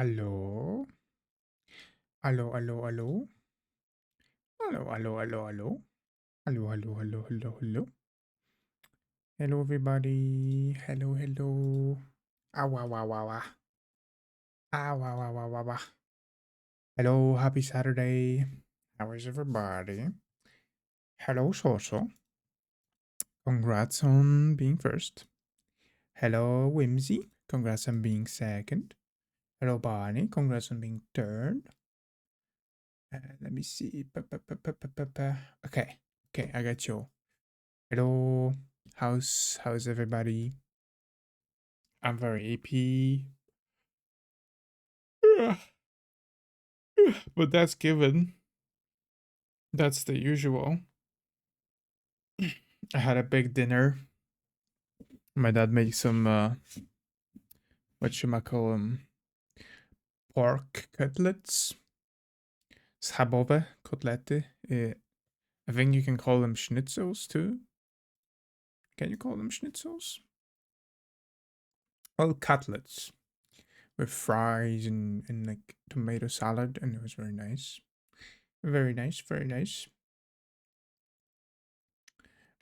Aló, aló, aló, aló, aló, aló, aló, aló, aló, aló, aló, aló, aló. Hello, everybody. Hello, hello. Ah, wah, wah, wah, wah. Ah, wah, wah, wah, wah, wah. Hello, happy Saturday. How is everybody? Hello, Soso. Congrats on being first. Hello, Whimsy. Congrats on being second. Hello, Barney. Congrats on being third. Let me see. Okay, okay, I got you. Hello, how's everybody? I'm very AP. But that's given. That's the usual. I had a big dinner. My dad made some what you call them, pork cutlets. Schabowe, kotlety. I think you can call them schnitzels too. Can you call them schnitzels? Well, cutlets with fries and like tomato salad, and it was very nice. Very nice, very nice.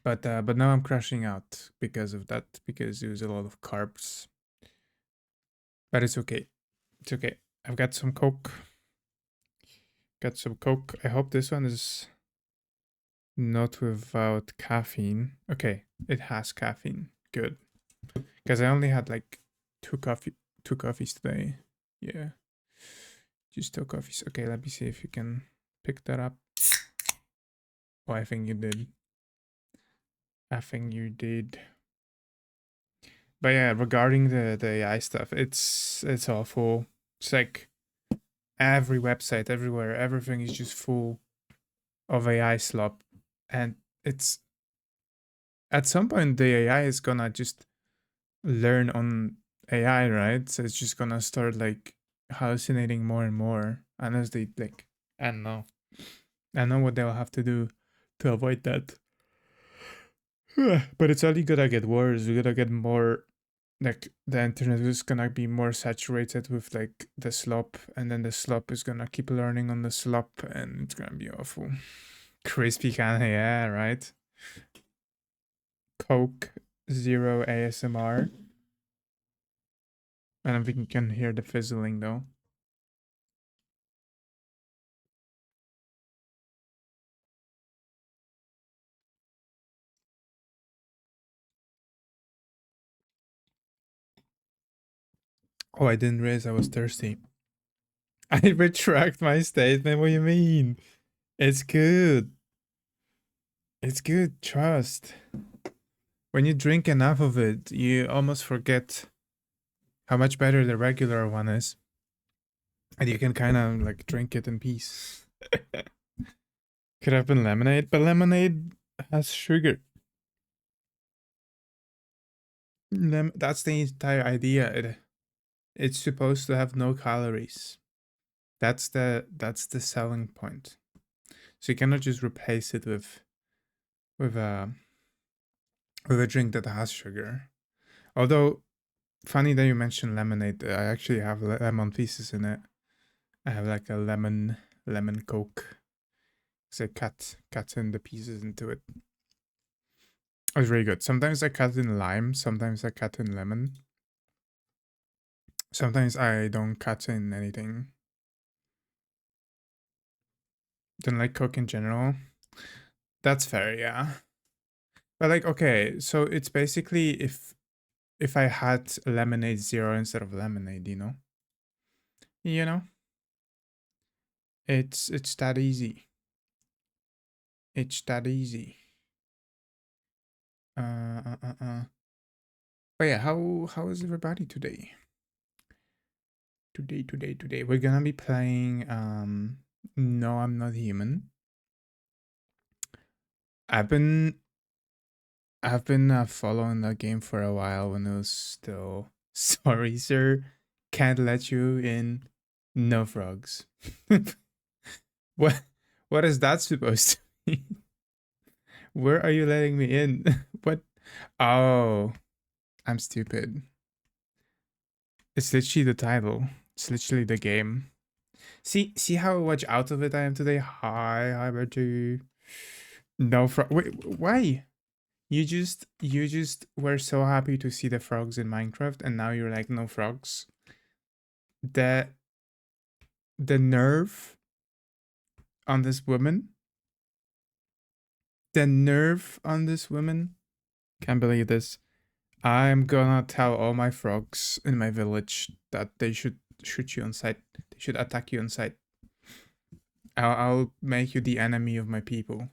But now I'm crashing out because of that, because it was a lot of carbs. But it's okay. It's okay. I've got some Coke. Got some Coke. I hope this one is not without caffeine. Okay, it has caffeine. Good. Because I only had like two coffees today. Yeah. Just two coffees. Okay, let me see if you can pick that up. Oh, I think you did. I think you did. But yeah, regarding the AI stuff, it's awful. It's like every website, everywhere, everything is just full of AI slop, and it's at some point the AI is gonna just learn on AI, right? So it's just gonna start like hallucinating more and more, unless they like, I don't know. I know what they'll have to do to avoid that. But it's only gonna get worse. We're gonna get more, like the internet is gonna be more saturated with like the slop, and then the slop is gonna keep learning on the slop, and it's gonna be awful. Crispy can, yeah, right. Coke Zero ASMR. I don't think you can hear the fizzling though. Oh, I didn't realize I was thirsty. I retract my statement. What do you mean? It's good. It's good. Trust. When you drink enough of it, you almost forget how much better the regular one is. And you can kind of like drink it in peace. Could have been lemonade, but lemonade has sugar. That's the entire idea. It's supposed to have no calories. That's the selling point. So you cannot just replace it with a with a drink that has sugar. Although funny that you mentioned lemonade. I actually have lemon pieces in it. I have like a lemon Coke. So I cut in the pieces into it. It was really good. Sometimes I cut in lime. Sometimes I cut in lemon. Sometimes I don't cut in anything. Don't like Coke in general. That's fair, yeah. But like, okay, so it's basically if I had lemonade zero instead of lemonade, you know, it's that easy. It's that easy. Uh, uh, uh, uh. But yeah, how is everybody today? Today, we're gonna be playing. No, I'm not human. I've been I've been following that game for a while when it was still. Sorry, sir, can't let you in. No frogs. What what is that supposed to mean? Where are you letting me in? What? Oh, I'm stupid. It's literally the title. It's literally the game. See how much out of it I am today? Hi, Bertie. No frog. Wait, why? You just were so happy to see the frogs in Minecraft, and now you're like, no frogs. The the nerve on this woman. The nerve on this woman. Can't believe this. I'm gonna tell all my frogs in my village that they should shoot you on sight. They should attack you on sight. I'll make you the enemy of my people,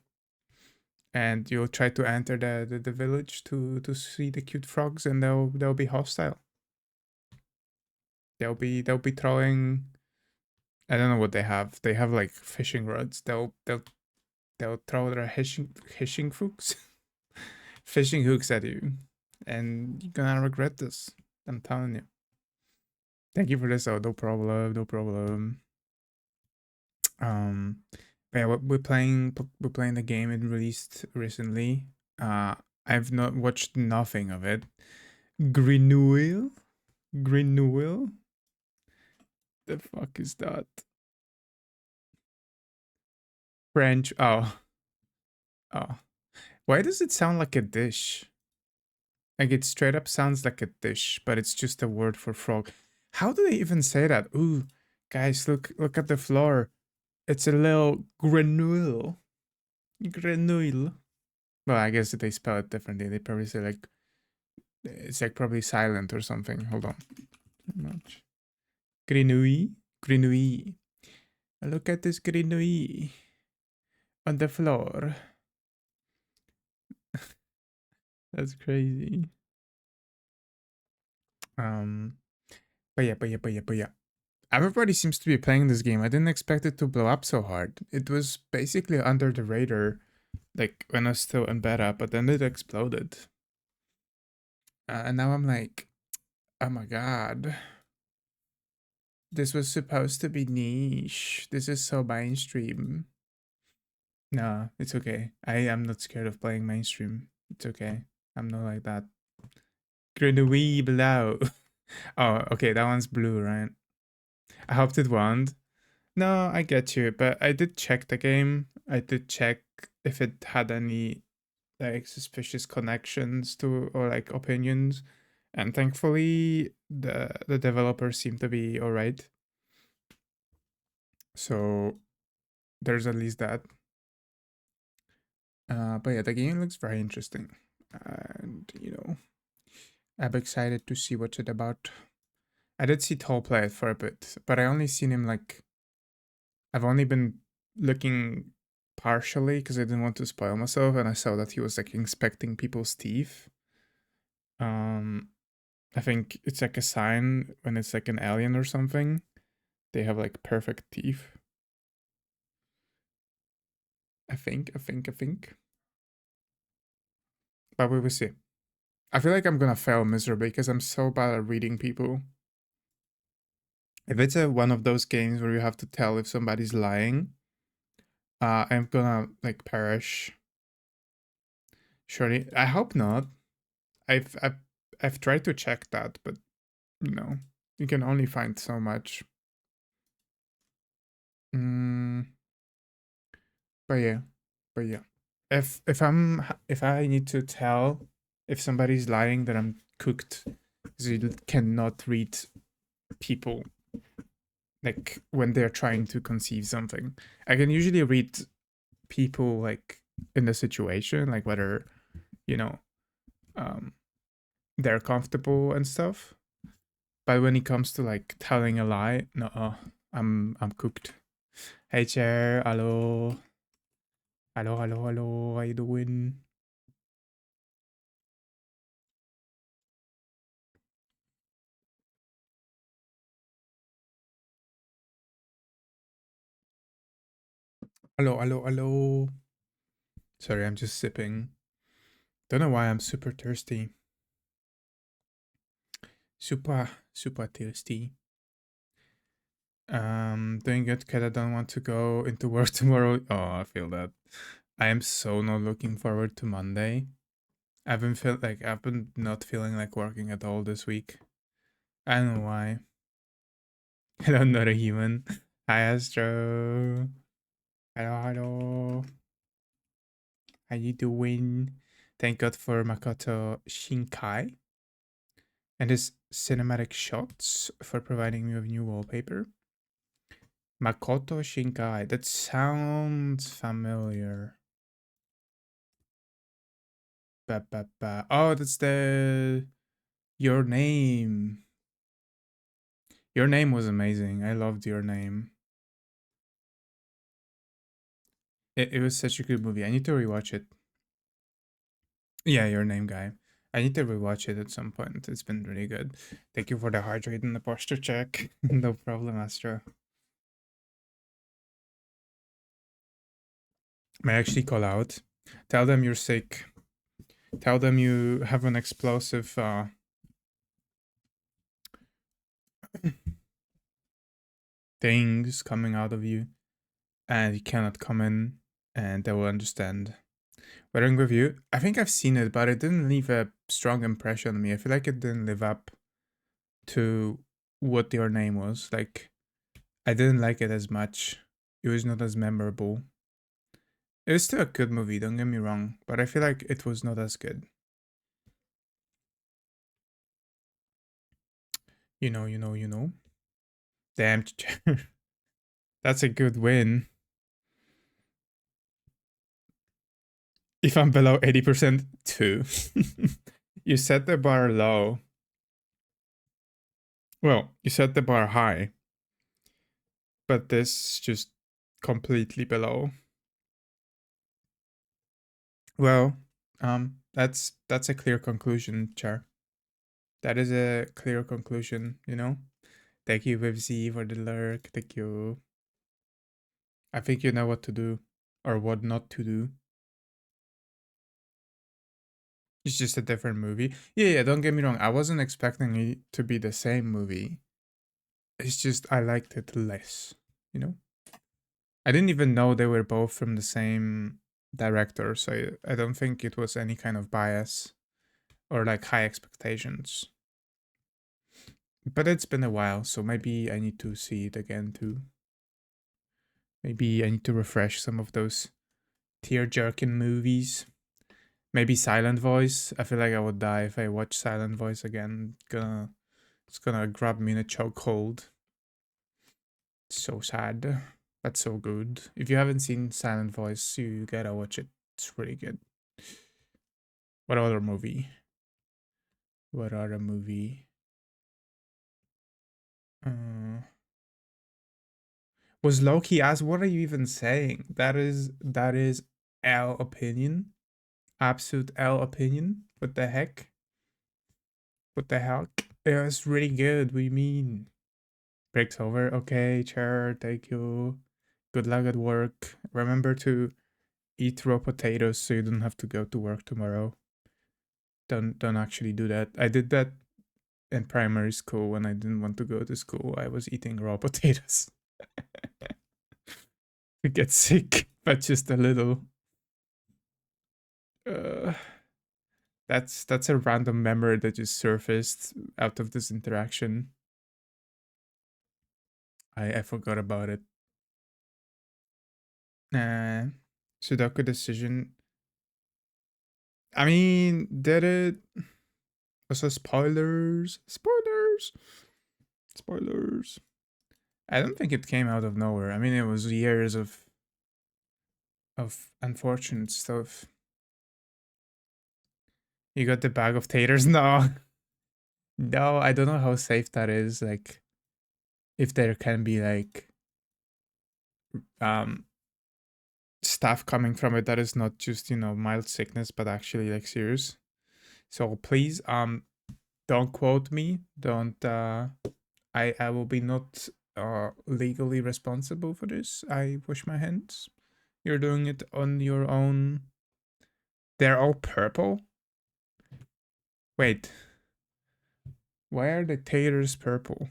and you'll try to enter the village to see the cute frogs, and they'll be hostile. They'll be throwing. I don't know what they have. They have like fishing rods. They'll throw their fishing hooks, fishing hooks at you, and you're gonna regret this. I'm telling you. Thank you for this. Oh, no problem. No problem. Um, but yeah, we're playing the game it released recently. I've not watched nothing of it. Grenouille? Grenouille? The fuck is that? French. Oh. Oh. Why does it sound like a dish? Like it straight up sounds like a dish, but it's just a word for frog. How do they even say that? Ooh, guys, look at the floor. It's a little grenouille. Grenouille. Well, I guess they spell it differently. They probably say like it's like probably silent or something. Hold on. Much. Grenouille. Grenouille. Look at this grenouille on the floor. That's crazy. But yeah. Everybody seems to be playing this game. I didn't expect it to blow up so hard. It was basically under the radar, like when I was still in beta, but then it exploded. And now I'm like, oh my god. This was supposed to be niche. This is so mainstream. No, it's okay. I am not scared of playing mainstream. It's okay. I'm not like that. Grenouille below. Oh, okay, that one's blue, right? I hoped it won't. No, I get you, but I did check the game. I did check if it had any like suspicious connections to or like opinions, and thankfully the developers seem to be all right. So there's at least that. But yeah, the game looks very interesting, and I'm excited to see what's it about. I did see Toll play it for a bit, but I only seen him like I've only been looking partially because I didn't want to spoil myself, and I saw that he was like inspecting people's teeth. I think it's like a sign when it's like an alien or something. They have like perfect teeth. I think. But we will see. I feel like I'm gonna fail miserably because I'm so bad at reading people. If it's one of those games where you have to tell if somebody's lying, I'm gonna like perish. Surely, I hope not. I've tried to check that, but you can only find so much. Mm, but yeah. If I need to tell if somebody's lying, then I'm cooked because you cannot read people like when they're trying to conceive something. I can usually read people like in the situation, like whether you know um they're comfortable and stuff. But when it comes to like telling a lie, no, I'm cooked. Hey chair, hello, hello. How you doing? Hello. Sorry, I'm just sipping. Don't know why I'm super thirsty. Super thirsty. Doing good, kid. I don't want to go into work tomorrow. Oh, I feel that. I am so not looking forward to Monday. I've been not feeling like working at all this week. I don't know why. Hello, not a human. Hi, Astro. Hello, hello. How you doing? Thank God for Makoto Shinkai and his cinematic shots for providing me with new wallpaper. Makoto Shinkai. That sounds familiar. Ba, ba, ba. Oh, that's the Your Name. Your Name was amazing. I loved Your Name. It was such a good movie. I need to rewatch it. Yeah, Your Name, guy. I need to rewatch it at some point. It's been really good. Thank you for the hydrate and the posture check. No problem, Astro. May I actually call out? Tell them you're sick. Tell them you have an explosive things coming out of you and you cannot come in and they will understand. Wedding Review, I think I've seen it, but it didn't leave a strong impression on me. I feel like it didn't live up to what Your Name was. Like, I didn't like it as much. It was not as memorable. It was still a good movie, don't get me wrong, but I feel like it was not as good. You know. Damn, that's a good win. If I'm below 80%, too. You set the bar low. Well, you set the bar high, but this just completely below. Well, that's a clear conclusion, Char. That is a clear conclusion, you know? Thank you, Vivzy, for the lurk. Thank you. I think you know what to do or what not to do. It's just a different movie. Yeah, don't get me wrong. I wasn't expecting it to be the same movie. It's just I liked it less, you know? I didn't even know they were both from the same director, so I don't think it was any kind of bias or like high expectations. But it's been a while, so maybe I need to see it again too. Maybe I need to refresh some of those tear-jerking movies. Maybe Silent Voice. I feel like I would die if I watch Silent Voice again. It's gonna grab me in a chokehold. So sad, but so good. If you haven't seen Silent Voice, you gotta watch it. It's really good. What other movie? What other movie? Was Loki asked? What are you even saying? That is L opinion. Absolute L opinion. What the heck? What the heck? Yeah, it's really good. What do you mean? Breaks over. Okay, chair. Thank you. Good luck at work. Remember to eat raw potatoes so you don't have to go to work tomorrow. Don't actually do that. I did that in primary school when I didn't want to go to school. I was eating raw potatoes. To get sick, but just a little. Uh, that's a random memory that just surfaced out of this interaction. I forgot about it. Sudoku decision. I mean, did it? Also, spoilers. Spoilers. Spoilers. I don't think it came out of nowhere. I mean, it was years of unfortunate stuff. You got the bag of taters? No. No, I don't know how safe that is. Like, if there can be like um stuff coming from it that is not just, mild sickness, but actually like serious. So please, don't quote me. Don't I will be not legally responsible for this. I wash my hands. You're doing it on your own. They're all purple? Wait. Why are the taters purple?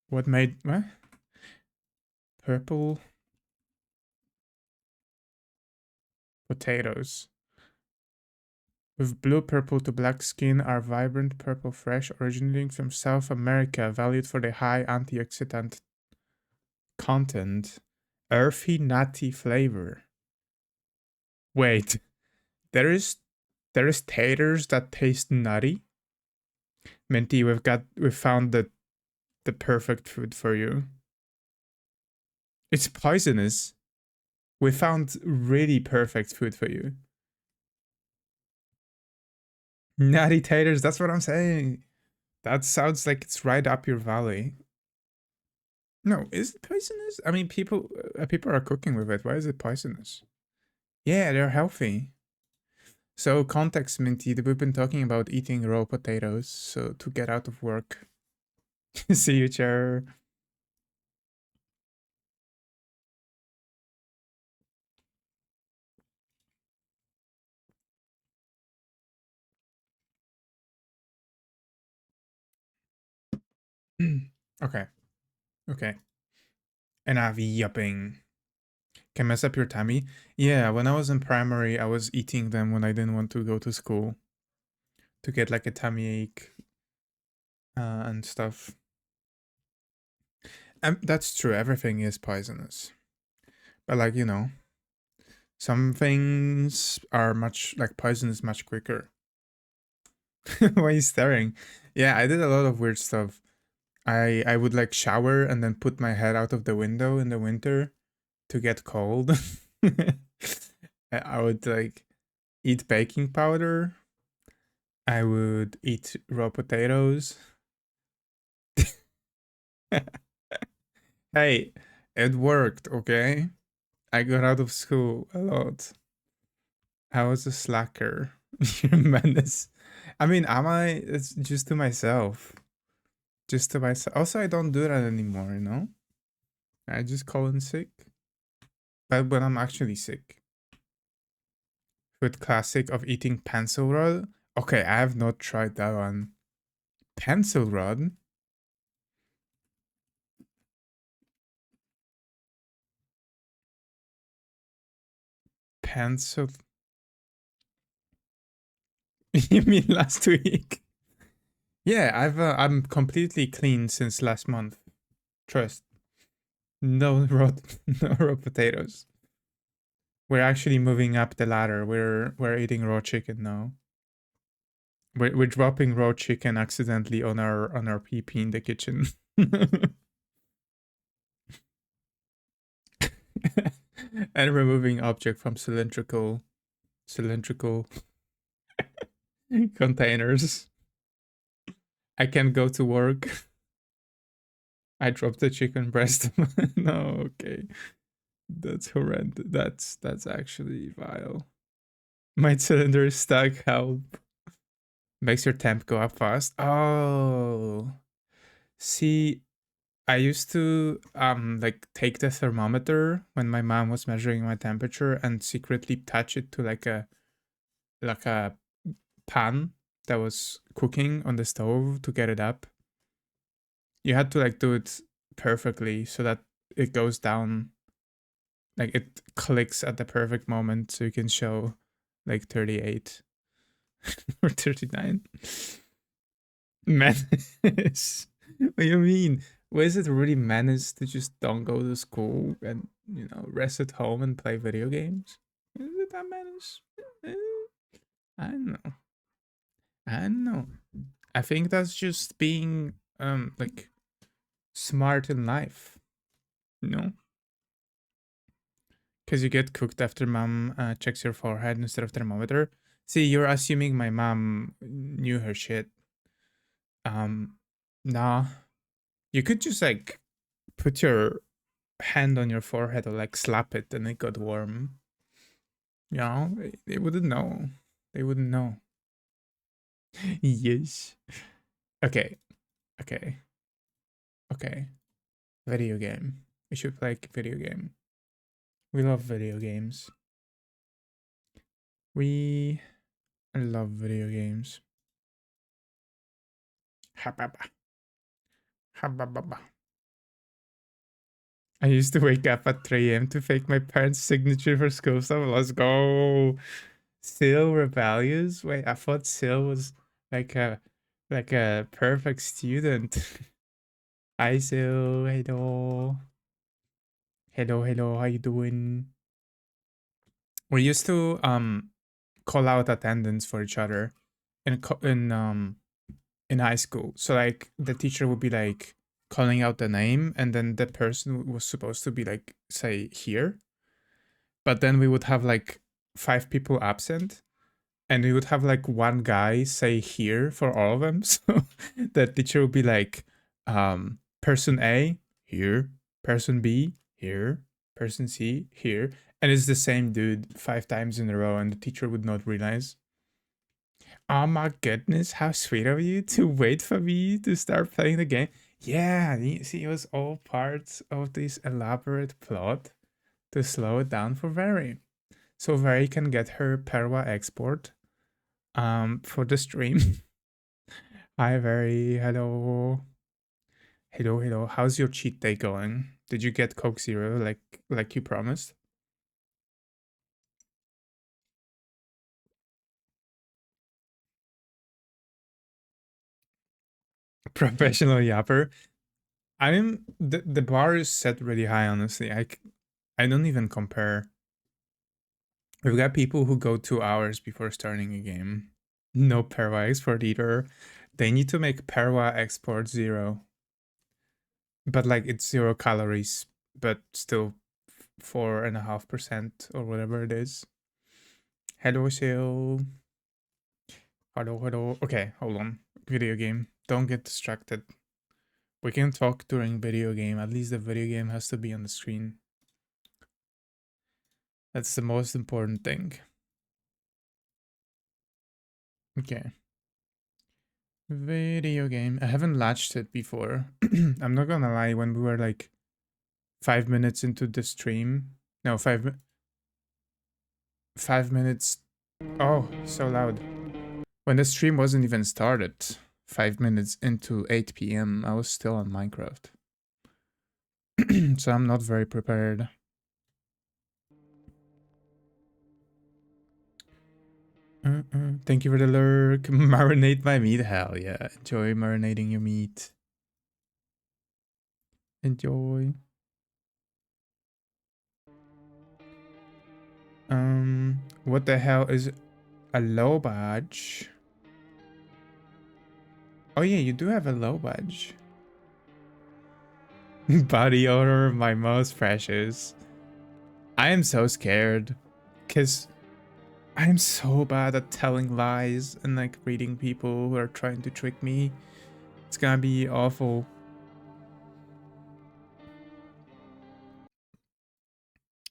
What made what? Purple potatoes. With blue purple to black skin are vibrant purple fresh, originating from South America, valued for the high antioxidant content, earthy, nutty flavor. Wait, there is taters that taste nutty? Minty, we've found the perfect food for you. It's poisonous. We found really perfect food for you. Nutty taters, that's what I'm saying. That sounds like it's right up your valley. No, is it poisonous? I mean, people are cooking with it. Why is it poisonous? Yeah, they're healthy. So context, Minty, we've been talking about eating raw potatoes. So to get out of work. See you, chair. Okay. Okay. Enough yapping. Can mess up your tummy. Yeah, when I was in primary, I was eating them when I didn't want to go to school to get like a tummy ache and stuff. That's true. Everything is poisonous, but like some things are much like poison is much quicker. Why are you staring? Yeah, I did a lot of weird stuff. I would like shower and then put my head out of the window in the winter to get cold. I would like eat baking powder. I would eat raw potatoes. Hey, it worked, okay? I got out of school a lot. I was a slacker. You're menace. I mean, am I? It's just to myself. Just to myself. Also, I don't do that anymore, I just call in sick. But when I'm actually sick. With classic of eating pencil rod. Okay, I have not tried that one. Pencil rod? Pencil. You mean last week? Yeah, I'm completely clean since last month. Trust. No raw, no raw potatoes. We're actually moving up the ladder. We're eating raw chicken now. We're dropping raw chicken accidentally on our PP in the kitchen. And removing object from cylindrical containers. I can't go to work. I dropped the chicken breast. No, okay. That's horrendous. That's actually vile. My cylinder is stuck. Help. Makes your temp go up fast. Oh. See, I used to like take the thermometer when my mom was measuring my temperature and secretly touch it to like a pan that was cooking on the stove to get it up. You had to like do it perfectly so that it goes down, like it clicks at the perfect moment so you can show like 38 or 39. Menace. What do you mean? Was it really menace to just don't go to school and rest at home and play video games? Is it that menace? Eh, I don't know. I don't know. I think that's just being like smart in life, you know? Because you get cooked after mom checks your forehead instead of thermometer. See, you're assuming my mom knew her shit. Nah. You could just like put your hand on your forehead or like slap it and it got warm. They wouldn't know. They wouldn't know. Yes. Okay. Okay. Okay. Video game. We should play a video game. We love video games. We love video games. Hababa. Hababa. I used to wake up at 3 a.m. to fake my parents' signature for school stuff. Let's go. Sil rebellious? Wait, I thought Sil was like a perfect student. Hi Sil, hello. Hello, how you doing? We used to call out attendance for each other in high school. So like the teacher would be like calling out the name, and then the person was supposed to be like say here, but then we would have like 5 people absent, and we would have like one guy say here for all of them. So the teacher would be like, person A here, person B here, person C here, and it's the same dude 5 times in a row, and the teacher would not realize. Oh my goodness, how sweet of you to wait for me to start playing the game. Yeah, see, it was all part of this elaborate plot to slow it down for Veri. So Veri can get her Perwa export for the stream. Hi Veri, hello. Hello. How's your cheat day going? Did you get Coke Zero like you promised? Professional yapper. The bar is set really high, honestly. I don't even compare. We've got people who go 2 hours before starting a game. No Perwa export either. They need to make Perwa export 0. But like it's 0 calories, but still 4.5% or whatever it is. Hello, Sil. Hello. Okay, hold on. Video game. Don't get distracted. We can talk during video game. At least the video game has to be on the screen. That's the most important thing. Okay. Video game. I haven't latched it before. I'm not gonna lie, when we were like 5 minutes into the stream. No, 5 minutes. Oh, so loud. When the stream wasn't even started, 5 minutes into 8 p.m., I was still on Minecraft. So I'm not very prepared. Thank you for the lurk. Marinate my meat. Hell yeah. Enjoy marinating your meat. Enjoy. What the hell is a low badge? Oh yeah, you do have a low badge. Body odor, my most precious. I am so scared. Because I'm so bad at telling lies and like reading people who are trying to trick me. It's gonna be awful.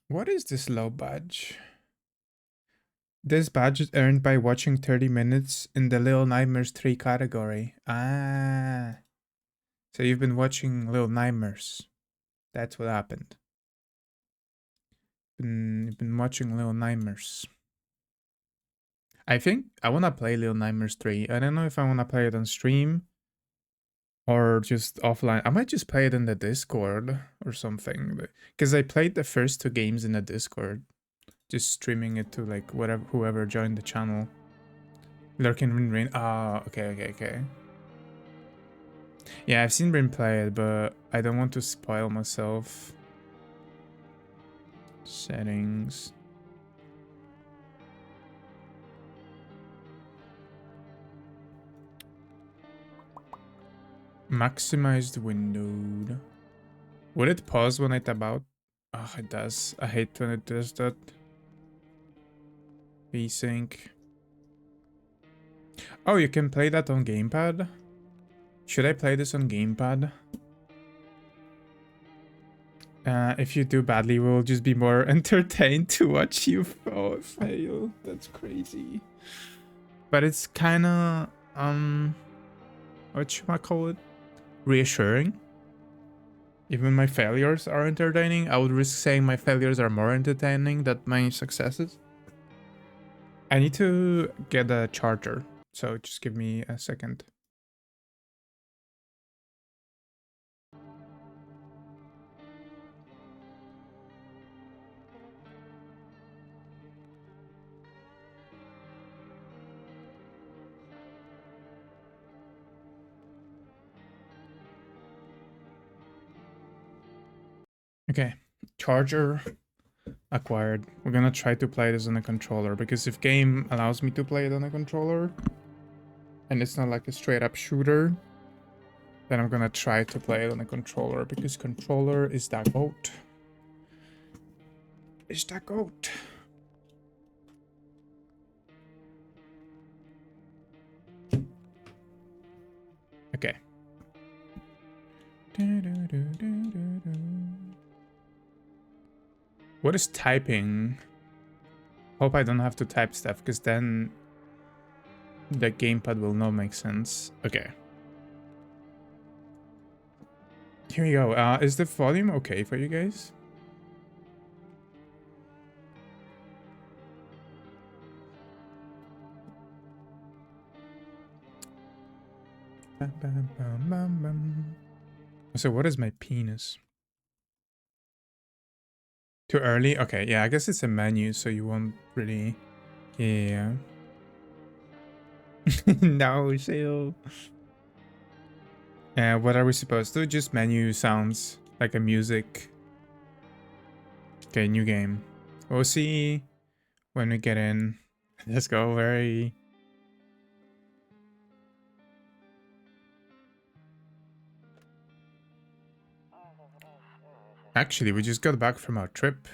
What is this low badge? This badge is earned by watching 30 minutes in the Little Nightmares 3 category. Ah. So you've been watching Little Nightmares. That's what happened. You've been watching Little Nightmares. I think I want to play Little Nightmares 3. I don't know if I want to play it on stream or just offline. I might just play it in the Discord or something. Because I played the first 2 games in the Discord. Just streaming it to like whoever joined the channel. Lurking Rin. Ah, okay. Yeah, I've seen Rin play it, but I don't want to spoil myself. Settings. Maximized window. Would it pause when I tap out? Oh, it does. I hate when it does that. VSync. Oh, you can play that on gamepad? Should I play this on gamepad? If you do badly, we'll just be more entertained to watch you fail. That's crazy. But it's kind of, what should I call it? Reassuring. Even my failures are entertaining. I would risk saying my failures are more entertaining than my successes. I need to get a charger, so just give me a second. Okay, charger acquired. We're gonna try to play this on a controller, because if game allows me to play it on a controller and it's not like a straight up shooter, then I'm gonna try to play it on a controller, because controller is that goat. Is that goat. Okay. What is typing? Hope I don't have to type stuff, because then the gamepad will not make sense. Okay. Here we go. Is the volume okay for you guys? Bam, bam, bam, bam, bam. So what is my penis? Too early? Okay, yeah, I guess it's a menu, so you won't really... Yeah. No, Shale. What are we supposed to? Just menu sounds like a music. Okay, new game. We'll see when we get in. Let's go very... Actually, we just got back from our trip.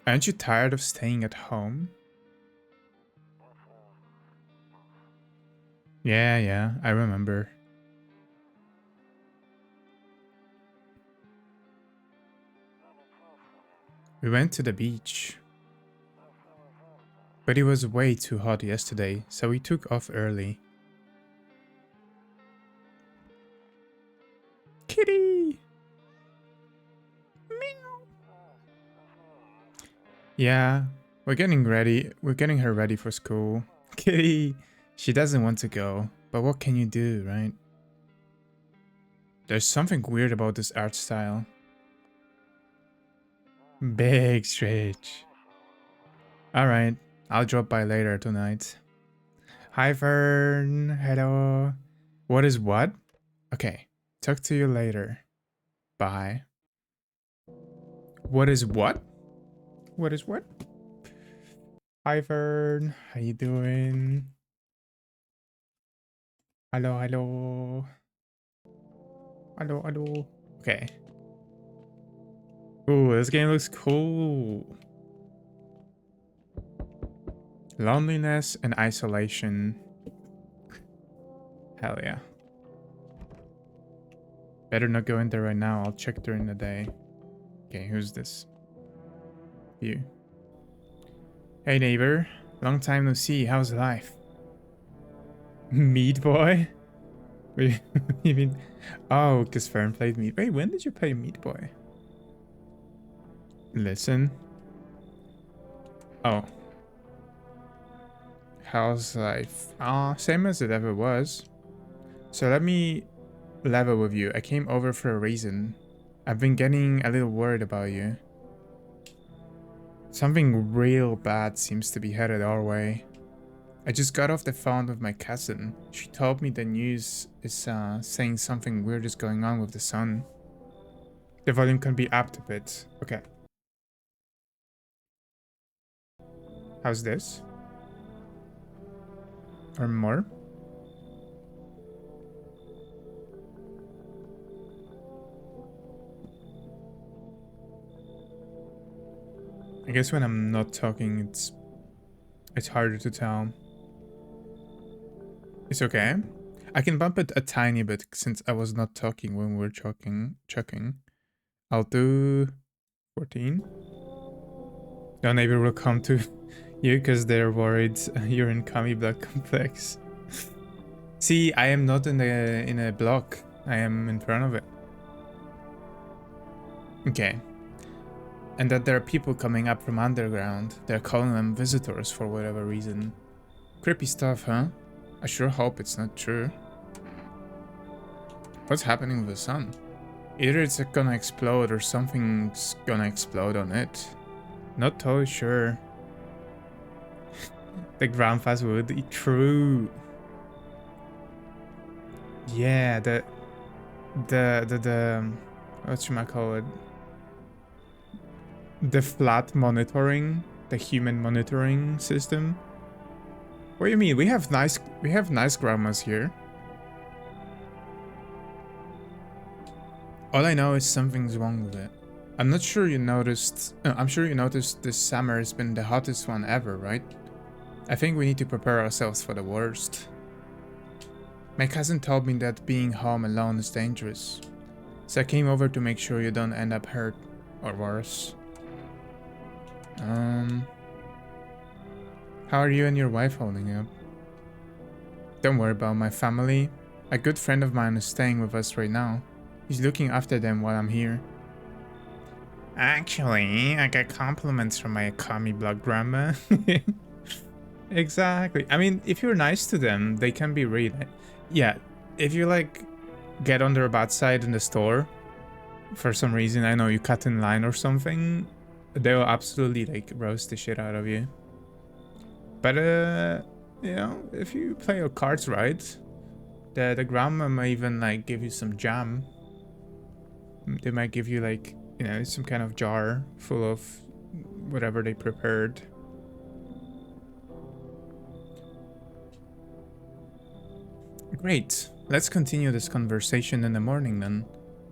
Aren't you tired of staying at home? Yeah, I remember. We went to the beach. But it was way too hot yesterday, so we took off early. Kitty! Meow! Yeah, we're getting ready. We're getting her ready for school. Kitty! She doesn't want to go, but what can you do, right? There's something weird about this art style. Big stretch. Alright, I'll drop by later tonight. Hi Fern, hello. What is what? Okay, talk to you later. Bye. What is what? What is what? Hi Fern, how you doing? Hello, hello. Hello, hello. Okay. Ooh, this game looks cool. Loneliness and isolation. Hell yeah. Better not go in there right now. I'll check during the day. Okay, who's this? You. Hey neighbor. Long time no see. How's life? Meat Boy? Wait, you mean... Oh, because Fern played Meat... Wait, when did you play Meat Boy? Listen. Oh. How's life? Same as it ever was. So let me level with you. I came over for a reason. I've been getting a little worried about you. Something real bad seems to be headed our way. I just got off the phone with my cousin. She told me the news is saying something weird is going on with the sun. The volume can be upped a bit. Okay. How's this? Or more? I guess when I'm not talking, it's harder to tell. It's okay. I can bump it a tiny bit since I was not talking when we were checking. I'll do 14. Your neighbor will come to you because they're worried you're in Kami Block Complex. See, I am not in a block. I am in front of it. Okay. And that there are people coming up from underground. They're calling them visitors for whatever reason. Creepy stuff, huh? I sure hope it's not true. What's happening with the sun? Either it's gonna explode or something's gonna explode on it. Not totally sure. The grandpas would be true. Yeah, the whatchamacallit, the flat monitoring, the human monitoring system. What do you mean? We have nice grandmas here. All I know is something's wrong with it. I'm not sure you noticed. I'm sure you noticed this summer has been the hottest one ever, right? I think we need to prepare ourselves for the worst. My cousin told me that being home alone is dangerous, so I came over to make sure you don't end up hurt or worse. How are you and your wife holding up? Don't worry about my family. A good friend of mine is staying with us right now. He's looking after them while I'm here. Actually, I got compliments from my commie blood grandma. Exactly. I mean, if you're nice to them, they can be really nice. Yeah, if you like get on their bad side in the store, for some reason, I know you cut in line or something, they'll absolutely like roast the shit out of you. But you know, if you play your cards right, the grandma might even like give you some jam. They might give you like, you know, some kind of jar full of whatever they prepared. Great. Let's continue this conversation in the morning then.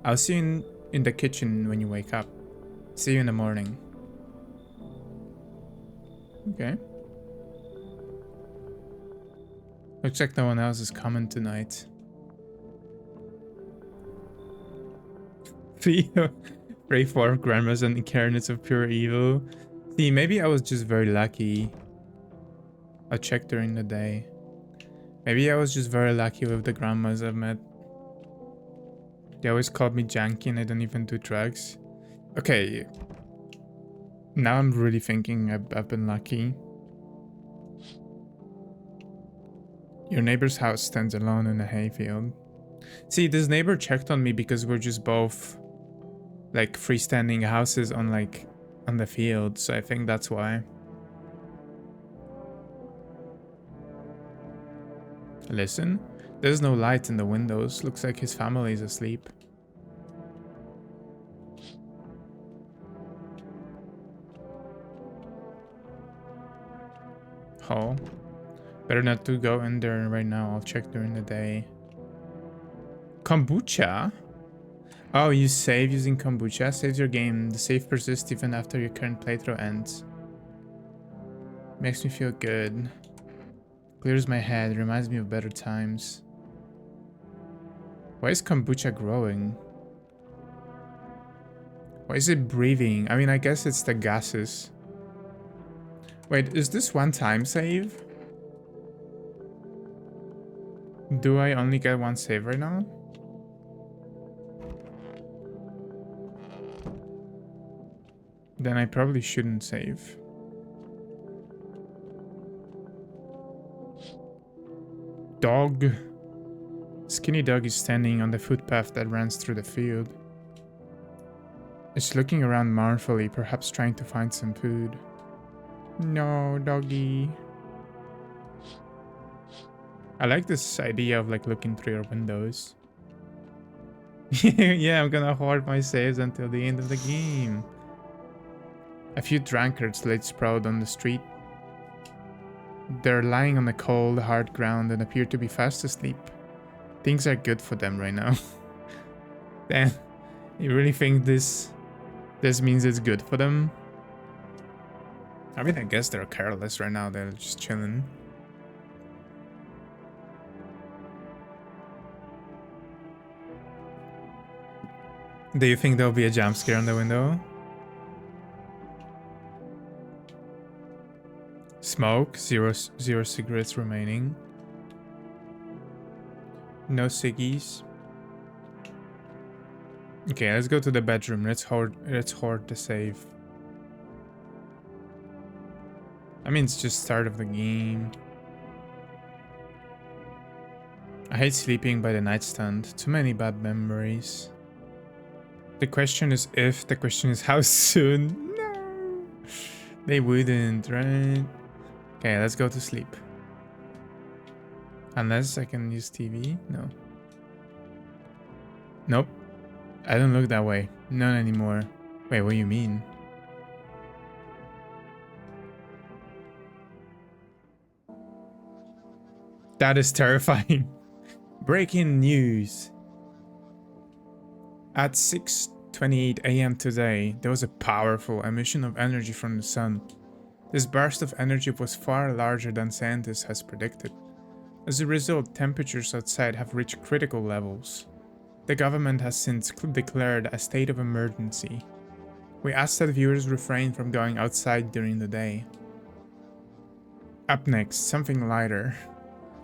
I'll see you in the kitchen when you wake up. See you in the morning. Okay. Looks like no one else is coming tonight. Pray for grandmas and incarnates of pure evil. See, maybe I was just very lucky. I'll check during the day. Maybe I was just very lucky with the grandmas I've met. They always called me janky and I don't even do drugs. Okay. Now I'm really thinking I've been lucky. Your neighbor's house stands alone in a hayfield. See, this neighbor checked on me because we're just both like freestanding houses on the field, so I think that's why. Listen, there's no light in the windows. Looks like his family is asleep. Oh, better not to go in there right now. I'll check during the day. Kombucha? Oh, you save using kombucha? Saves your game. The save persists even after your current playthrough ends. Makes me feel good. Clears my head. Reminds me of better times. Why is kombucha growing? Why is it breathing? I mean, I guess it's the gases. Wait, is this one time save? Do I only get one save right now? Then I probably shouldn't save. Dog. Skinny dog is standing on the footpath that runs through the field. It's looking around mournfully, perhaps trying to find some food. No, doggy. I like this idea of like looking through your windows. Yeah, I'm gonna hoard my saves until the end of the game. A few drunkards laid sprawled on the street. They're lying on the cold, hard ground and appear to be fast asleep. Things are good for them right now. Damn, you really think this means it's good for them? I mean, I guess they're careless right now. They're just chilling. Do you think there'll be a jump scare on the window? Smoke, zero cigarettes remaining. No ciggies. Okay, let's go to the bedroom. Let's hoard the save. I mean, it's just start of the game. I hate sleeping by the nightstand. Too many bad memories. The question is if, the question is how soon. No, they wouldn't, right? Okay, let's go to sleep. Unless I can use TV? No. Nope. I don't look that way. Not anymore. Wait, what do you mean? That is terrifying. Breaking news. At 6:28 a.m. today, there was a powerful emission of energy from the sun. This burst of energy was far larger than scientists has predicted. As a result, temperatures outside have reached critical levels. The government has since declared a state of emergency. We ask that viewers refrain from going outside during the day. Up next, something lighter.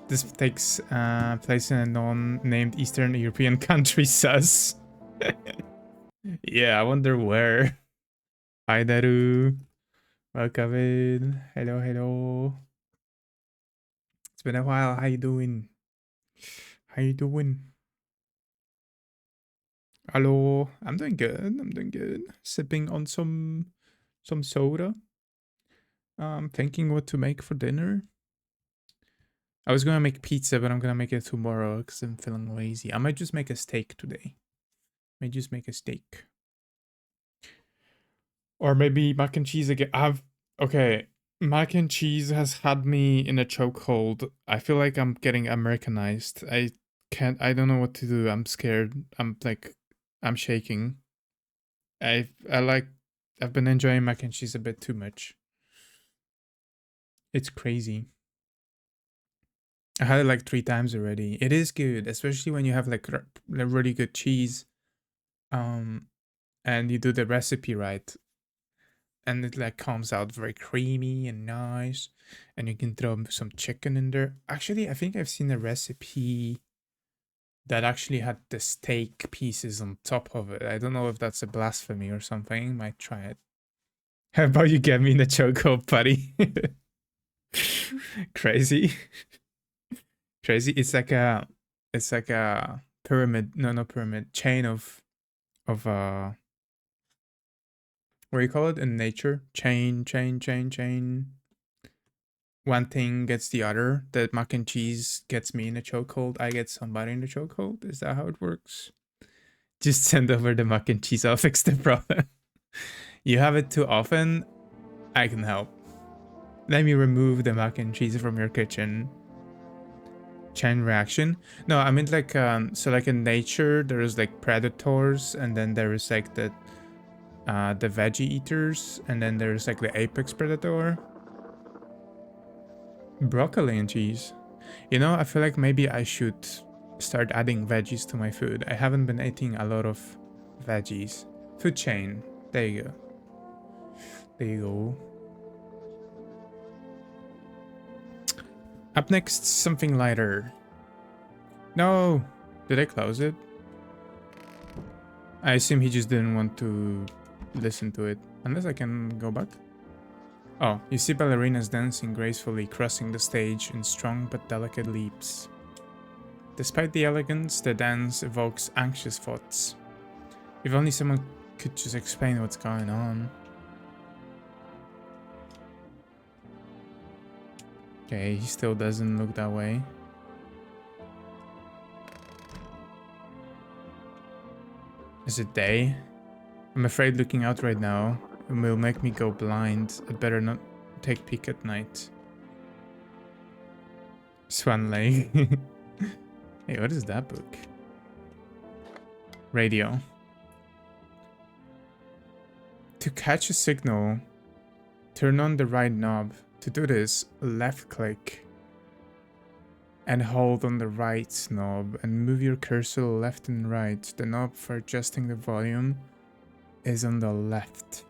This takes place in a non-named Eastern European country, sus. Yeah, I wonder where. Hi, Daru. Welcome in. Hello, hello. It's been a while. How you doing? How you doing? Hello. I'm doing good. I'm doing good. Sipping on some soda. Thinking what to make for dinner. I was gonna make pizza, but I'm gonna make it tomorrow because I'm feeling lazy. I might just make a steak today. Might just make a steak. Or maybe mac and cheese again. Okay. Mac and cheese has had me in a chokehold. I feel like I'm getting Americanized. I don't know what to do. I'm scared. I'm shaking. I've been enjoying mac and cheese a bit too much. It's crazy. I had it like 3 times already. It is good, especially when you have like really good cheese. And you do the recipe right. And it like comes out very creamy and nice, and you can throw some chicken in there. Actually, I think I've seen a recipe that actually had the steak pieces on top of it. I don't know if that's a blasphemy or something. Might try it. How about you get me in the choco, buddy? Crazy. Crazy. It's like a pyramid, no, not pyramid, chain of what do you call it in nature? Chain. One thing gets the other. The mac and cheese gets me in a chokehold. I get somebody in a chokehold. Is that how it works? Just send over the mac and cheese. I'll fix the problem. You have it too often. I can help. Let me remove the mac and cheese from your kitchen. Chain reaction. No, I mean like so like in nature there is like predators, and then there is like the veggie eaters, and then there's like the apex predator. Broccoli and cheese. You know, I feel like maybe I should start adding veggies to my food. I haven't been eating a lot of veggies. Food chain. There you go. There you go. Up next, something lighter. No! Did I close it? I assume he just didn't want to listen to it. Unless I can go back. Oh, you see ballerinas dancing gracefully, crossing the stage in strong but delicate leaps. Despite the elegance, the dance evokes anxious thoughts. If only someone could just explain what's going on. Okay, he still doesn't look that way. Is it day? I'm afraid looking out right now will make me go blind. I'd better not take peek at night. Swan Lake. Hey, what is that book? Radio. To catch a signal, turn on the right knob. To do this, left click and hold on the right knob and move your cursor left and right. The knob for adjusting the volume is on the left.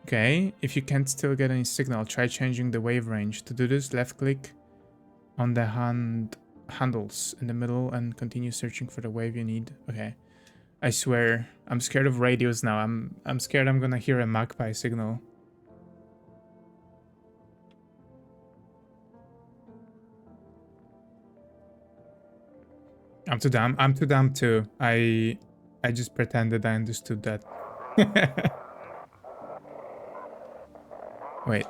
Okay, if you can't still get any signal, try changing the wave range. To do this, left click on the handles in the middle and continue searching for the wave you need. Okay. I swear, I'm scared of radios now. I'm scared I'm gonna hear a magpie signal. I'm too dumb too. I just pretended I understood that. Wait.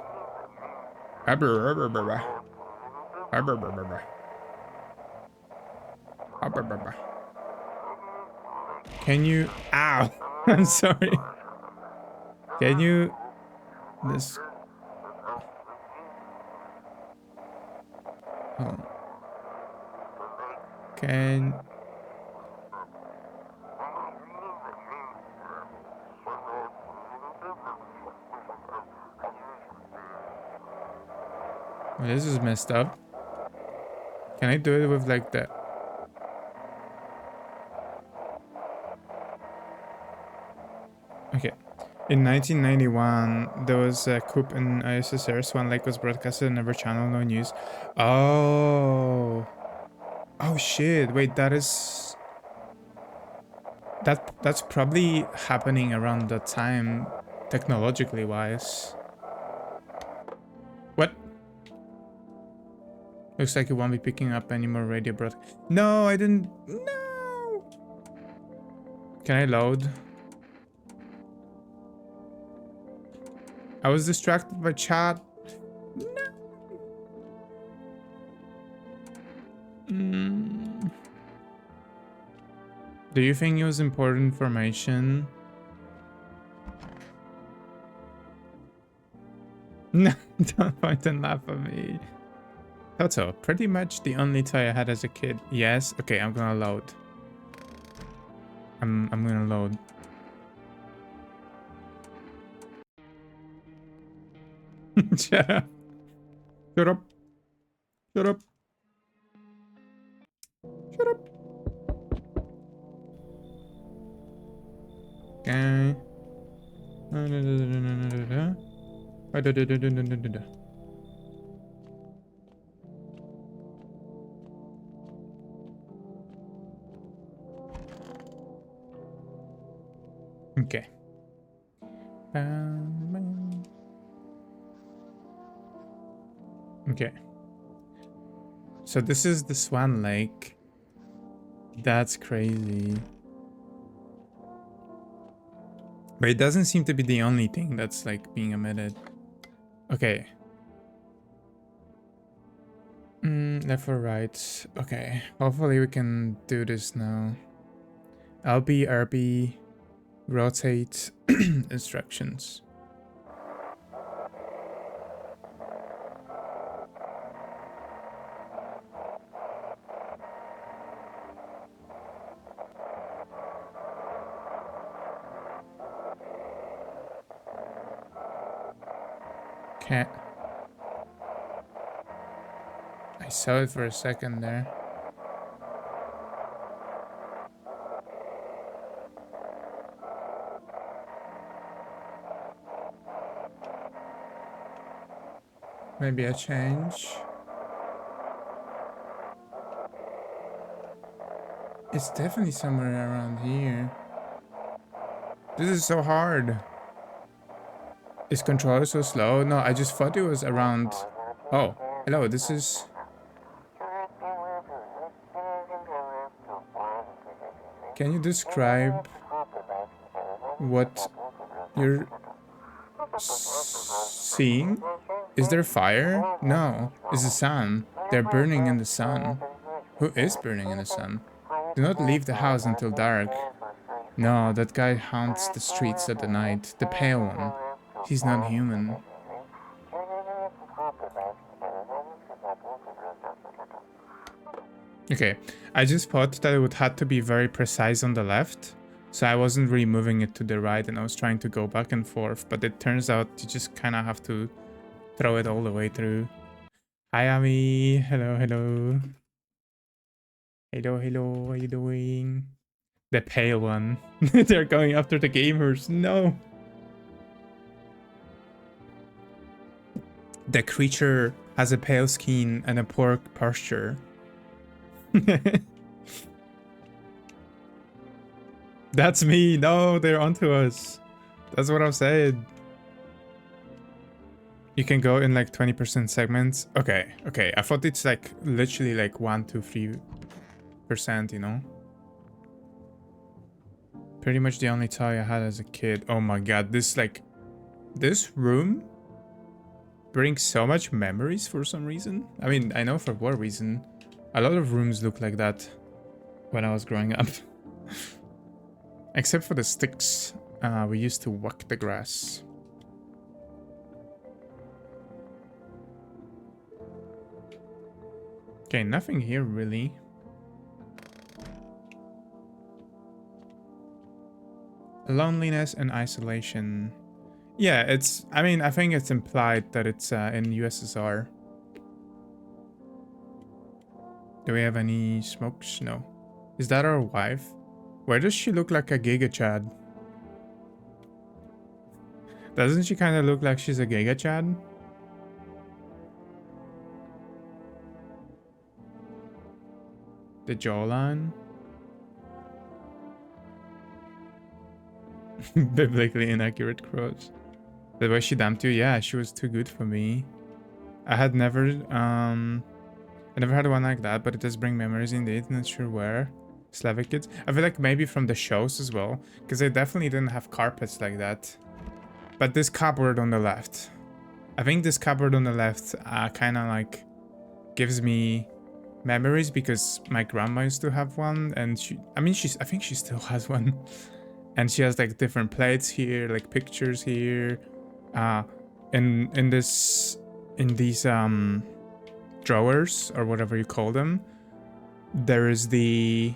Can you... Ow! I'm sorry. Can you... This... Oh. Can... Well, this is messed up. Can I do it with like that? Okay. In 1991, there was a coup in ISSR. Swan Lake was broadcasted on every channel, no news. Oh. Oh shit. Wait, that is... That's probably happening around that time, technologically wise. What? Looks like you won't be picking up any more radio broadcast. No, I didn't... No! Can I load? I was distracted by chat. No. Do you think it was important information? No, don't point and laugh at me. Toto, pretty much the only toy I had as a kid. Yes? Okay, I'm gonna load. I'm gonna load. Shut up. Shut up. Shut up. Shut up. Okay. Okay. Okay. So this is the Swan Lake. That's crazy. But it doesn't seem to be the only thing that's like being emitted. Okay. Left or right? Okay. Hopefully we can do this now. LB, RB, rotate, instructions. Okay. I saw it for a second there. Maybe a change. It's definitely somewhere around here. This is so hard. Is controller so slow? No, I just thought it was around... Oh, hello, this is... Can you describe what you're seeing? Is there fire? No, it's the sun. They're burning in the sun. Who is burning in the sun? Do not leave the house until dark. No, that guy haunts the streets at the night. The pale one. He's not human. Okay, I just thought that it would have to be very precise on the left, so I wasn't really moving it to the right and I was trying to go back and forth, but it turns out you just kind of have to throw it all the way through. Hi Ami, hello, hello. Hello, hello, how you doing? The pale one. They're going after the gamers, no. The creature has a pale skin and a poor posture. That's me. No, they're onto us. That's what I'm saying. You can go in like 20% segments. Okay, okay. I thought it's like literally like 1, 2, 3%, you know? Pretty much the only toy I had as a kid. Oh my god, this like... This room brings so much memories for some reason. I mean, I know for what reason. A lot of rooms look like that when I was growing up. Except for the sticks we used to whack the grass. Okay, nothing here really. Loneliness and isolation. Yeah, it's, I mean, I think it's implied that it's in USSR. Do we have any smokes? No. Is that our wife? Why does she look like a Giga Chad? Doesn't she kind of look like she's a Giga Chad? The jawline? Biblically inaccurate quotes. The way she dumped you? Yeah, she was too good for me. I never had one like that, but it does bring memories indeed. Not sure where. Slavic kids. I feel like maybe from the shows as well, because they definitely didn't have carpets like that. But this cupboard on the left, I think this cupboard on the left kind of like gives me memories, because my grandma used to have one, and I think she still has one, and she has like different plates here, like pictures here, in these drawers or whatever you call them. There is the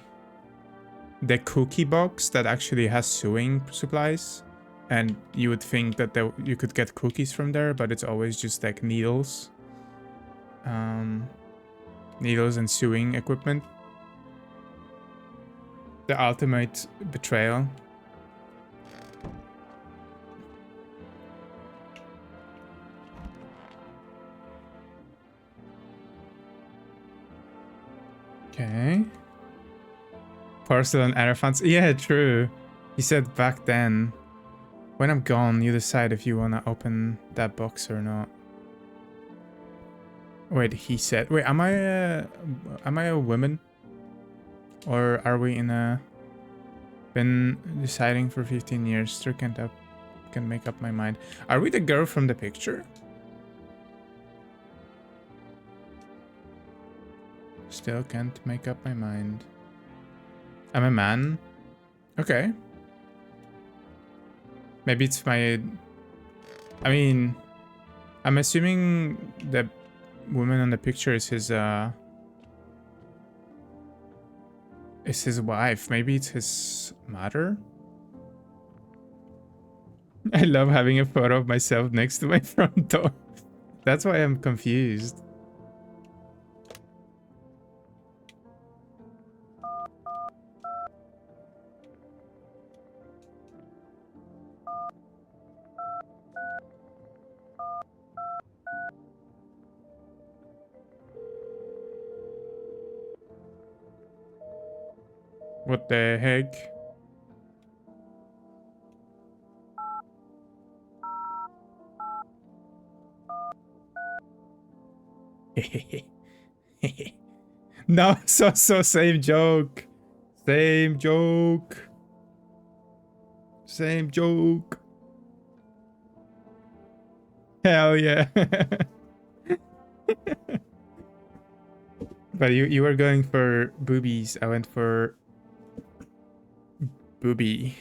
cookie box that actually has sewing supplies, and you would think that you could get cookies from there, but it's always just like needles. Needles and sewing equipment. The ultimate betrayal. Okay. Porcelain elephants. Yeah, true. He said back then, when I'm gone, you decide if you want to open that box or not. Wait, he said. Wait, am I a woman? Or are we in a... Been deciding for 15 years. Still can make up my mind. Are we the girl from the picture? Still can't make up my mind. I'm a man. Okay. Maybe it's my... I mean... I'm assuming the woman on the picture is his wife. Maybe it's his mother? I love having a photo of myself next to my front door. That's why I'm confused. What the heck? No, so same joke. Same joke. Same joke. Hell yeah. But you were going for boobies. I went for booby.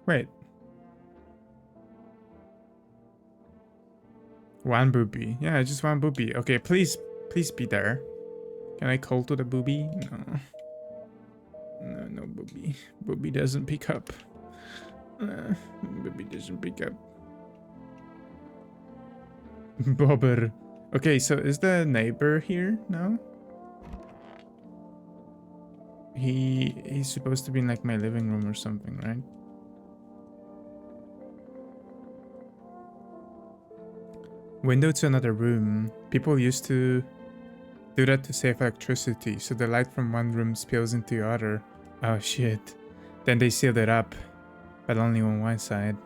Wait. One booby. Yeah, just one booby. Okay, please be there. Can I call to the booby? No. No booby. Booby doesn't pick up. Booby doesn't pick up. Bobber. Okay, so is the neighbor here now? He's supposed to be in like my living room or something, right? Window to another room. People used to do that to save electricity, so the light from one room spills into the other. Oh shit. Then they sealed it up, but only on one side.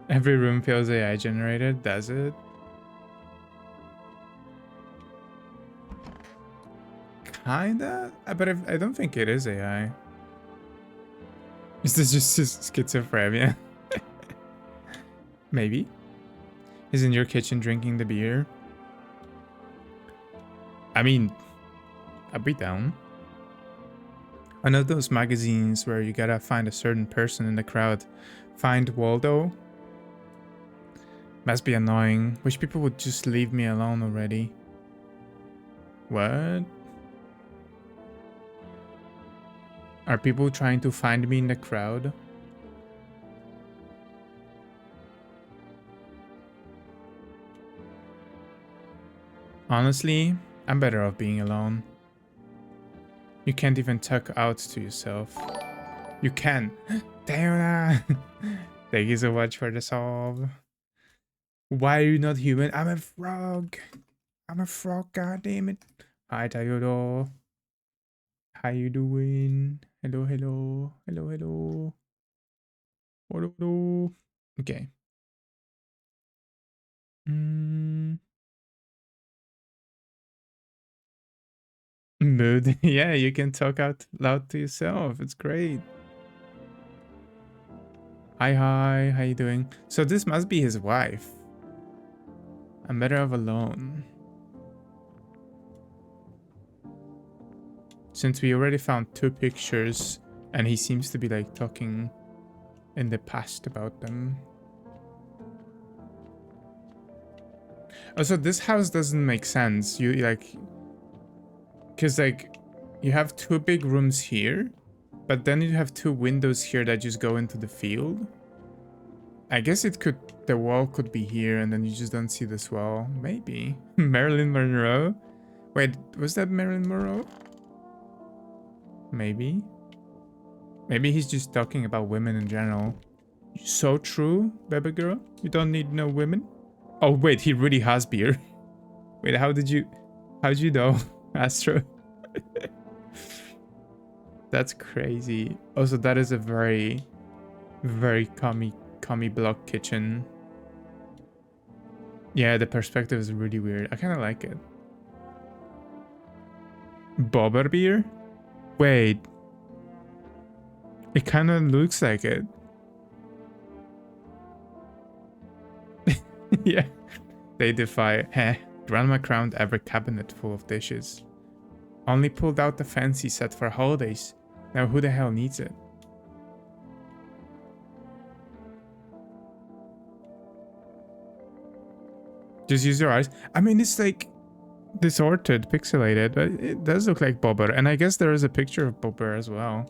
Every room feels AI generated, does it? Kinda? But I don't think it is AI. Is this just schizophrenia? Maybe. He's in your kitchen drinking the beer. I mean, I'd be down. I know those magazines where you gotta find a certain person in the crowd. Find Waldo. Must be annoying. Wish people would just leave me alone already. What? Are people trying to find me in the crowd? Honestly, I'm better off being alone. You can't even talk out to yourself. You can. Diana! Thank you so much for the solve. Why are you not human? I'm a frog. I'm a frog, god damn it. Hi, Tayodo. How you doing? Hello, hello. Hello, hello. Hello, hello. Okay. Mood. Yeah, you can talk out loud to yourself. It's great. Hi, hi. How you doing? So this must be his wife. I'm better off alone. Since we already found 2 pictures and he seems to be like talking in the past about them. Also, this house doesn't make sense. You like, cause like you have 2 big rooms here, but then you have 2 windows here that just go into the field. I guess it could, the wall could be here and then you just don't see this wall. Maybe. Marilyn Monroe? Wait, was that Marilyn Monroe? Maybe. Maybe he's just talking about women in general. So true, baby girl. You don't need no women. Oh wait, he really has beer. Wait, how'd you know, Astro? That's crazy. Also, that is a very, very commie block kitchen. Yeah, the perspective is really weird. I kind of like it. Bobber beer? Wait. It kind of looks like it. Yeah. They defy. Heh. Grandma crowned every cabinet full of dishes. Only pulled out the fancy set for holidays. Now who the hell needs it? Just use your eyes. I mean, it's like distorted, pixelated, but it does look like Bobber. And I guess there is a picture of Bobber as well.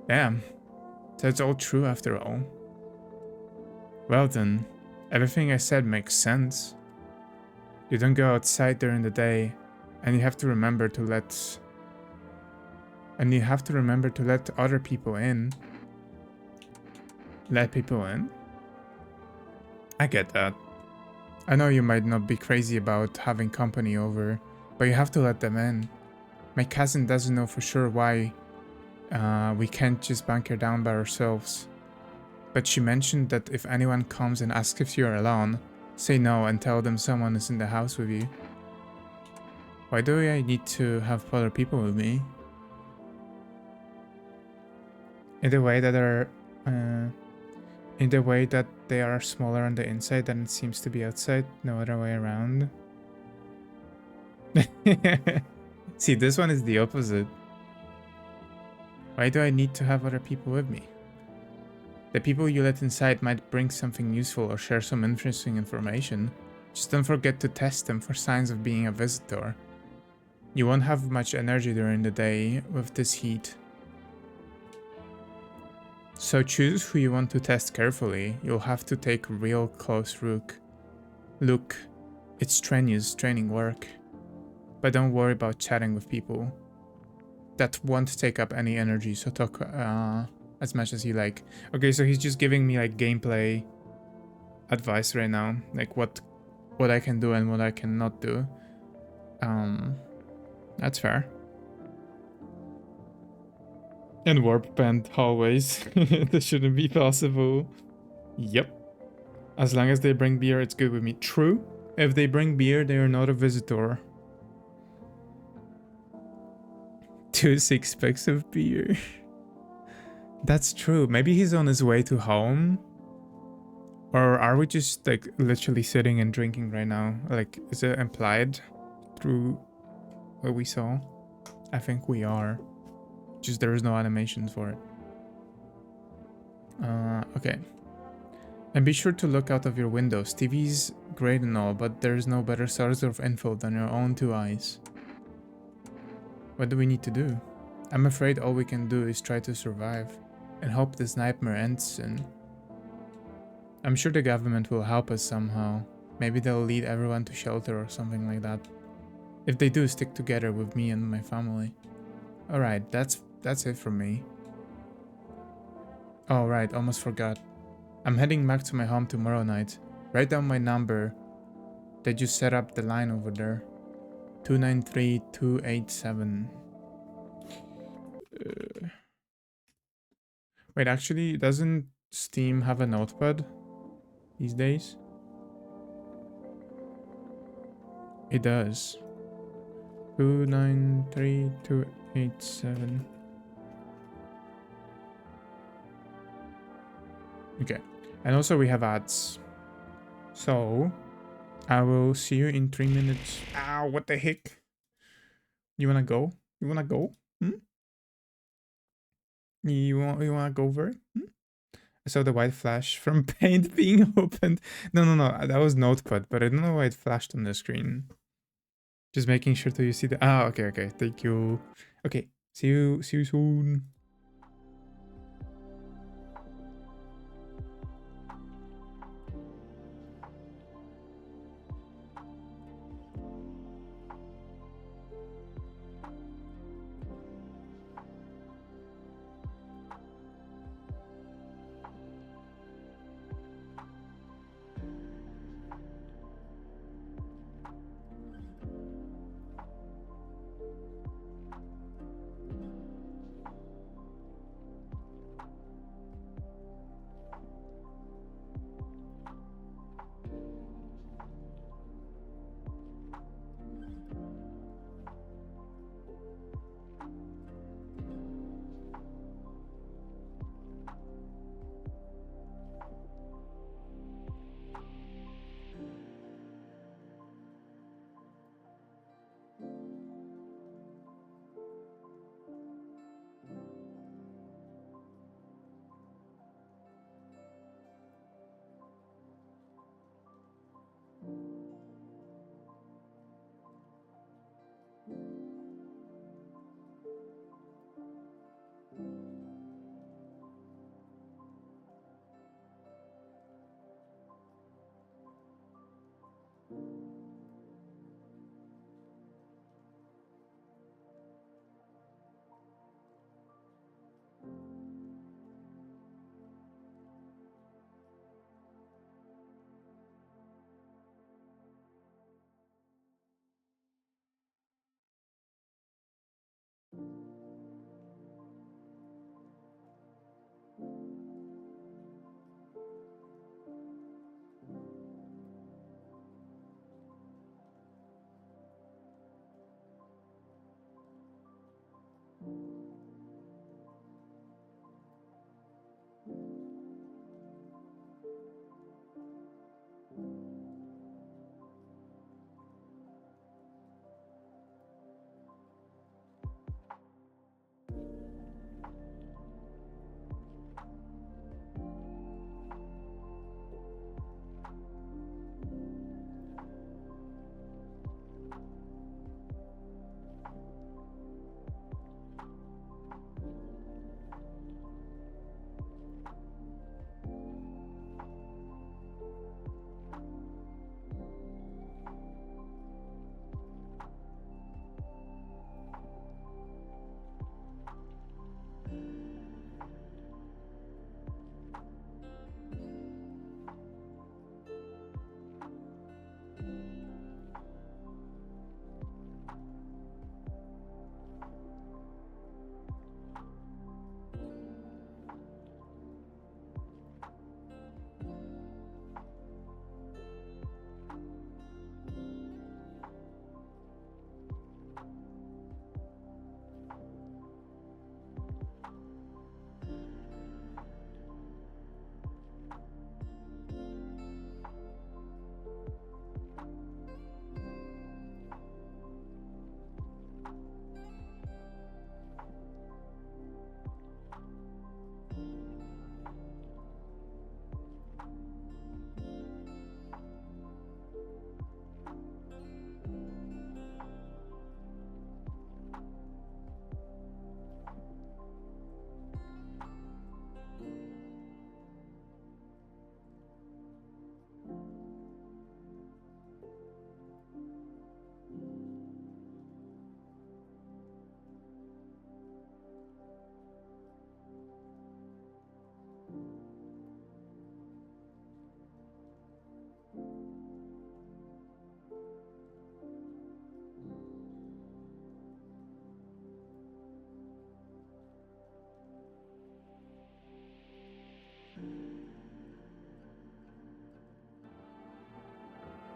Damn. So it's all true after all. Well then, everything I said makes sense. You don't go outside during the day, and you have to remember to let... And you have to remember to let other people in. Let people in? I get that. I know you might not be crazy about having company over, but you have to let them in. My cousin doesn't know for sure why we can't just bunker down by ourselves. But she mentioned that if anyone comes and asks if you're alone, say no and tell them someone is in the house with you. Why do I need to have other people with me? In the way that they are smaller on the inside than it seems to be outside, no other way around. See, this one is the opposite. Why do I need to have other people with me? The people you let inside might bring something useful or share some interesting information. Just don't forget to test them for signs of being a visitor. You won't have much energy during the day with this heat. So choose who you want to test carefully. You'll have to take real close look. It's strenuous training work. But don't worry about chatting with people. That won't take up any energy, so talk as much as you like. Okay, so he's just giving me like gameplay advice right now. Like what I can do and what I cannot do. That's fair. And warp band hallways. This shouldn't be possible. Yep. As long as they bring beer, it's good with me. True. If they bring beer, they are not a visitor. 2 6-packs of beer. That's true. Maybe he's on his way to home. Or are we just like literally sitting and drinking right now? Like, is it implied through what we saw? I think we are. Just there is no animations for it. Okay. And be sure to look out of your windows. TV's great and all, but there's no better source of info than your own two eyes. What do we need to do? I'm afraid all we can do is try to survive and hope this nightmare ends soon. I'm sure the government will help us somehow. Maybe they'll lead everyone to shelter or something like that. If they do, stick together with me and my family. Alright, that's it from me. Oh right, almost forgot. I'm heading back to my home tomorrow night. Write down my number. They just set up the line over there. 293287. Wait, actually, doesn't Steam have a notepad these days? It does. 293287. Okay. And also we have ads. So, I will see you in 3 minutes. Ow, what the heck? You wanna go? You wanna go? You wanna go over it? I saw the white flash from paint being opened. No, that was notepad, but I don't know why it flashed on the screen. Just making sure that you see the... Ah, okay, thank you. Okay, see you soon.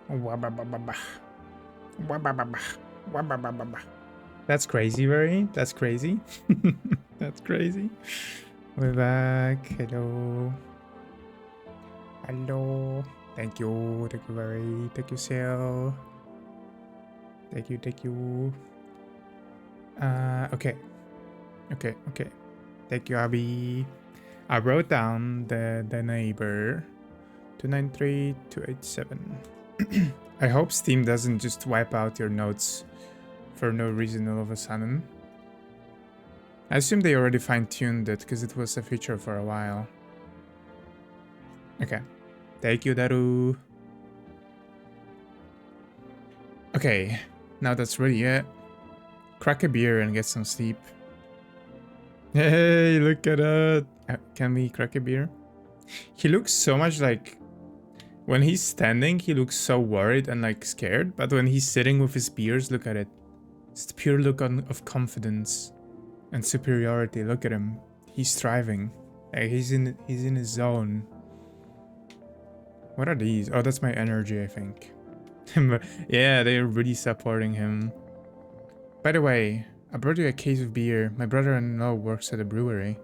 Wabababa. Wabababa. Wabababa. That's crazy, very. That's crazy. That's crazy. We're back. Hello. Hello. Thank you. Thank you, very. Thank you, Sale. Thank you. Thank you. Okay. Okay. Okay. Thank you, Abby. I wrote down the neighbor. 293-287. I hope Steam doesn't just wipe out your notes for no reason all of a sudden. I assume they already fine-tuned it because it was a feature for a while. Okay. Thank you, Daru. Okay, now that's really it. Crack a beer and get some sleep. Hey, look at that. Can we crack a beer? He looks so much like... When he's standing, he looks so worried and like scared, but when he's sitting with his beers, look at it. It's the pure look of confidence and superiority. Look at him. He's thriving. He's in his zone. What are these? Oh, that's my energy, I think. Yeah, they're really supporting him. By the way, I brought you a case of beer. My brother-in-law works at a brewery.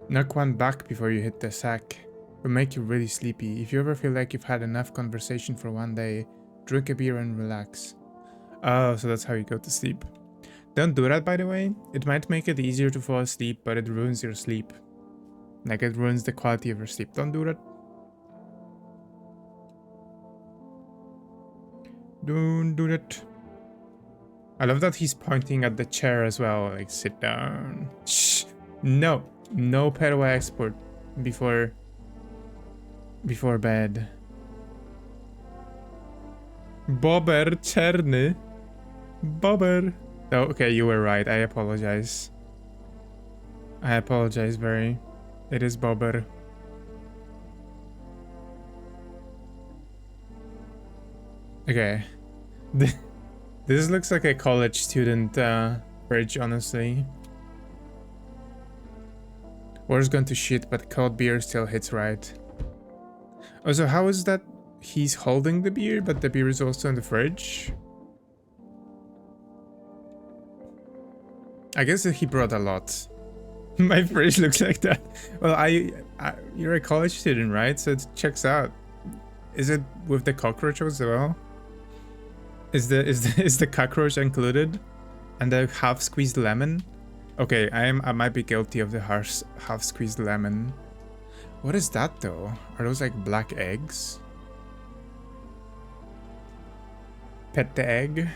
Knock one back before you hit the sack. Will make you really sleepy. If you ever feel like you've had enough conversation for one day, drink a beer and relax. Oh, so that's how you go to sleep. Don't do that, by the way. It might make it easier to fall asleep, but it ruins your sleep. Like, it ruins the quality of your sleep. Don't do that. Don't do that. I love that he's pointing at the chair as well. Like, sit down. Shh. No. No Perwa export before bed. Bobber czerny. Bobber. Oh, okay, you were right. I apologize. I apologize, very. It is Bobber. Okay. This looks like a college student fridge, honestly. War's gone to shit, but cold beer still hits right. Oh, so how is that he's holding the beer, but the beer is also in the fridge? I guess he brought a lot. My fridge looks like that. Well, you're a college student, right? So it checks out. Is it with the cockroach as well? Is the cockroach included? And the half squeezed lemon? Okay, I might be guilty of the half squeezed lemon. What is that though? Are those like black eggs? Pet the egg.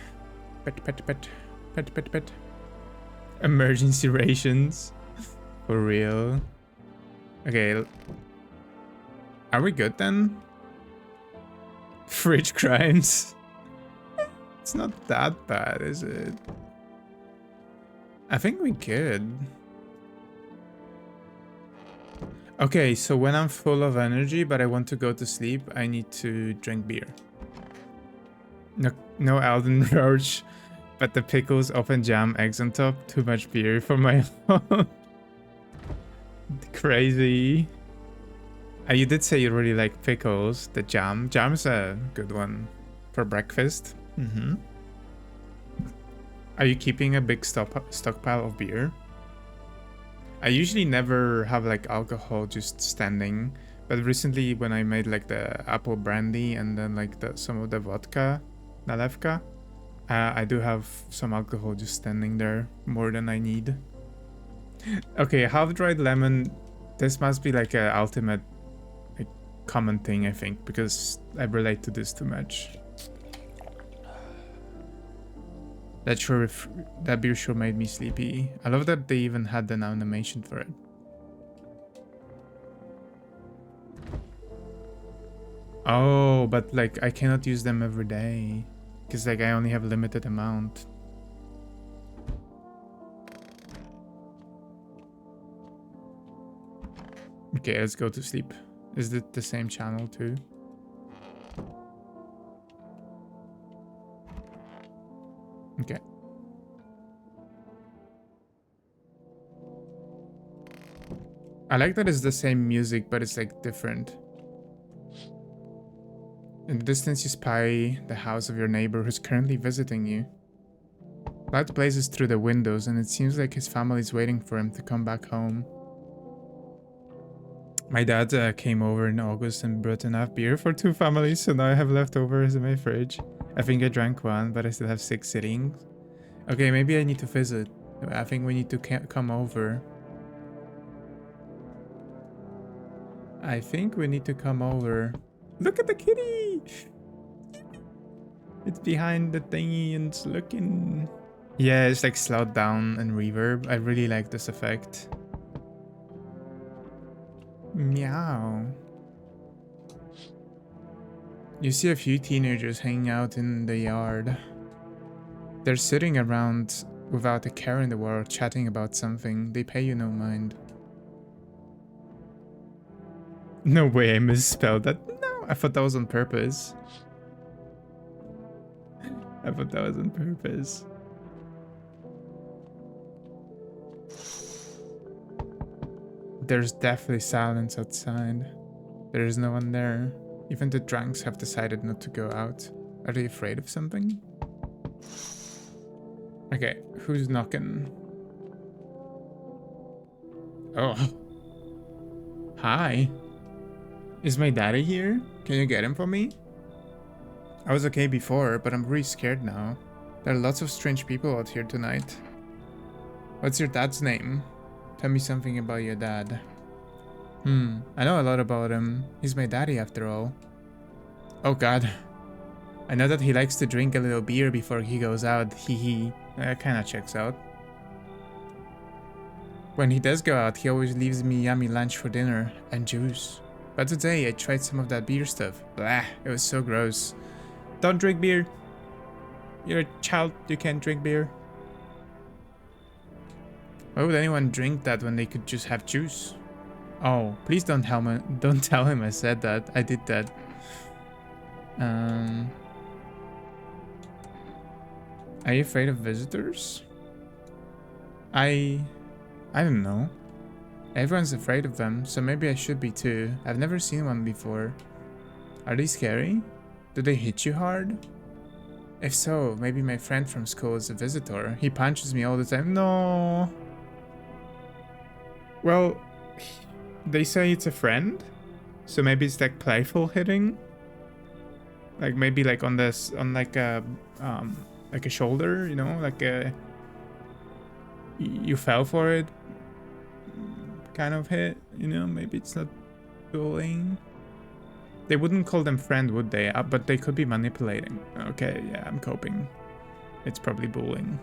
Pet. Emergency rations. For real. Okay. Are we good then? Fridge crimes. It's not that bad, is it? I think we could. Okay, so when I'm full of energy but I want to go to sleep, I need to drink beer. No Alden Roach, but the pickles, open jam, eggs on top. Too much beer for my own. Crazy. You did say you really like pickles. The jam. Jam's a good one for breakfast. Are you keeping a big stockpile of beer? I usually never have like alcohol just standing, but recently when I made like the apple brandy and then like some of the vodka, nalewka, I do have some alcohol just standing there, more than I need. Okay, half-dried lemon. This must be like a ultimate like common thing, I think, because I relate to this too much. That beer sure made me sleepy. I love that they even had an animation for it. Oh, but like I cannot use them every day because like I only have a limited amount. Okay, let's go to sleep. Is it the same channel too? Okay. I like that it's the same music, but it's like different. In the distance, you spy the house of your neighbor who's currently visiting you. Light blazes through the windows, and it seems like his family is waiting for him to come back home. My dad came over in August and brought enough beer for 2 families, so now I have leftovers in my fridge. I think I drank 1, but I still have 6 sitting. Okay, maybe I need to visit. I think we need to come over. I think we need to come over. Look at the kitty! It's behind the thingy and it's looking... Yeah, it's like slowed down and reverb. I really like this effect. Meow. You see a few teenagers hanging out in the yard. They're sitting around without a care in the world, chatting about something. They pay you no mind. No way I misspelled that. No, I thought that was on purpose. I thought that was on purpose. There's definitely silence outside. There is no one there. Even the drunks have decided not to go out. Are they afraid of something? Okay, who's knocking? Oh. Hi. Is my daddy here? Can you get him for me? I was okay before, but I'm really scared now. There are lots of strange people out here tonight. What's your dad's name? Tell me something about your dad. I know a lot about him. He's my daddy after all. Oh god. I know that he likes to drink a little beer before he goes out, hee. That kinda checks out. When he does go out, he always leaves me yummy lunch for dinner, and juice. But today, I tried some of that beer stuff. Blah, it was so gross. Don't drink beer. You're a child, you can't drink beer. Why would anyone drink that when they could just have juice? Oh, please don't tell him I said that. I did that. Are you afraid of visitors? I don't know. Everyone's afraid of them, so maybe I should be too. I've never seen one before. Are they scary? Do they hit you hard? If so, maybe my friend from school is a visitor. He punches me all the time. No. Well, they say it's a friend, so maybe it's like playful hitting. Like maybe like on this, on like a shoulder, you know, like you fell for it kind of hit, you know. Maybe it's not bullying. They wouldn't call them friend, would they? But they could be manipulating. Okay, yeah, I'm coping. It's probably bullying.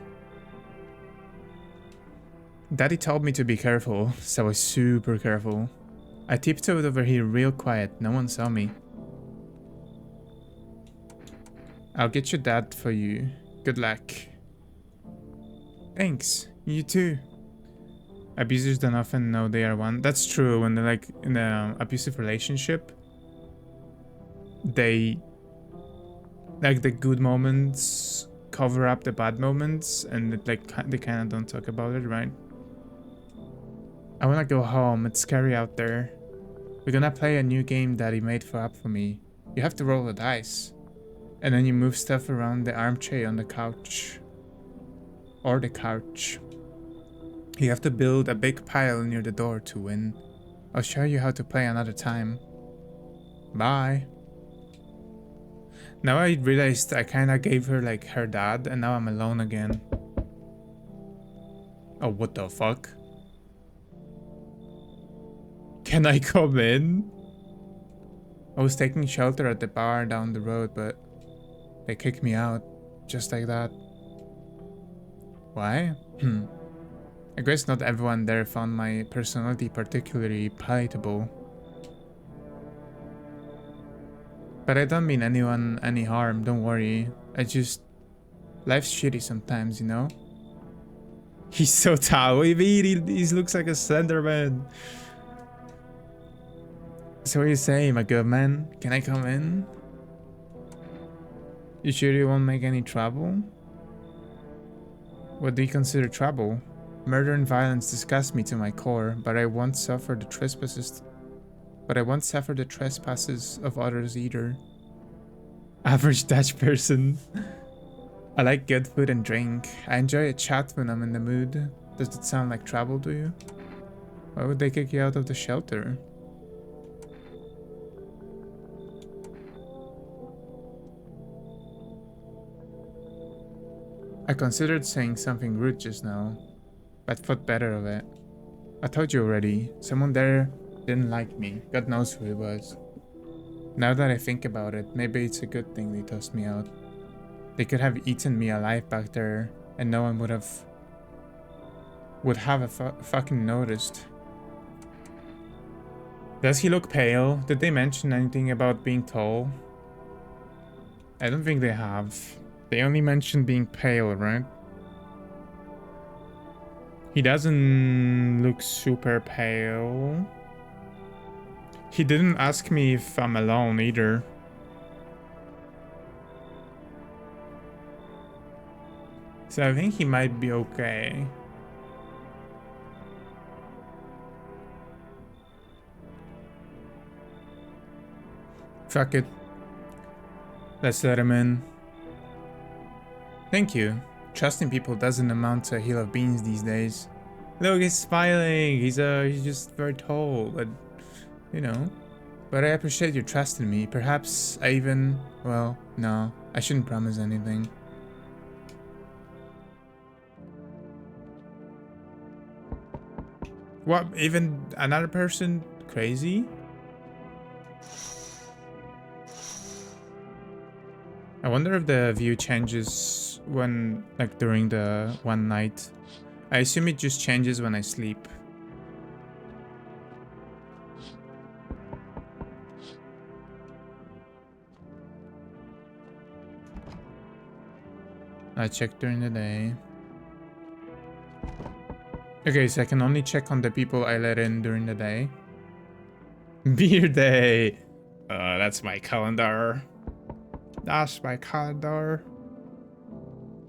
Daddy told me to be careful, so I was super careful. I tiptoed over here real quiet, no one saw me. I'll get your dad for you. Good luck. Thanks, you too. Abusers don't often know they are one. That's true, when they're like in an abusive relationship. They, like, the good moments cover up the bad moments, and they kind of don't talk about it, right? I wanna go home, it's scary out there. We're gonna play a new game Daddy made for me. You have to roll the dice. And then you move stuff around the armchair on the couch. Or the couch. You have to build a big pile near the door to win. I'll show you how to play another time. Bye. Now I realized I kinda gave her like her dad, and now I'm alone again. Oh, what the fuck? Can I come in? I was taking shelter at the bar down the road, but they kicked me out, just like that. Why? I guess not everyone there found my personality particularly palatable. But I don't mean anyone any harm, don't worry. Life's shitty sometimes, you know? He's so tall, he looks like a slender man. So what are you saying, my good man? Can I come in? You sure you won't make any trouble? What do you consider trouble? Murder and violence disgust me to my core, but I won't suffer the trespasses of others either. Average Dutch person. I like good food and drink. I enjoy a chat when I'm in the mood. Does it sound like trouble to you? Why would they kick you out of the shelter? I considered saying something rude just now, but thought better of it. I told you already, someone there didn't like me. God knows who it was. Now that I think about it, maybe it's a good thing they tossed me out. They could have eaten me alive back there, and no one would have fucking noticed. Does he look pale? Did they mention anything about being tall? I don't think they have. They only mentioned being pale, right? He doesn't look super pale. He didn't ask me if I'm alone either. So I think he might be okay. Fuck it. Let's let him in. Thank you. Trusting people doesn't amount to a hill of beans these days. Look, he's smiling. He's just very tall, but you know. But I appreciate your trust in me. Perhaps I even, well, no, I shouldn't promise anything. What? Even another person? Crazy? I wonder if the view changes when, like, during the one night. I assume it just changes when I sleep. I check during the day. Okay, so I can only check on the people I let in during the day. Beer day! That's my calendar. That's my calendar.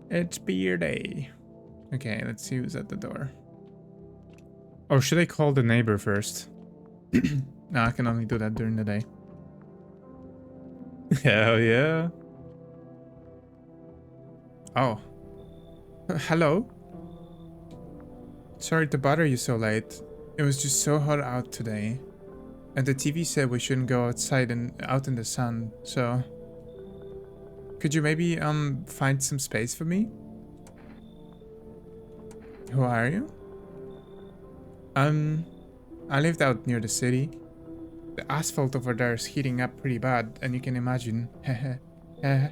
It's beer day. Okay, let's see who's at the door. Oh, should I call the neighbor first? No, I can only do that during the day. Hell yeah. Oh. Hello? Sorry to bother you so late. It was just so hot out today. And the TV said we shouldn't go outside and out in the sun, so... Could you maybe, find some space for me? Who are you? I lived out near the city. The asphalt over there is heating up pretty bad, and you can imagine. I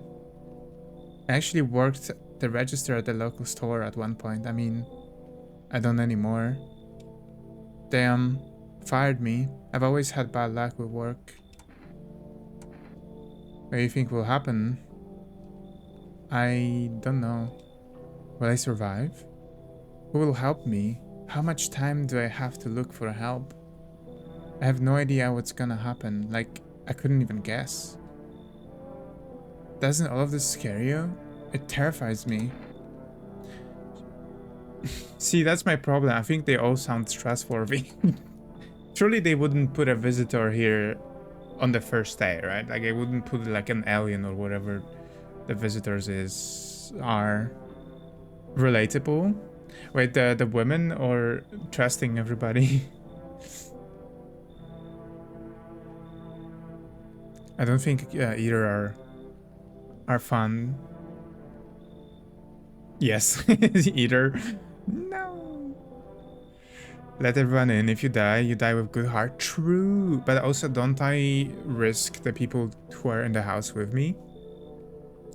actually worked the register at the local store at one point. I mean, I don't anymore. They, fired me. I've always had bad luck with work. What do you think will happen? I don't know. Will I survive? Who will help me? How much time do I have to look for help? I have no idea what's gonna happen. Like, I couldn't even guess. Doesn't all of this scare you? It terrifies me. See, that's my problem. I think they all sound trustworthy. Surely they wouldn't put a visitor here on the first day, right? Like, they wouldn't put like an alien or whatever the visitors are relatable. Wait, the women or trusting everybody? I don't think either are fun. Yes, either. No. Let everyone in. If you die with good heart. True. But also, don't I risk the people who are in the house with me?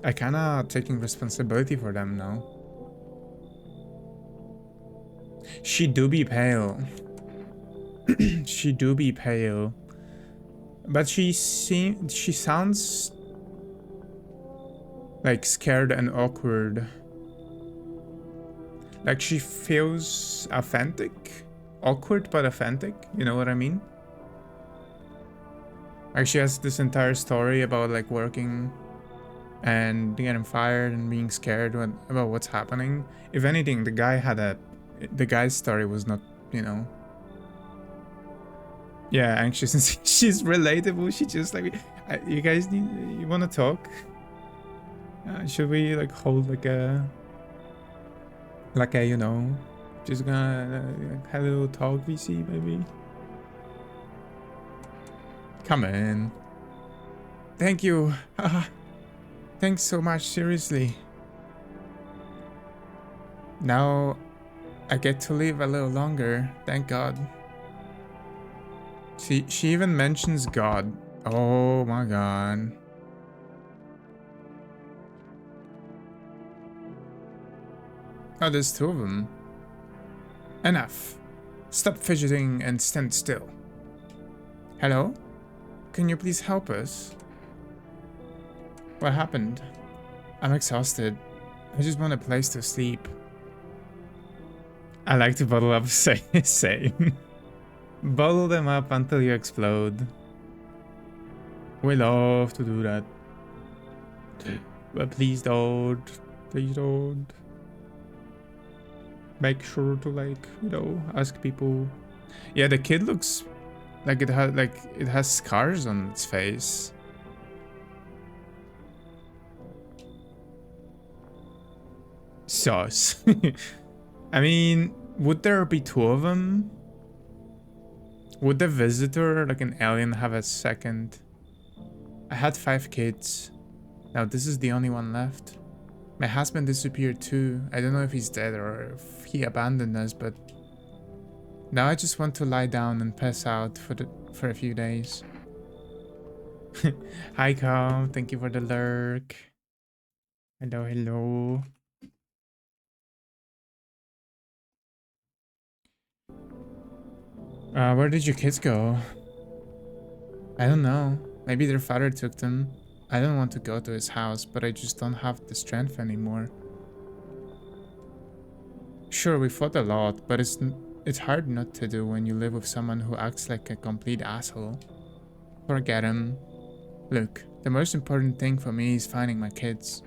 I kinda taking responsibility for them now. She do be pale. She do be pale. But she sounds like scared and awkward. Like she feels authentic. Awkward but authentic, you know what I mean? Like she has this entire story about like working and getting fired and being scared about what's happening. If anything, the guy's story was not, you know. Yeah, anxious and she's relatable. She just like, you guys you want to talk? Should we like hold like a you know, just gonna have a little talk VC maybe? Come in. Thank you. Thanks so much, seriously. Now I get to live a little longer, thank God. She even mentions God. Oh my God. Oh, there's two of them. Enough. Stop fidgeting and stand still. Hello? Can you please help us? What happened? I'm exhausted. I just want a place to sleep. I like to bottle up, same. Bottle them up until you explode. We love to do that. But please don't. Please don't. Make sure to like, you know, ask people. Yeah, the kid looks like it has scars on its face. Sus. I mean, would there be two of them? Would the visitor, like an alien, have a second? I had 5 kids. Now this is the only one left. My husband disappeared too. I don't know if he's dead or if he abandoned us, but now I just want to lie down and pass out for a few days. Hi, Com. Thank you for the lurk. Hello, hello. Where did your kids go? I don't know. Maybe their father took them. I don't want to go to his house, but I just don't have the strength anymore. Sure, we fought a lot, but it's hard not to do when you live with someone who acts like a complete asshole. Forget him. Look, the most important thing for me is finding my kids.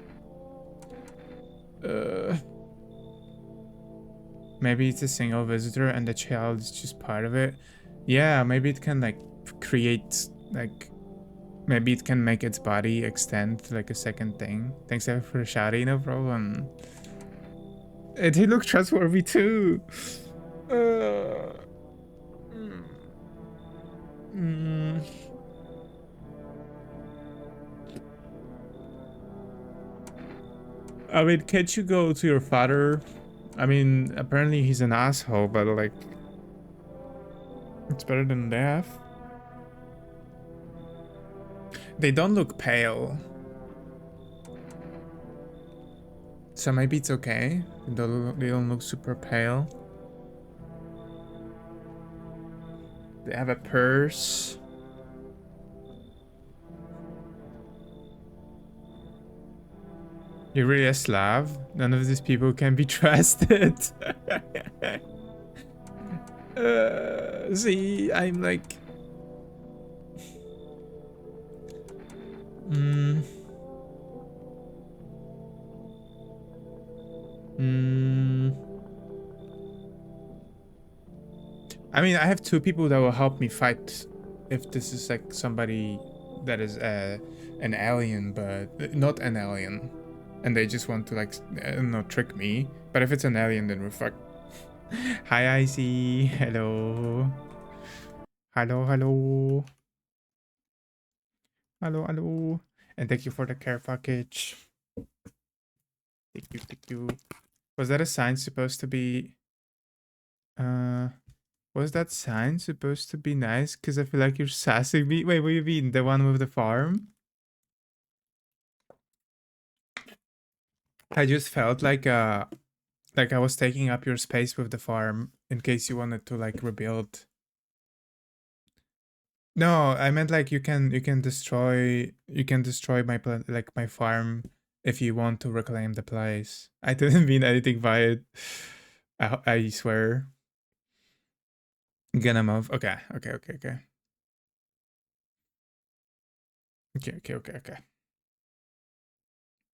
Maybe it's a single visitor and the child is just part of it. Yeah, maybe it can like create like maybe it can make its body extend to like a second thing. Thanks for shouting, no problem. And he looked trustworthy too. Uh, mm, mm. I mean, can't you go to your father? I mean, apparently he's an asshole, but like, it's better than death. They don't look pale. So maybe it's okay. They don't look super pale. They have a purse. You're really a Slav? None of these people can be trusted. See, I'm like... Mm. Mm. I mean, I have 2 people that will help me fight if this is like somebody that is an alien, but not an alien. And they just want to like, I don't know, trick me. But if it's an alien, then we're fucked. Hi, Icy. Hello. Hello, hello. Hello, hello. And thank you for the care package. Thank you, thank you. Was that a sign supposed to be... Uh... Was that sign supposed to be nice? Because I feel like you're sassing me. Wait, what do you mean? The one with the farm? I just felt like I was taking up your space with the farm in case you wanted to like rebuild. No, I meant like you can destroy my like my farm if you want to reclaim the place. I didn't mean anything by it. I swear. Gonna move. Okay, okay, okay, okay. Okay, okay, okay, okay.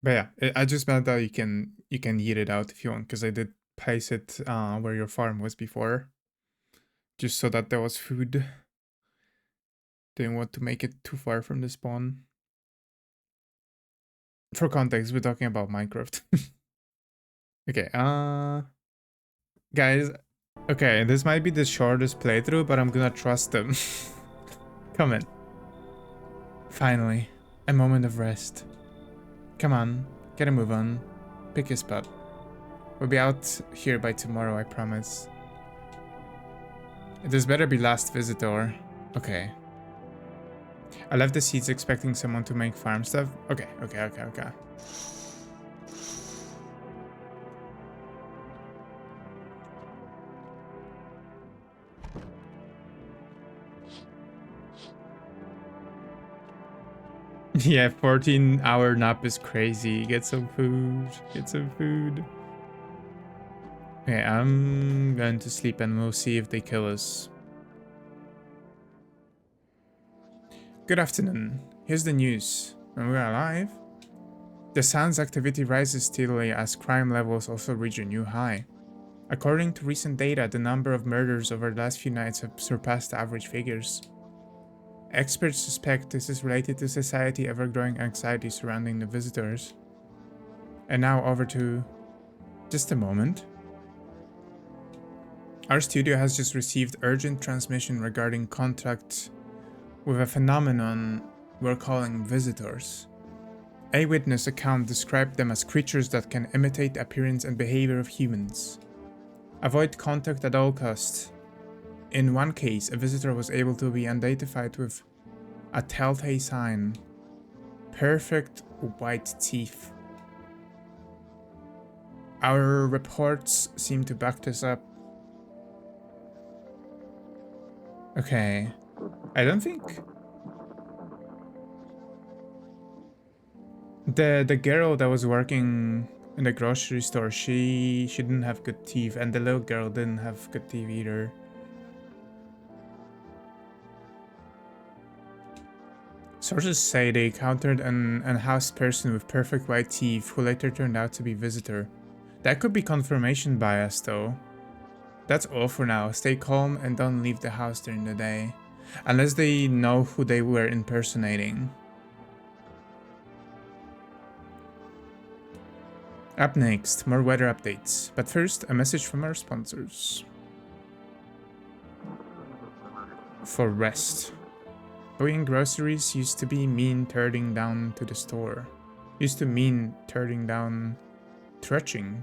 But yeah, I just meant that you can eat it out if you want, because I did place it where your farm was before, just so that there was food. Didn't want to make it too far from the spawn. For context, we're talking about Minecraft. Okay, guys, okay, this might be the shortest playthrough, but I'm gonna trust them. Come in. Finally, a moment of rest. Come on, get a move on. Pick a spot. We'll be out here by tomorrow, I promise. This better be last visitor. Okay. I left the seeds expecting someone to make farm stuff. Okay. Yeah, 14-hour nap is crazy. Get some food. Okay, I'm going to sleep and we'll see if they kill us. Good afternoon. Here's the news. When we're alive, the sun's activity rises steadily as crime levels also reach a new high. According to recent data, the number of murders over the last few nights have surpassed average figures. Experts suspect this is related to society's ever-growing anxiety surrounding the visitors. And now over to... just a moment. Our studio has just received urgent transmission regarding contact with a phenomenon we're calling visitors. A witness account described them as creatures that can imitate the appearance and behavior of humans. Avoid contact at all costs. In one case, a visitor was able to be identified with a telltale sign: perfect white teeth. Our reports seem to back this up. Okay. I don't think... The girl that was working in the grocery store, she didn't have good teeth, and the little girl didn't have good teeth either. Sources say they encountered an unhoused person with perfect white teeth who later turned out to be a visitor. That could be confirmation bias though. That's all for now. Stay calm and don't leave the house during the day. Unless they know who they were impersonating. Up next, more weather updates. But first, a message from our sponsors. For rest. Buying groceries used to be mean turning down to the store. Used to mean turning down... trudging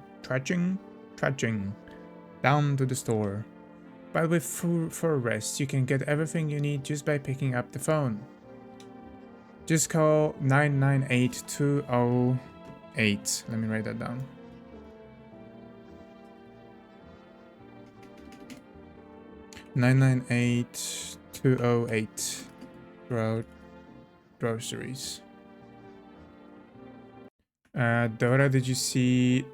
down to the store. But with food for rest, you can get everything you need just by picking up the phone. Just call 998-208. Let me write that down. $998-208. Groceries. Dora, did you see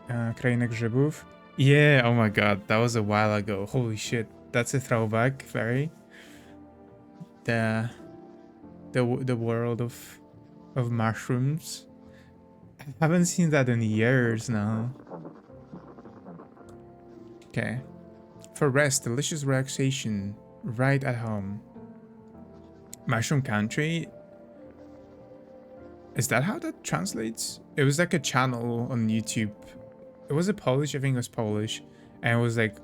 Krainę Grzybów? Yeah, oh my god, that was a while ago. Holy shit, that's a throwback, very. The world of mushrooms. I haven't seen that in years now. Okay. For rest, delicious relaxation, right at home. Mushroom Country? Is that how that translates? It was like a channel on YouTube. It was a Polish, I think it was Polish. And it was like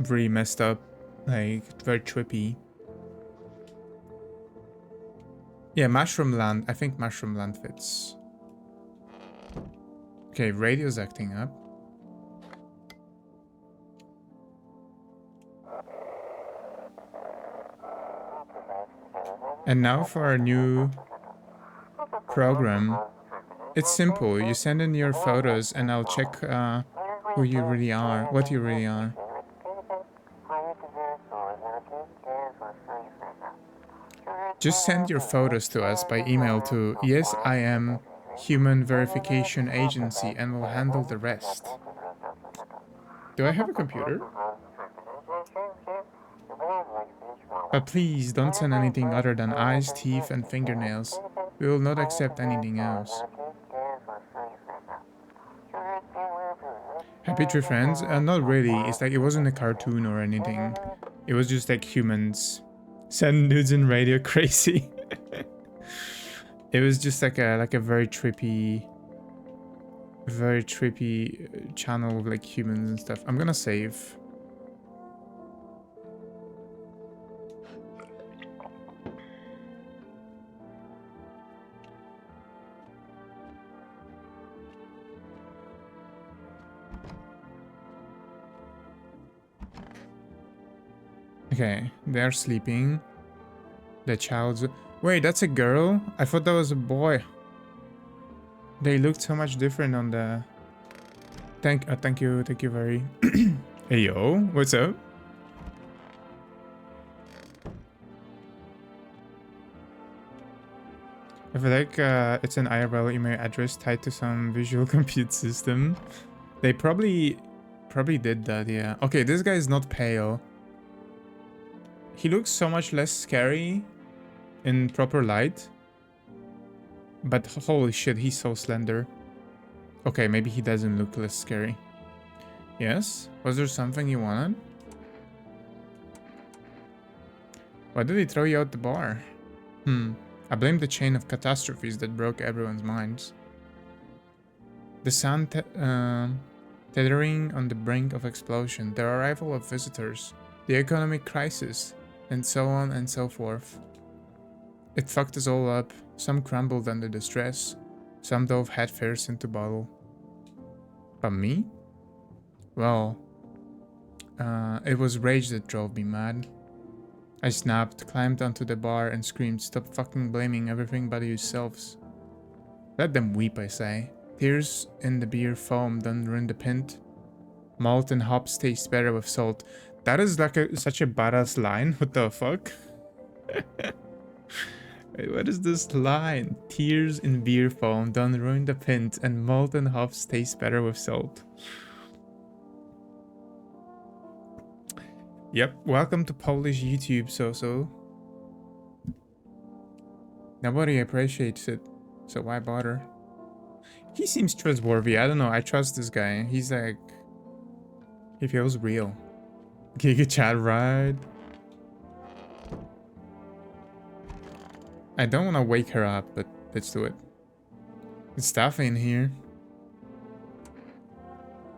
really messed up, like very trippy. Yeah, Mushroom Land. I think Mushroom Land fits. Okay, radio's acting up. And now for our new program. It's simple. You send in your photos and I'll check who you really are, what you really are. Just send your photos to us by email to YesIam Human Verification Agency and we'll handle the rest. Do I have a computer? But please don't send anything other than eyes, teeth, and fingernails. We will not accept anything else. Happy Tree Friends? Not really. It's like it wasn't a cartoon or anything. It was just like humans. Send nudes in radio crazy. It was just like a very trippy channel with like humans and stuff. I'm gonna save. Okay, they're sleeping. The child's... Wait, that's a girl? I thought that was a boy. They looked so much different on the... Thank you very... Hey yo, what's up? I feel like it's an IRL email address tied to some visual compute system. They probably did that, yeah. Okay, this guy is not pale. He looks so much less scary in proper light. But holy shit, he's so slender. Okay, maybe he doesn't look less scary. Yes? Was there something you wanted? Why did he throw you out the bar? I blame the chain of catastrophes that broke everyone's minds. The sun tethering on the brink of explosion, the arrival of visitors, the economic crisis, and so on and so forth. It fucked us all up. Some crumbled under the stress, some dove headfirst into battle. But me? Well, it was rage that drove me mad. I snapped, climbed onto the bar, and screamed, "Stop fucking blaming everything but yourselves." Let them weep, I say. Tears in the beer foam don't ruin the pint. Malt and hops taste better with salt. That is like such a badass line. What the fuck? Wait, what is this line? Tears in beer foam don't ruin the pint, and malt and hops taste better with salt. Yep, welcome to Polish YouTube, so. Nobody appreciates it, so why bother? He seems trustworthy. I don't know, I trust this guy. He's like... He feels real. Giga chat ride. I don't want to wake her up, but let's do it. It's stuff in here.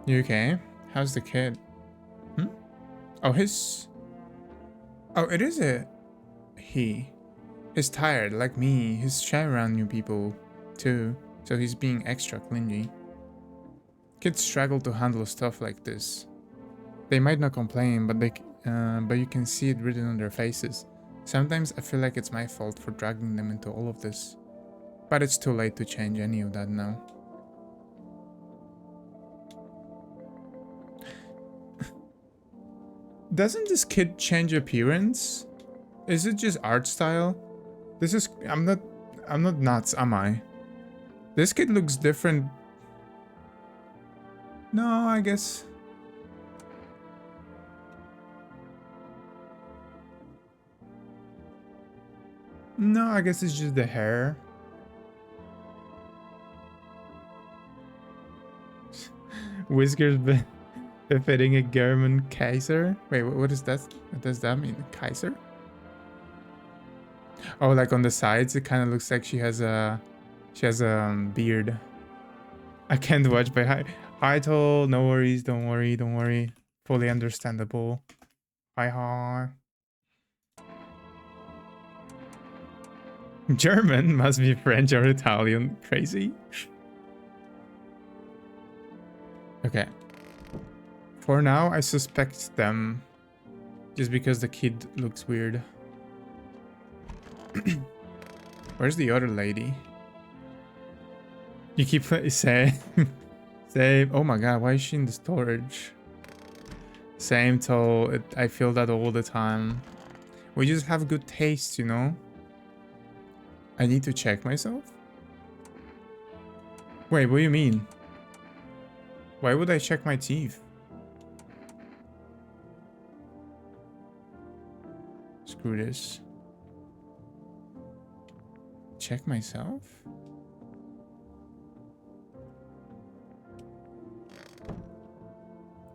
You okay? How's the kid? Oh, Oh, it is a... He. He's tired, like me. He's shy around new people, too. So he's being extra clingy. Kids struggle to handle stuff like this. They might not complain, but you can see it written on their faces. Sometimes I feel like it's my fault for dragging them into all of this. But it's too late to change any of that now. Doesn't this kid change appearance? Is it just art style? This is... I'm not nuts, am I? This kid looks different. No, I guess... No, I guess it's just the hair. Whiskers befitting a German Kaiser? Wait, what is that? What does that mean? Kaiser? Oh, like on the sides, it kind of looks like she has a beard. I can't watch, but hi, Toll. No worries, don't worry. Fully understandable. Hi. German must be French or Italian. Crazy. Okay. For now, I suspect them. Just because the kid looks weird. Where's the other lady? You keep saying... Same. Oh my god, why is she in the storage? Same, Toll. I feel that all the time. We just have good taste, you know? I need to check myself? Wait, what do you mean? Why would I check my teeth? Screw this. Check myself?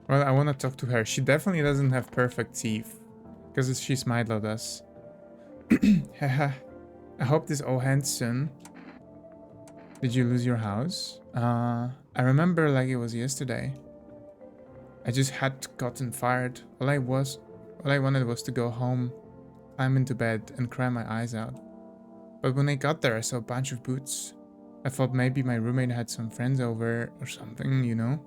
Well, I want to talk to her. She definitely doesn't have perfect teeth. Because she smiled at us. Haha. I hope this all ends soon. Did you lose your house? I remember like it was yesterday. I just had gotten fired. All I wanted was to go home, climb into bed, and cry my eyes out. But when I got there, I saw a bunch of boots. I thought maybe my roommate had some friends over or something, you know?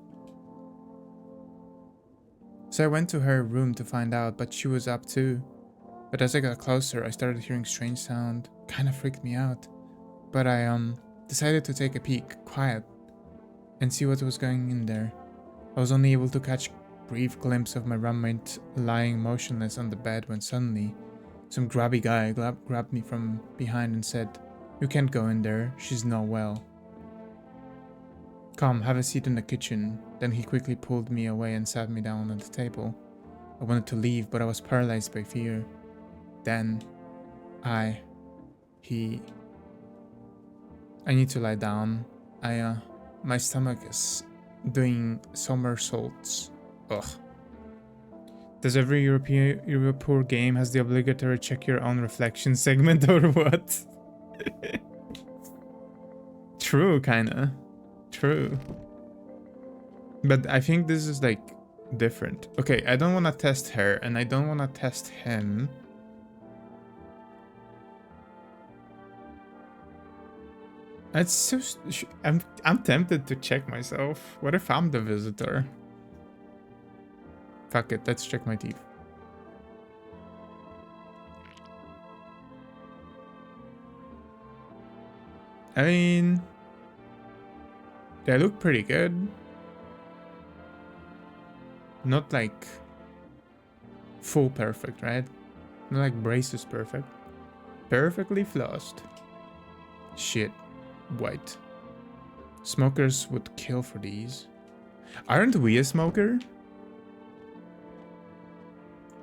So I went to her room to find out, but she was up too. But as I got closer, I started hearing strange sound. Kinda freaked me out. But I decided to take a peek, quiet, and see what was going in there. I was only able to catch a brief glimpse of my roommate lying motionless on the bed when suddenly some grubby guy grabbed me from behind and said, "You can't go in there, she's not well. Come, have a seat in the kitchen." Then he quickly pulled me away and sat me down on the table. I wanted to leave, but I was paralyzed by fear. Then, I need to lie down. My stomach is doing somersaults. Ugh. Does every Europur game has the obligatory check your own reflection segment or what? True, kinda. True. But I think this is like different. Okay, I don't want to test her and I don't want to test him. It's so... I'm tempted to check myself. What if I'm the visitor? Fuck it, let's check my teeth. I mean... they look pretty good. Not like... full perfect, right? Not like braces perfect. Perfectly flossed. Shit. White. Smokers would kill for these. Aren't we a smoker?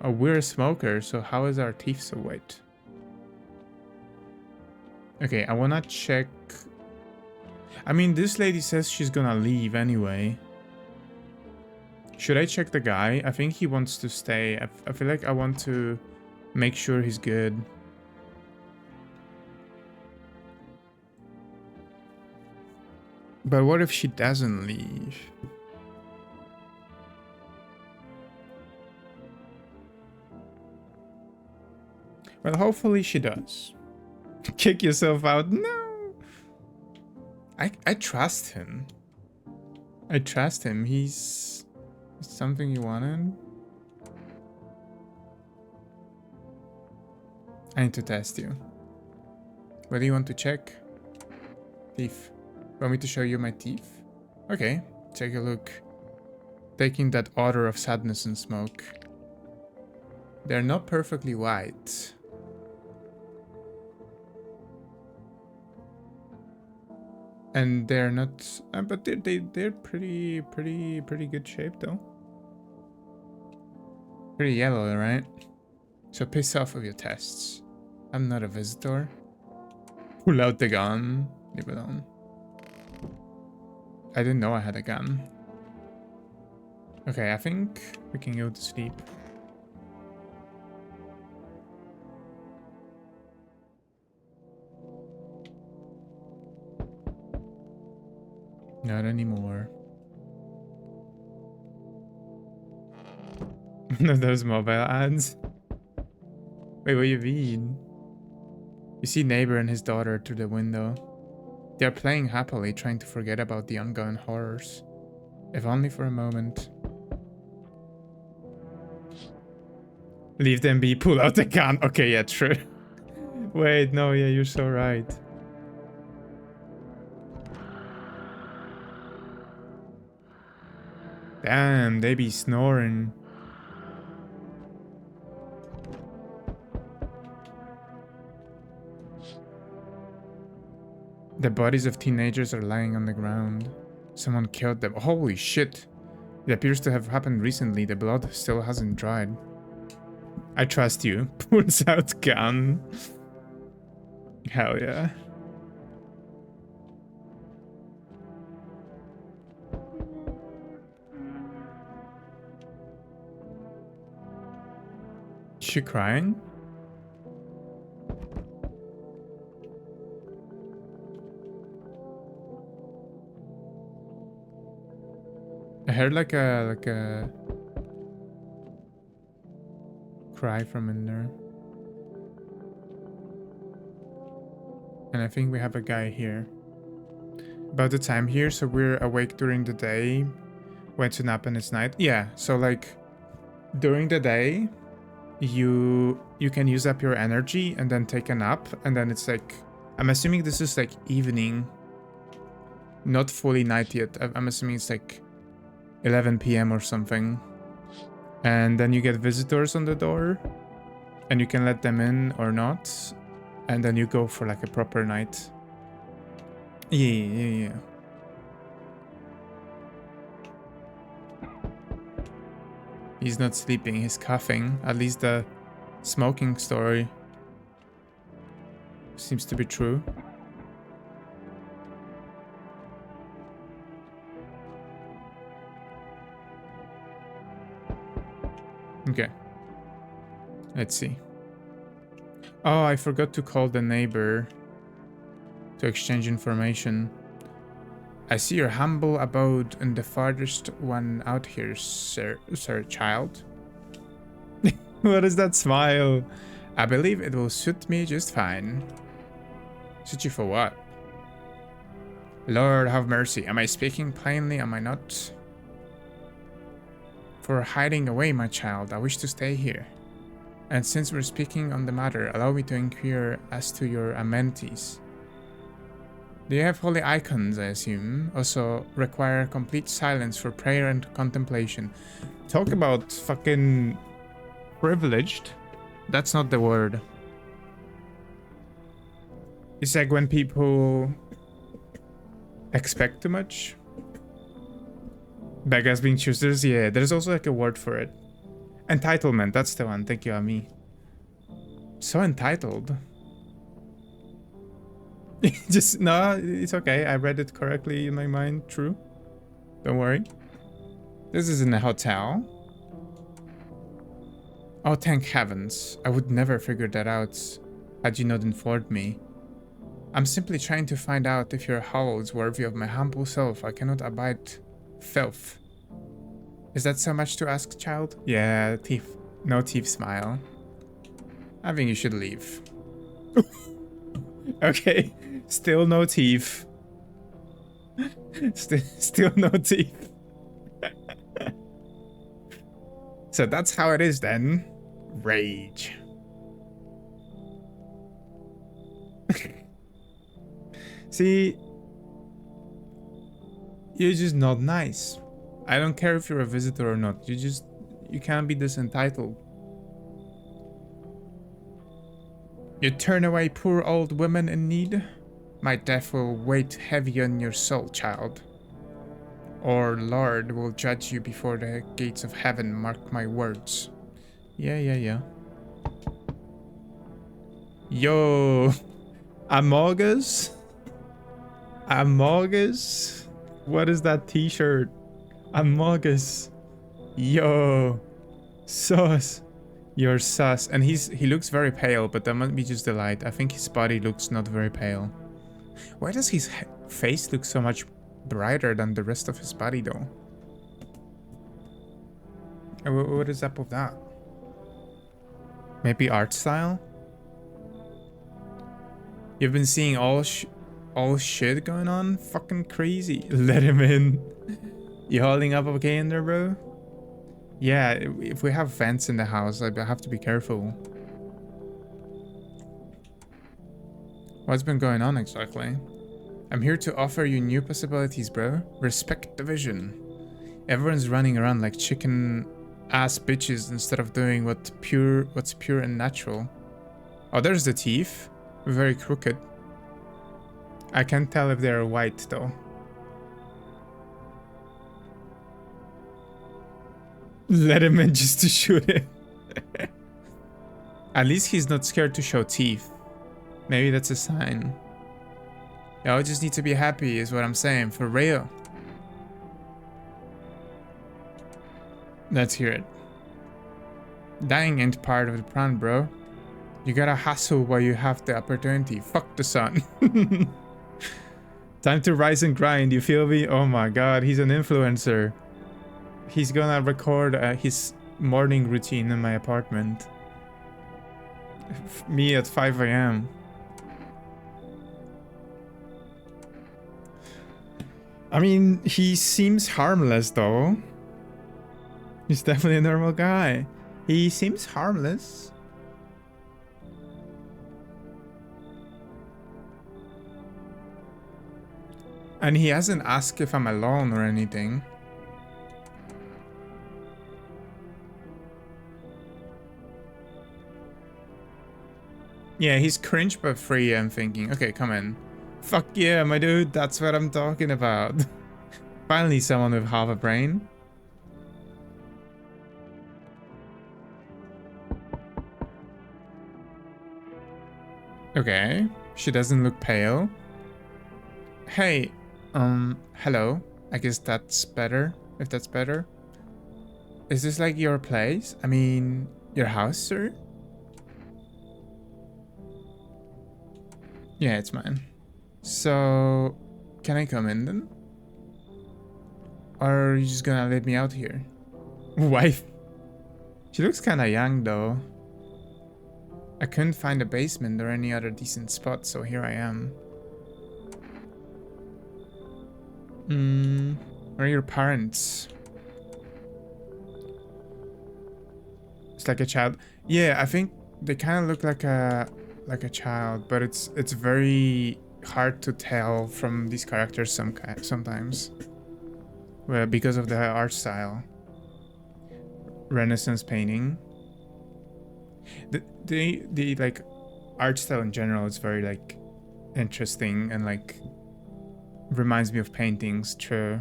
Oh, we're a smoker, so how is our teeth so white? Okay, I wanna check... I mean, this lady says she's gonna leave anyway. Should I check the guy? I think he wants to stay. I feel like I want to make sure he's good. But what if she doesn't leave? Well, hopefully she does. Kick yourself out? No! I trust him. I trust him. He's something you wanted. I need to test you. What do you want to check? Teeth. Want me to show you my teeth? Okay, take a look. Taking that odor of sadness and smoke. They're not perfectly white. And they're not, but they're pretty good shape though. Pretty yellow, right? So piss off of your tests. I'm not a visitor. Pull out the gun. Leave it on. I didn't know I had a gun. Okay, I think we can go to sleep. Not anymore. One of those mobile ads. Wait, what do you mean? You see neighbor and his daughter through the window. They are playing happily, trying to forget about the ongoing horrors. If only for a moment. Leave them be, pull out the gun. Okay, yeah, true. Wait, no, yeah, you're so right. Damn, they be snoring. The bodies of teenagers are lying on the ground. Someone killed them. Holy shit. It appears to have happened recently. The blood still hasn't dried. I trust you. Pulls out gun. Hell yeah. Is she crying? I heard like a cry from in there. And I think we have a guy here. About the time here, so we're awake during the day, went to nap and it's night. Yeah, so like during the day, you can use up your energy and then take a nap, and then it's like, I'm assuming this is like evening, not fully night yet. I'm assuming it's like 11 p.m. or something. And then you get visitors on the door, and you can let them in or not, and then you go for like a proper night. Yeah. He's not sleeping, he's coughing. At least the smoking story seems to be true. Okay. Let's see. Oh, I forgot to call the neighbor to exchange information. I see your humble abode in the farthest one out here, sir child. What is that smile? I believe it will suit me just fine. Suit you for what? Lord have mercy. Am I speaking plainly? Am I not? For hiding away, my child, I wish to stay here. And since we're speaking on the matter, allow me to inquire as to your amenities. Do you have holy icons, I assume? Also require complete silence for prayer and contemplation. Talk about fucking privileged. That's not the word. It's like when people expect too much. Beggars being choosers, yeah, there's also like a word for it. Entitlement, that's the one. Thank you, Ami. So entitled. Just, no, it's okay. I read it correctly in my mind. True. Don't worry. This is in a hotel. Oh, thank heavens. I would never figure that out had you not informed me. I'm simply trying to find out if your hovel is worthy of my humble self. I cannot abide filth. Is that so much to ask, child? Yeah, thief. No thief smile. I think you should leave. Okay. Still no teeth. Still no teeth. So that's how it is then. Rage. See, you're just not nice. I don't care if you're a visitor or not. You can't be this entitled. You turn away poor old women in need? My death will weigh heavy on your soul, child. Or Lord will judge you before the gates of heaven, mark my words. Yeah. Yo, Amogus? Amogus? What is that t-shirt? Amogus. Yo, sus. You're sus. And he looks very pale, but that might be just the light. I think his body looks not very pale. Why does his face look so much brighter than the rest of his body, though? What is up with that? Maybe art style? You've been seeing all shit going on? Fucking crazy. Let him in. You holding up okay in there, bro? Yeah, if we have vents in the house, I have to be careful. What's been going on exactly? I'm here to offer you new possibilities, bro. Respect the vision. Everyone's running around like chicken ass bitches instead of doing what's pure and natural. Oh, there's the teeth. Very crooked. I can't tell if they're white though. Let him in just to shoot him. At least he's not scared to show teeth. Maybe that's a sign. Y'all just need to be happy is what I'm saying, for real. Let's hear it. Dying ain't part of the plan, bro. You gotta hustle while you have the opportunity. Fuck the sun. Time to rise and grind, you feel me? Oh my god, he's an influencer. he's gonna record his morning routine in my apartment. Me at 5 a.m. I mean, he seems harmless though. He's definitely a normal guy. He seems harmless. And he hasn't asked if I'm alone or anything. Yeah, he's cringe but free, I'm thinking. Okay, come in. Fuck yeah, my dude, that's what I'm talking about. Finally someone with half a brain. Okay, she doesn't look pale. Hey, hello. I guess that's better, if that's better. Is this like your place? I mean, your house, sir? Yeah, it's mine. So, can I come in then? Or are you just gonna let me out here? Wife. She looks kinda young though. I couldn't find a basement or any other decent spot, so here I am. Where are your parents? It's like a child. Yeah, I think they kind of look like a child, but it's very hard to tell from these characters sometimes. Well, because of the art style. Renaissance painting. The like art style in general is very like interesting and like reminds me of paintings. True.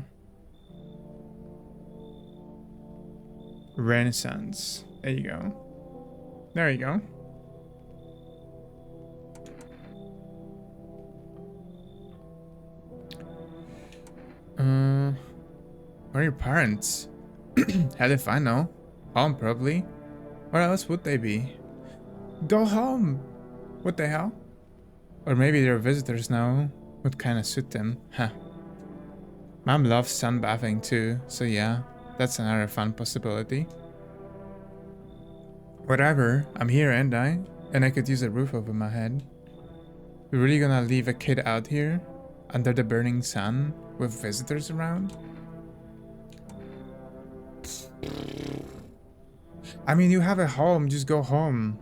Renaissance. There you go. There you go. Where are your parents? Hell if I know. Home, probably. Where else would they be? Go home! What the hell? Or maybe they're visitors now. Would kinda suit them. Huh. Mom loves sunbathing too, so yeah, that's another fun possibility. Whatever, I'm here, ain't I? And I could use a roof over my head. We're really gonna leave a kid out here? Under the burning sun? With visitors around? I mean, you have a home, just go home.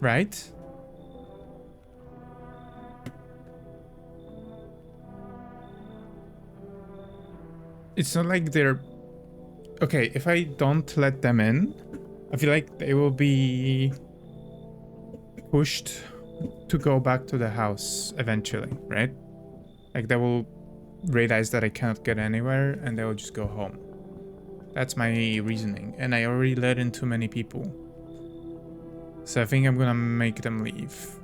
Right? It's not like they're... Okay, if I don't let them in, I feel like they will be pushed to go back to the house eventually, right? Like they will realize that I cannot get anywhere and they will just go home. That's my reasoning. And I already let in too many people. So I think I'm gonna make them leave.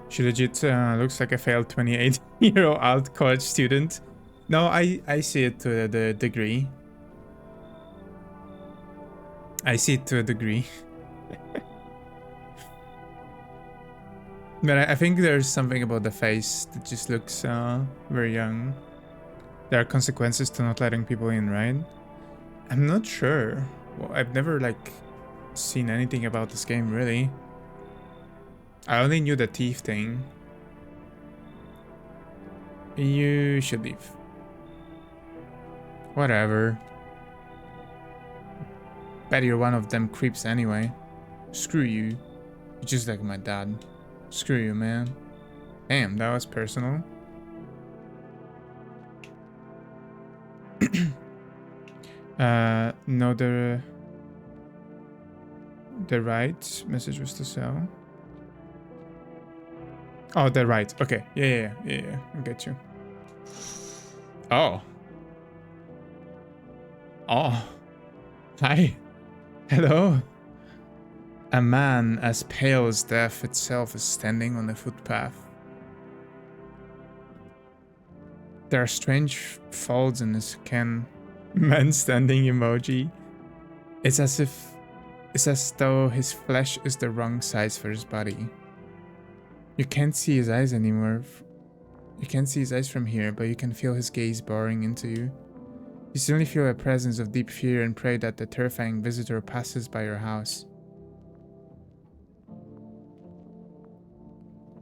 She legit looks like a failed 28-year-old college student. No, I see it to the degree. I see it to a degree. But I think there's something about the face that just looks very young. There are consequences to not letting people in, right? I'm not sure. Well, I've never like seen anything about this game really. I only knew the thief thing. You should leave. Whatever. Bet you're one of them creeps anyway. Screw you. You're just like my dad. Screw you, man. Damn, that was personal. No, the right message was to sell. Oh, the right. Okay. Yeah. I get you. Oh. Oh. Hi. Hello. A man as pale as death itself is standing on the footpath. There are strange folds in his skin. Man standing emoji. It's as though his flesh is the wrong size for his body. You can't see his eyes anymore. You can't see his eyes from here, but you can feel his gaze boring into you. You suddenly feel a presence of deep fear and pray that the terrifying visitor passes by your house.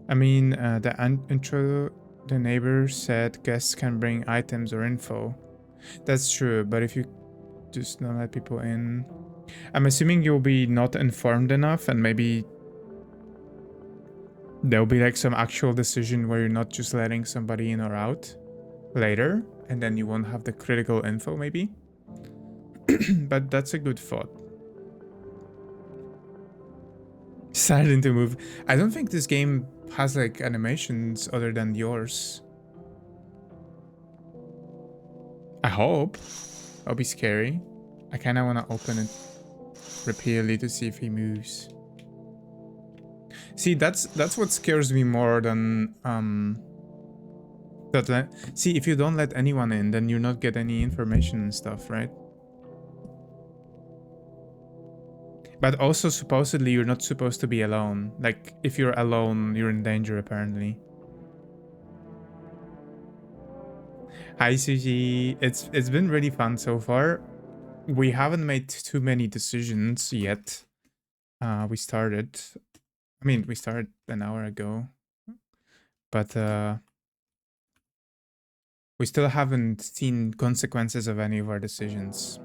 I mean, the neighbor said guests can bring items or info. That's true, but if you just don't let people in... I'm assuming you'll be not informed enough, and maybe there'll be like some actual decision where you're not just letting somebody in or out later, and then you won't have the critical info maybe. But that's a good thought. Decided to move. I don't think this game has like animations other than yours. I hope. That'll be scary. I kind of want to open it repeatedly to see if he moves. See, that's what scares me more than see, if you don't let anyone in, then you not get any information and stuff, right? But also supposedly you're not supposed to be alone. Like if you're alone, you're in danger apparently. Hi Suji, it's been really fun so far. We haven't made too many decisions yet. We started an hour ago. But we still haven't seen consequences of any of our decisions.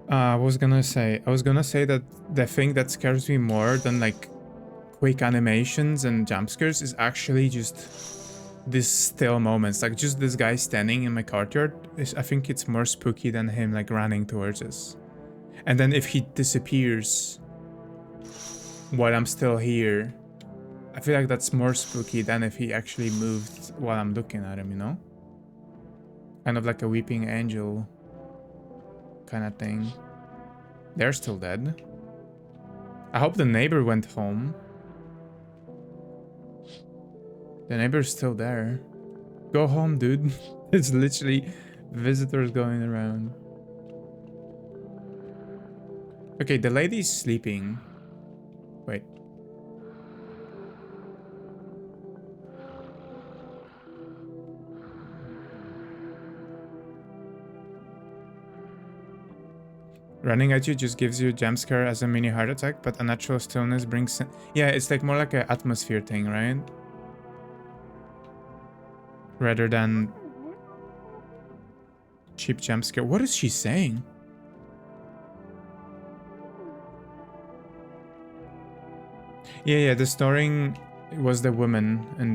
I was gonna say that the thing that scares me more than like quick animations and jump scares is actually just these still moments. Like just this guy standing in my courtyard, I think it's more spooky than him like running towards us. And then if he disappears while I'm still here, I feel like that's more spooky than if he actually moved while I'm looking at him, you know? Kind of like a weeping angel kind of thing. They're still dead. I hope the neighbor went home. The neighbor's still there. Go home, dude. It's literally visitors going around. Okay, the lady's sleeping. Wait. Running at you just gives you a jump scare as a mini heart attack, but a natural stillness brings... Yeah, it's like more like an atmosphere thing, right? Rather than cheap jump scare. What is she saying? Yeah, the snoring was the woman in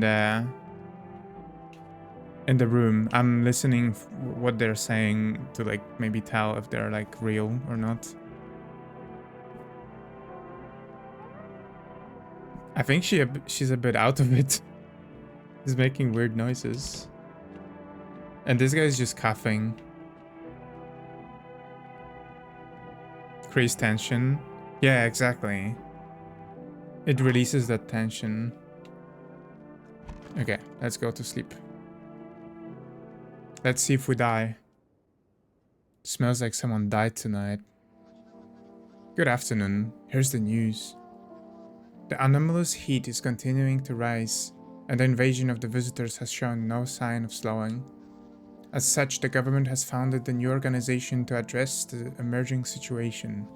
the room. I'm listening what they're saying to like maybe tell if they're like real or not. I think she's a bit out of it. He's making weird noises. And this guy's just coughing. Creates tension. Yeah, exactly. It releases that tension. Okay, let's go to sleep. Let's see if we die. Smells like someone died tonight. Good afternoon. Here's the news. The anomalous heat is continuing to rise, and the invasion of the visitors has shown no sign of slowing. As such, the government has founded a new organization to address the emerging situation.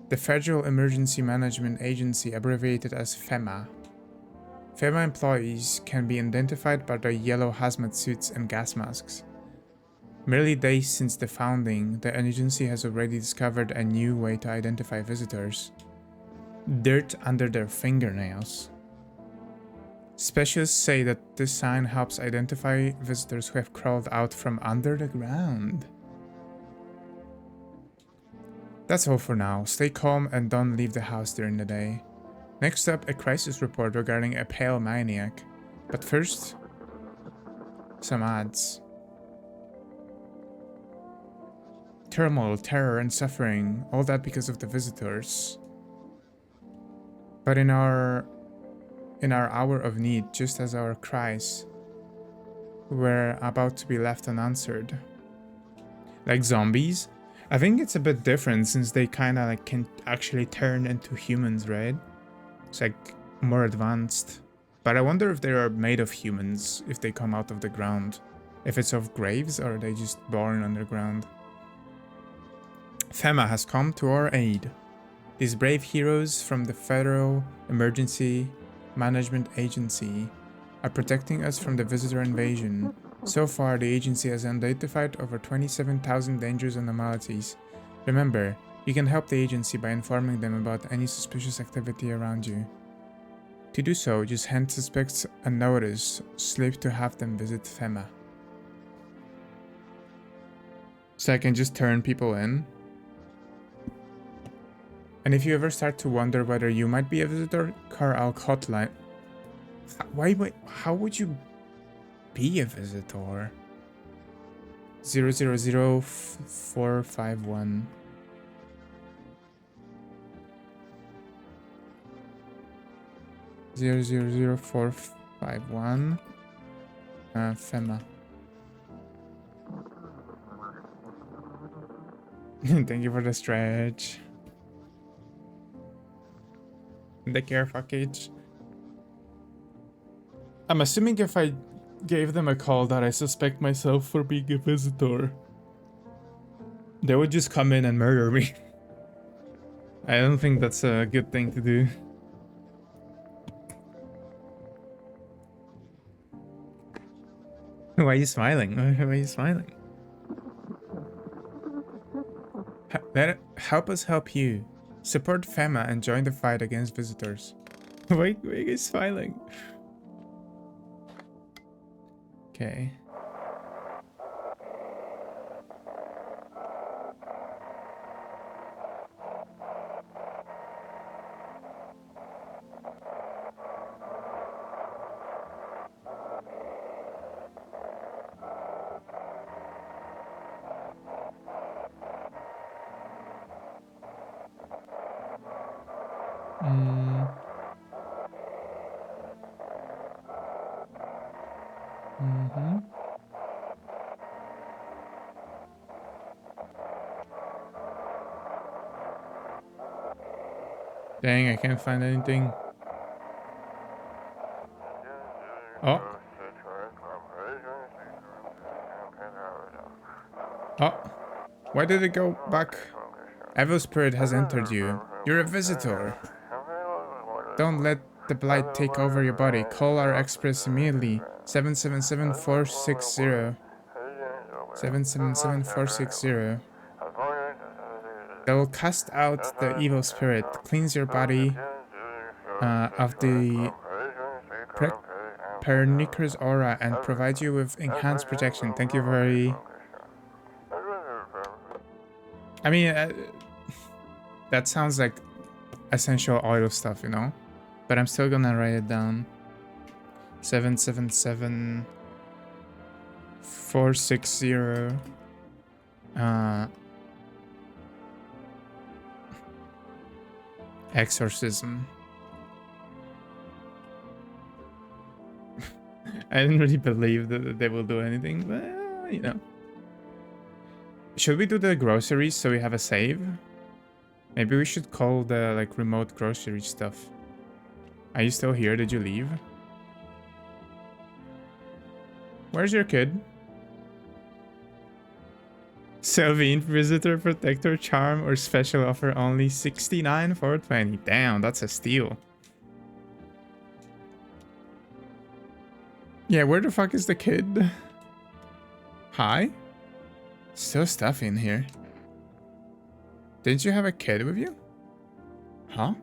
The Federal Emergency Management Agency, abbreviated as FEMA. FEMA employees can be identified by their yellow hazmat suits and gas masks. Merely days since the founding, the agency has already discovered a new way to identify visitors. Dirt under their fingernails. Specialists say that this sign helps identify visitors who have crawled out from under the ground. That's all for now. Stay calm and don't leave the house during the day. Next up, a crisis report regarding a pale maniac. But first, some ads. Turmoil, terror, and suffering, all that because of the visitors. But in our hour of need, just as our cries were about to be left unanswered. Like zombies? I think it's a bit different since they kind of like can actually turn into humans, right? It's like more advanced. But I wonder if they are made of humans, if they come out of the ground. If it's of graves or are they just born underground. FEMA has come to our aid. These brave heroes from the Federal Emergency Management Agency are protecting us from the visitor invasion. So far, the agency has identified over 27,000 dangerous anomalies. Remember, you can help the agency by informing them about any suspicious activity around you. To do so, just hand suspects a notice slip to have them visit FEMA. So I can just turn people in. And if you ever start to wonder whether you might be a visitor, Carl hotline. How would you be a visitor? 000451. Zero zero zero 451. FEMA. Thank you for the stretch. The care package. I'm assuming if I gave them a call that I suspect myself for being a visitor, they would just come in and murder me. I don't think that's a good thing to do. Why are you smiling? Why are you smiling? Help us help you. Support FEMA and join the fight against visitors. Why are you guys smiling? Okay. Dang, I can't find anything. Oh. Oh. Why did it go back? Evil spirit has entered you. You're a visitor. Don't let the blight take over your body. Call our express immediately. 777-460. 777-460. They will cast out the evil spirit, cleanse your body of the pernicious aura, and provide you with enhanced protection. Thank you very... I mean, that sounds like essential oil stuff, you know? But I'm still gonna write it down. 777-460. Exorcism. I didn't really believe that they will do anything, but you know. Should we do the groceries so we have a save? Maybe we should call the like remote grocery stuff. Are you still here? Did you leave? Where's your kid? Sylvine, visitor, protector, charm, or special offer only 69,420. Damn, that's a steal. Yeah, where the fuck is the kid? Hi? So stuffy in here. Didn't you have a kid with you? Huh?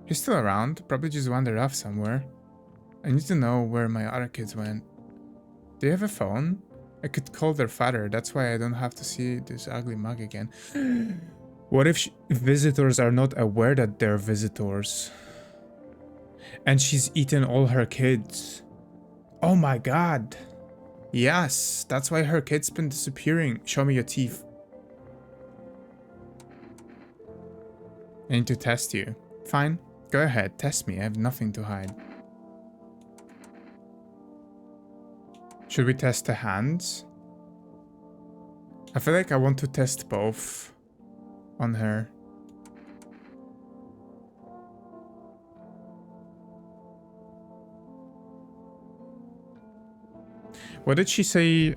He's still around, probably just wandered off somewhere. I need to know where my other kids went. Do you have a phone? I could call their father, that's why I don't have to see this ugly mug again. What if visitors are not aware that they're visitors? And she's eaten all her kids. Oh my god. Yes, that's why her kids been disappearing. Show me your teeth. I need to test you. Fine, go ahead, test me. I have nothing to hide. Should we test the hands? I feel like I want to test both on her. What did she say?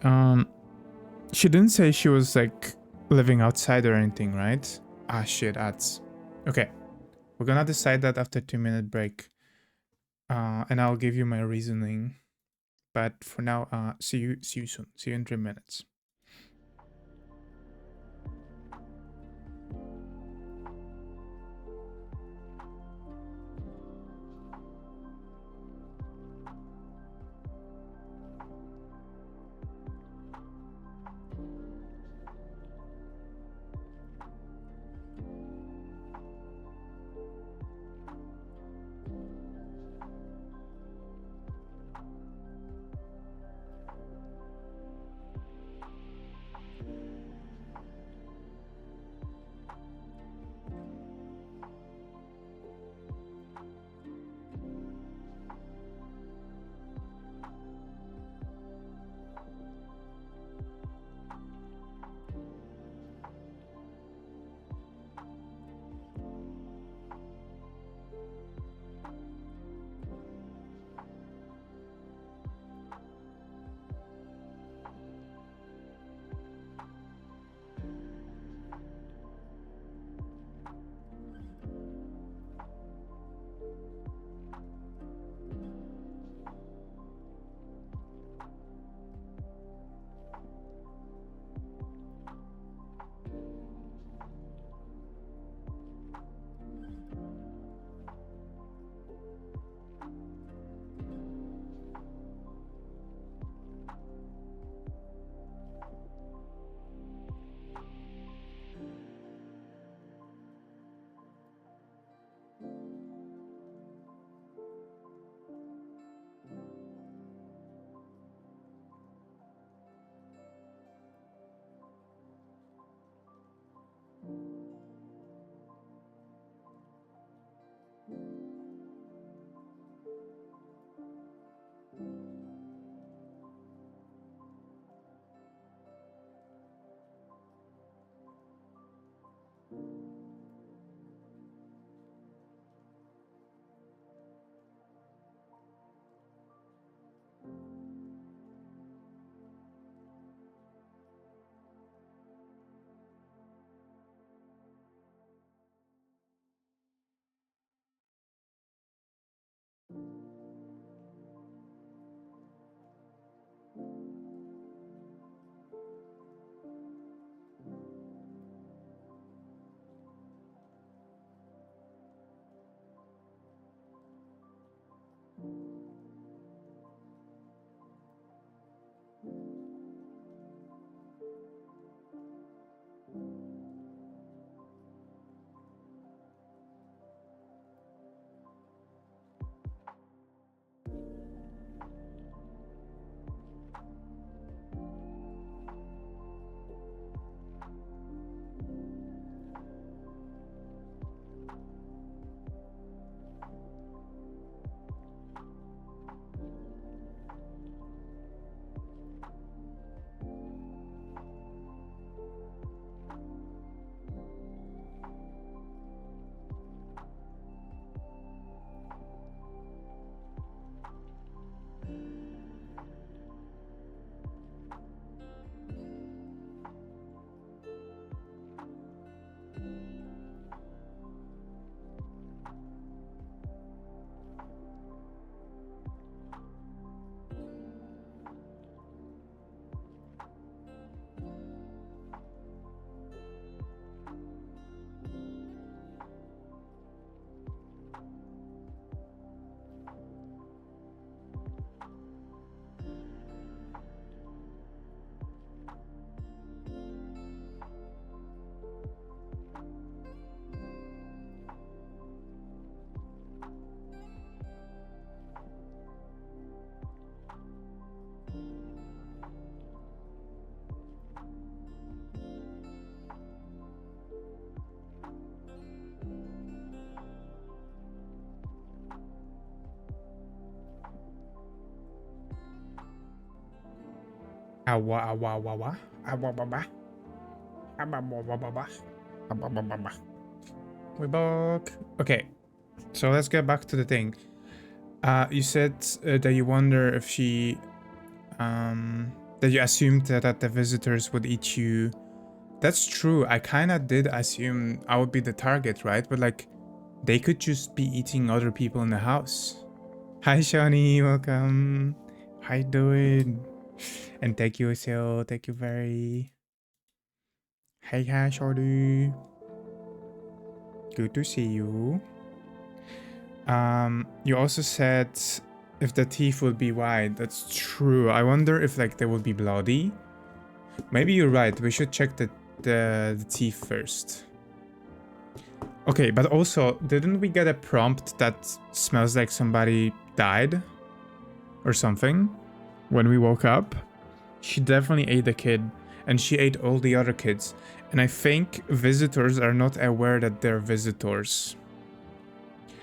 She didn't say she was like living outside or anything, right? Ah, shit, ads. Okay, we're gonna decide that after 2-minute break. And I'll give you my reasoning. But for now, see you soon. See you in 3 minutes. Awa awa awa awa awa awa awa awa. We back. Okay, so let's get back to the thing. You said that you wonder if she That you assumed that the visitors would eat you. That's true. I kind of did assume I would be the target, right? But like, they could just be eating other people in the house. Hi, Shawnee. Welcome. How you doing? And thank you, Sil. Thank you very. Hey, hi, Shawnee. Good to see you. You also said if the teeth would be white. That's true. I wonder if like they would be bloody. Maybe you're right. We should check the teeth first. Okay, but also, didn't we get a prompt that smells like somebody died? Or something? When we woke up? She definitely ate the kid. And she ate all the other kids. And I think visitors are not aware that they're visitors.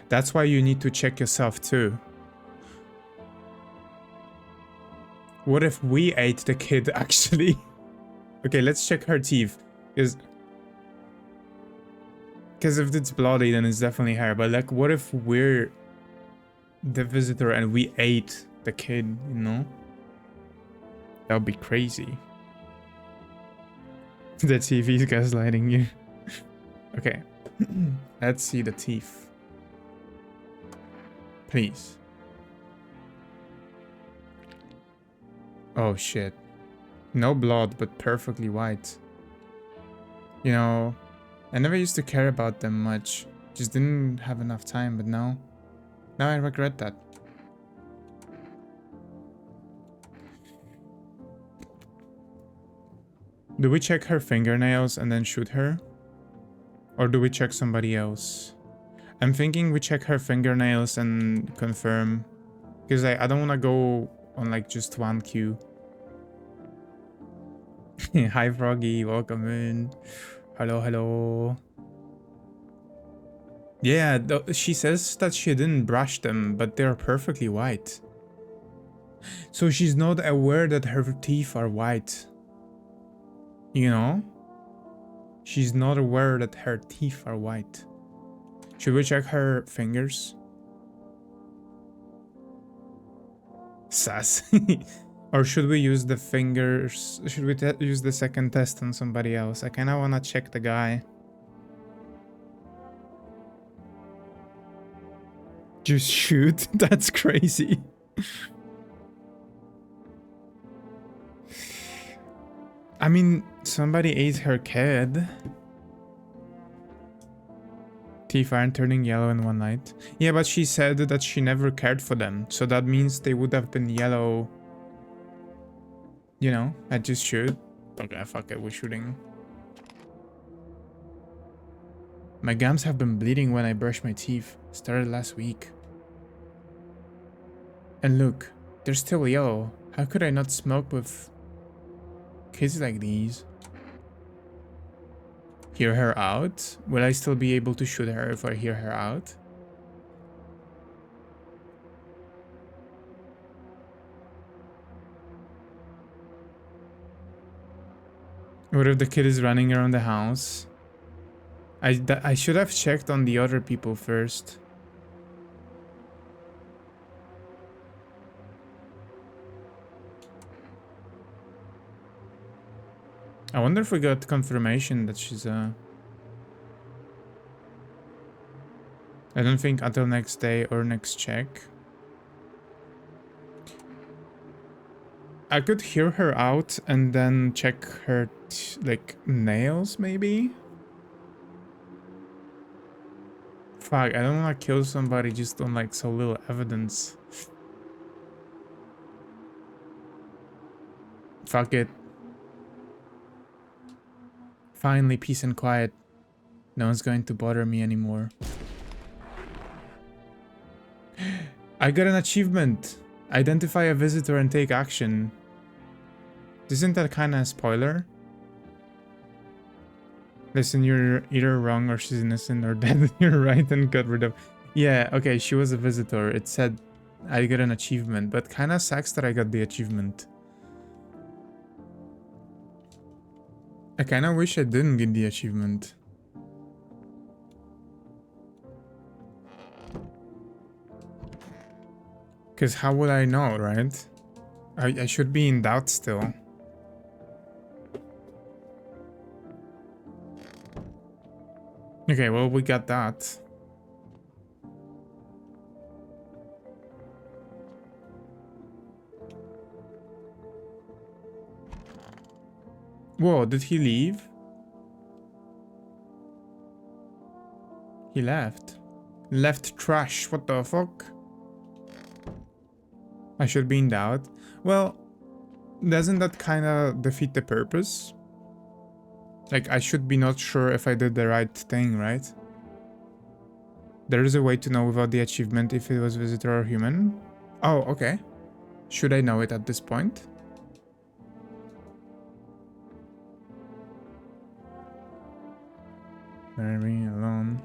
That's why you need to check yourself too. What if we ate the kid actually? Okay, let's check her teeth. Because if it's bloody, then it's definitely her. But like, what if we're the visitor and we ate the kid, you know? That would be crazy. The TV is gaslighting you. Okay. Let's see the teeth. Please. Oh shit. No blood, but perfectly white. You know, I never used to care about them much. Just didn't have enough time, but now I regret that. Do we check her fingernails and then shoot her? Or do we check somebody else? I'm thinking we check her fingernails and confirm. Because I don't want to go on like just one queue. Hi Froggy, welcome in. Hello, hello. Yeah, she says that she didn't brush them, but they're perfectly white. So she's not aware that her teeth are white. You know? She's not aware that her teeth are white. Should we check her fingers? Sass. Or should we use the fingers? Should we use the second test on somebody else? I kind of want to check the guy. Just shoot? That's crazy. I mean, somebody ate her kid. Teeth aren't turning yellow in one night. Yeah, but she said that she never cared for them. So that means they would have been yellow. You know, I just shoot. Okay, fuck it, we're shooting. My gums have been bleeding when I brush my teeth. Started last week. And look, they're still yellow. How could I not smoke with kids like these? Hear her out? Will I still be able to shoot her if I hear her out? What if the kid is running around the house? I should have checked on the other people first. I wonder if we got confirmation that she's I don't think until next day or next check. I could hear her out and then check her like nails maybe? Fuck, I don't want to kill somebody just on like so little evidence. Fuck it. Finally, peace and quiet. No one's going to bother me anymore. I got an achievement. Identify a visitor and take action. Isn't that kind of a spoiler? Listen, you're either wrong or she's innocent or dead. You're right and got rid of... Yeah, okay, she was a visitor. It said I got an achievement, but kind of sucks that I got the achievement. I kind of wish I didn't get the achievement. Because how would I know, right? I should be in doubt still. Okay, well, we got that. Whoa, did he leave? He left. Left trash, what the fuck? I should be in doubt. Well, doesn't that kind of defeat the purpose? Like, I should be not sure if I did the right thing, right? There is a way to know without the achievement if it was visitor or human. Oh, okay. Should I know it at this point? Very alone.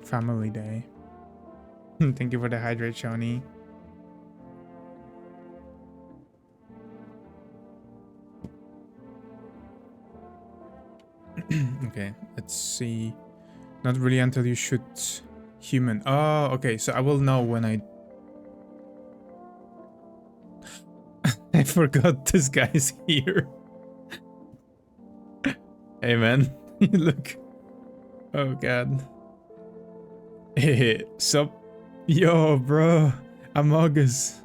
Family day. Thank you for the hydrate, Shoni. Okay, let's see. Not really until you shoot human. Oh, okay, so I will know when I... I forgot this guy's here. Hey, man. Look. Oh, God. Hey, sup? Yo, bro. Among Us.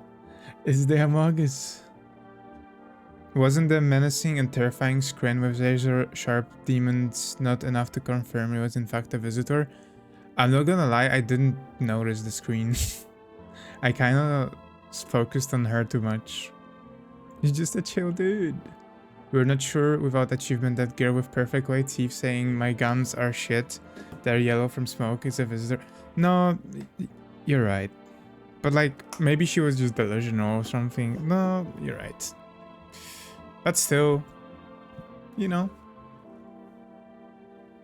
It's the Among Us. Wasn't the menacing and terrifying screen with razor-sharp demons not enough to confirm he was in fact a visitor? I'm not gonna lie, I didn't notice the screen. I kinda focused on her too much. He's just a chill dude. We're not sure without achievement that girl with perfect white teeth saying my guns are shit, they're yellow from smoke is a visitor. No, you're right. But like, maybe she was just delusional or something. No, you're right. But still, you know,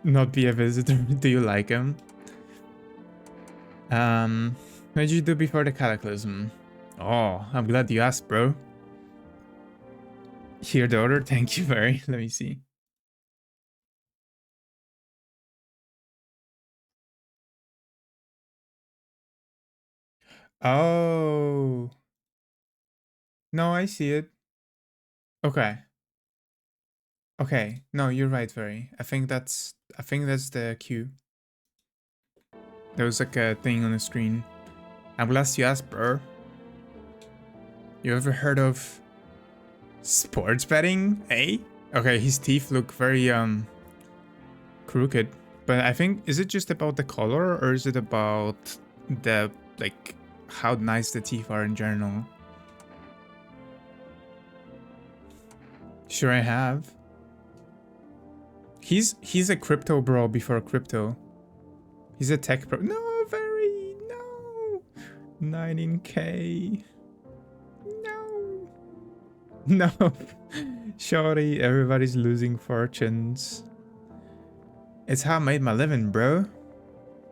not be a visitor. Do you like him? What did you do before the cataclysm? Oh, I'm glad you asked, bro. Hear the order? Thank you very. Let me see. Oh. No, I see it. Okay. Okay. No, you're right, very. I think that's the cue. There was like a thing on the screen. I'm glad you asked, bro. You ever heard of sports betting? Eh? Okay, his teeth look very crooked. But I think, is it just about the color or is it about the, like, how nice the teeth are in general? Sure I have. He's a crypto bro before crypto. He's a tech bro. No, very, no. 19K. No. No. Shorty, everybody's losing fortunes. It's how I made my living, bro.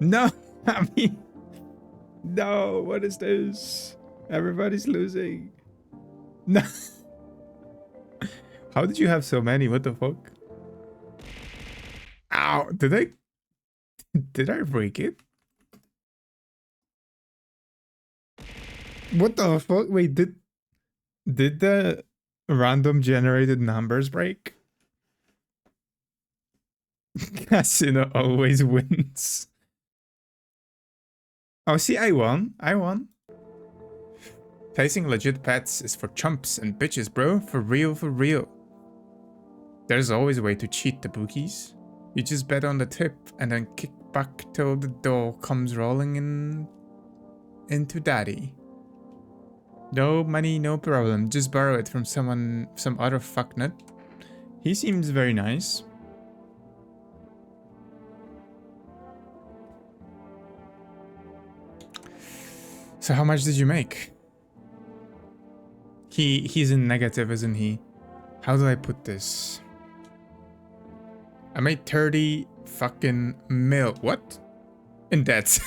No, I mean, no, what is this? Everybody's losing. No. How did you have so many? What the fuck? Ow, did I break it? What the fuck? Wait, did the random generated numbers break? Casino always wins. Oh, see, I won. I won. Placing legit bets is for chumps and bitches, bro. For real, for real. There's always a way to cheat the bookies. You just bet on the tip and then kick back till the dough comes rolling into daddy. No money, no problem. Just borrow it from some other fucknut. He seems very nice. So how much did you make? He's in negative, isn't he? How do I put this? I made 30 fucking mil. What? In debts.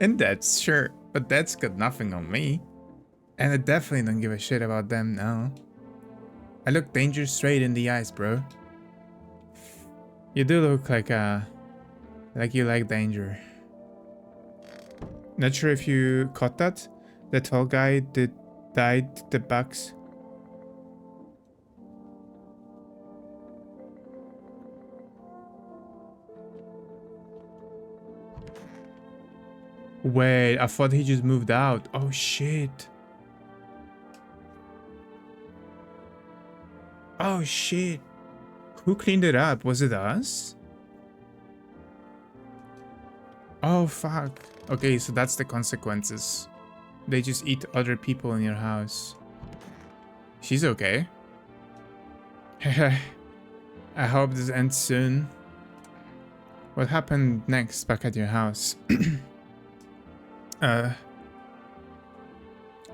In debts, sure. But that's got nothing on me. And I definitely don't give a shit about them now. I look danger straight in the eyes, bro. You do look like a Like you like danger. Not sure if you caught that. The tall guy that died the bugs. Wait, I thought he just moved out. Oh shit. Oh shit. Who cleaned it up? Was it us? Oh fuck. Okay, so that's the consequences. They just eat other people in your house. She's okay. I hope this ends soon. What happened next back at your house? uh,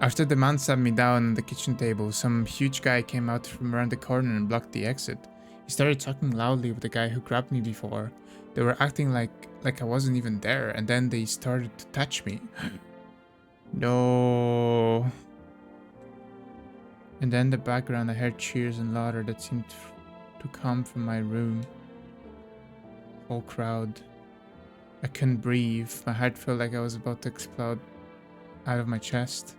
After the man sat me down on the kitchen table, some huge guy came out from around the corner and blocked the exit. He started talking loudly with the guy who grabbed me before. They were acting like I wasn't even there, and then they started to touch me. No. And then in the background I heard cheers and laughter that seemed to come from my room. Whole crowd. I couldn't breathe. My heart felt like I was about to explode out of my chest.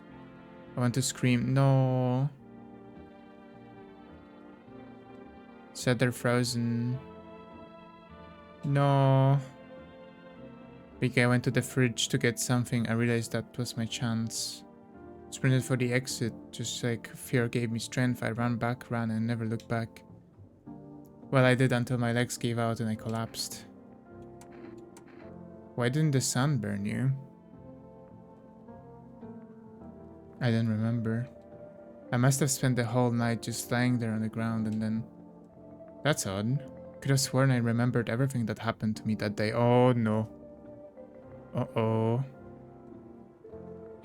I want to scream, no. Sat there frozen. No. Big guy went to the fridge to get something. I realized that was my chance. Sprinted for the exit, just like fear gave me strength. I ran back, ran, and never looked back. Well, I did until my legs gave out and I collapsed. Why didn't the sun burn you? I don't remember. I must have spent the whole night just lying there on the ground and then... That's odd. Could have sworn I remembered everything that happened to me that day. Oh no. Uh-oh.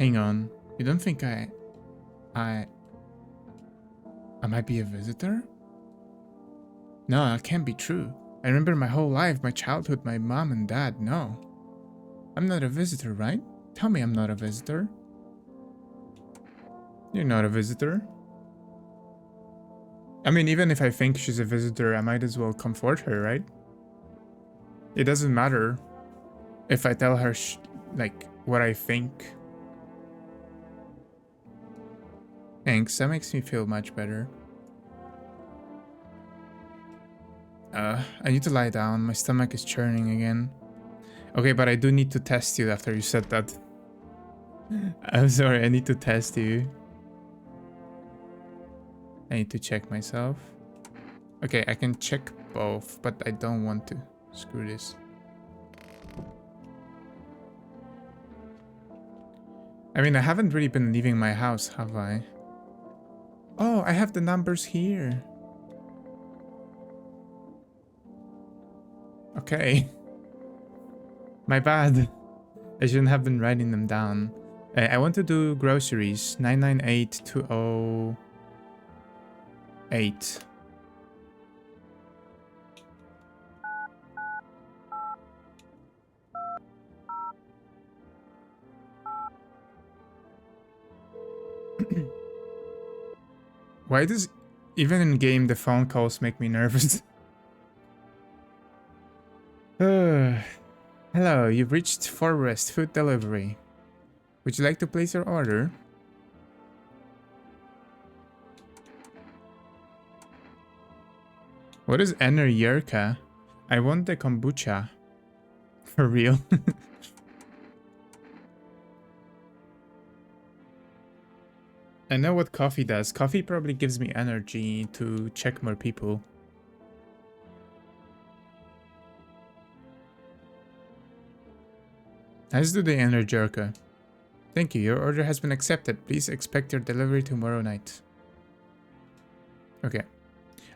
Hang on. You don't think I might be a visitor? No, that can't be true. I remember my whole life, my childhood, my mom and dad. No. I'm not a visitor, right? Tell me I'm not a visitor. You're not a visitor. I mean, even if I think she's a visitor, I might as well comfort her, right? It doesn't matter if I tell her, like, what I think. Thanks, that makes me feel much better. I need to lie down. My stomach is churning again. Okay, but I do need to test you after you said that. I'm sorry, I need to test you. I need to check myself. Okay, I can check both, but I don't want to. Screw this. I mean, I haven't really been leaving my house, have I? Oh, I have the numbers here. Okay. My bad. I shouldn't have been writing them down. I want to do groceries. 998208. Why does even in game the phone calls make me nervous? Hello, you've reached Forest Food Delivery. Would you like to place your order? What is Eneryerka? I want the kombucha. For real? I know what coffee does. Coffee probably gives me energy to check more people. Let's do the Eneryerka. Thank you, your order has been accepted. Please expect your delivery tomorrow night. Okay.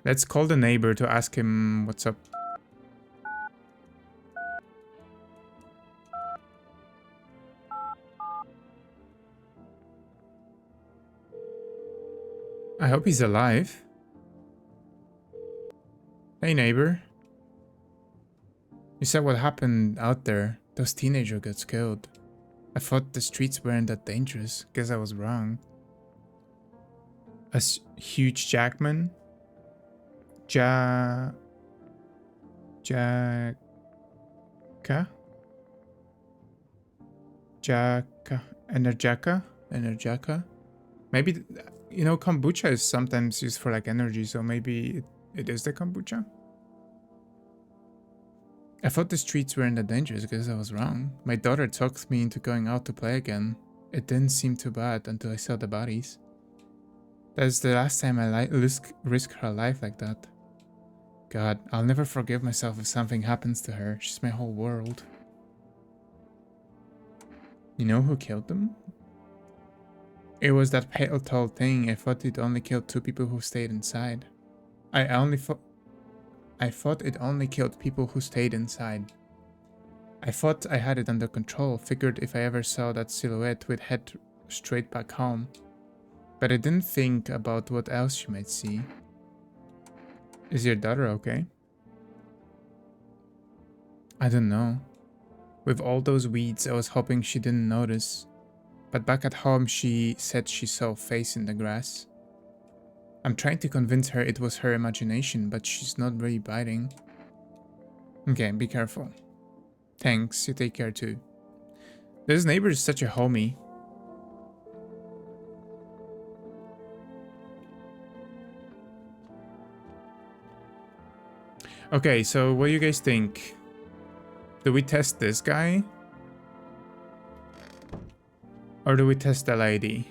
Let's call the neighbor to ask him what's up. I hope he's alive. Hey neighbor. You said what happened out there. Those teenagers got killed. I thought the streets weren't that dangerous. Guess I was wrong. A huge Jackman? Jack... Jaka? Enerjaka? Maybe, you know, kombucha is sometimes used for like energy, so maybe it is the kombucha? I thought the streets weren't that dangerous because I was wrong. My daughter talked me into going out to play again. It didn't seem too bad until I saw the bodies. That's the last time I risk her life like that. God, I'll never forgive myself if something happens to her. She's my whole world. You know who killed them? It was that pale tall thing. I thought it only killed 2 people who stayed inside. I thought it only killed people who stayed inside. I thought I had it under control, figured if I ever saw that silhouette we'd head straight back home. But I didn't think about what else she might see. Is your daughter okay? I don't know. With all those weeds, I was hoping she didn't notice. But back at home, she said she saw a face in the grass. I'm trying to convince her it was her imagination, but she's not really biting. Okay, be careful. Thanks, you take care too. This neighbor is such a homie. Okay, so what do you guys think? Do we test this guy? Or do we test the lady?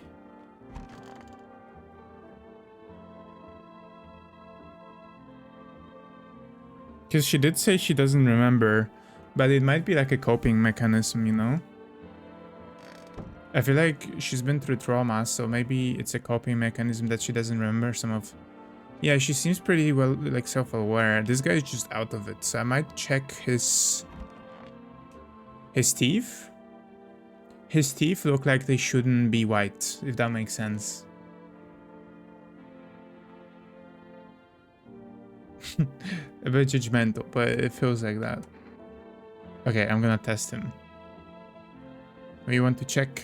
Because she did say she doesn't remember, but it might be like a coping mechanism, you know? I feel like she's been through trauma, so maybe it's a coping mechanism that she doesn't remember some of. Yeah, she seems pretty well, like, self-aware. This guy is just out of it, so I might check his teeth. His teeth look like they shouldn't be white, if that makes sense. A bit judgmental, but it feels like that. Okay, I'm gonna test him. We want to check.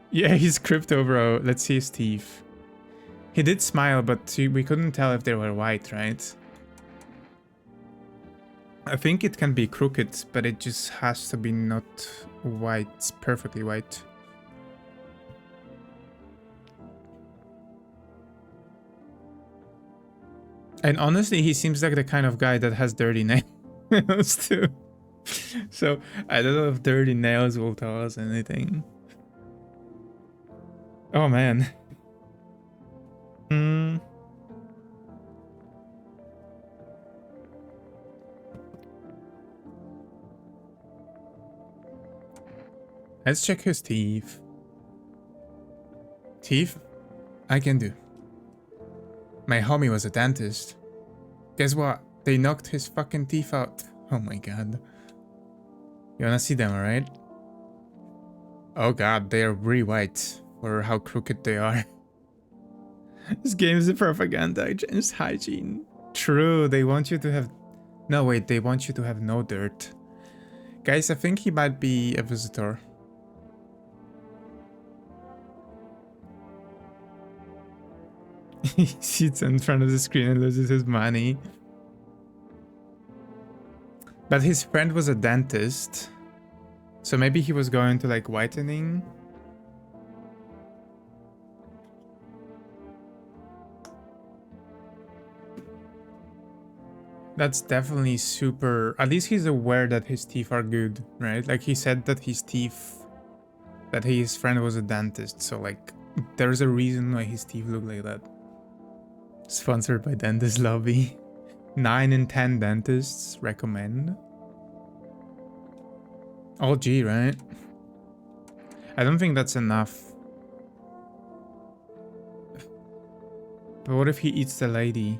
Yeah, he's crypto, bro. Let's see his teeth. He did smile, but we couldn't tell if they were white, right? I think it can be crooked, but it just has to be not white, perfectly white. And honestly, he seems like the kind of guy that has dirty nails too. So I don't know if dirty nails will tell us anything. Oh man. Let's check his teeth. Teeth? I can do. My homie was a dentist. Guess what? They knocked his fucking teeth out. Oh my god. You wanna see them, alright? Oh god, they are really white for how crooked they are. This game is a propaganda against hygiene. True, they want you to have... No, wait, they want you to have no dirt. Guys, I think he might be a visitor. He sits in front of the screen and loses his money. But his friend was a dentist. So maybe he was going to like whitening. That's definitely super... At least he's aware that his teeth are good, right? Like he said that his teeth... That his friend was a dentist. So like there's a reason why his teeth look like that. Sponsored by Dentist Lobby. 9 in 10 dentists recommend. Oh gee, right? I don't think that's enough. But what if he eats the lady?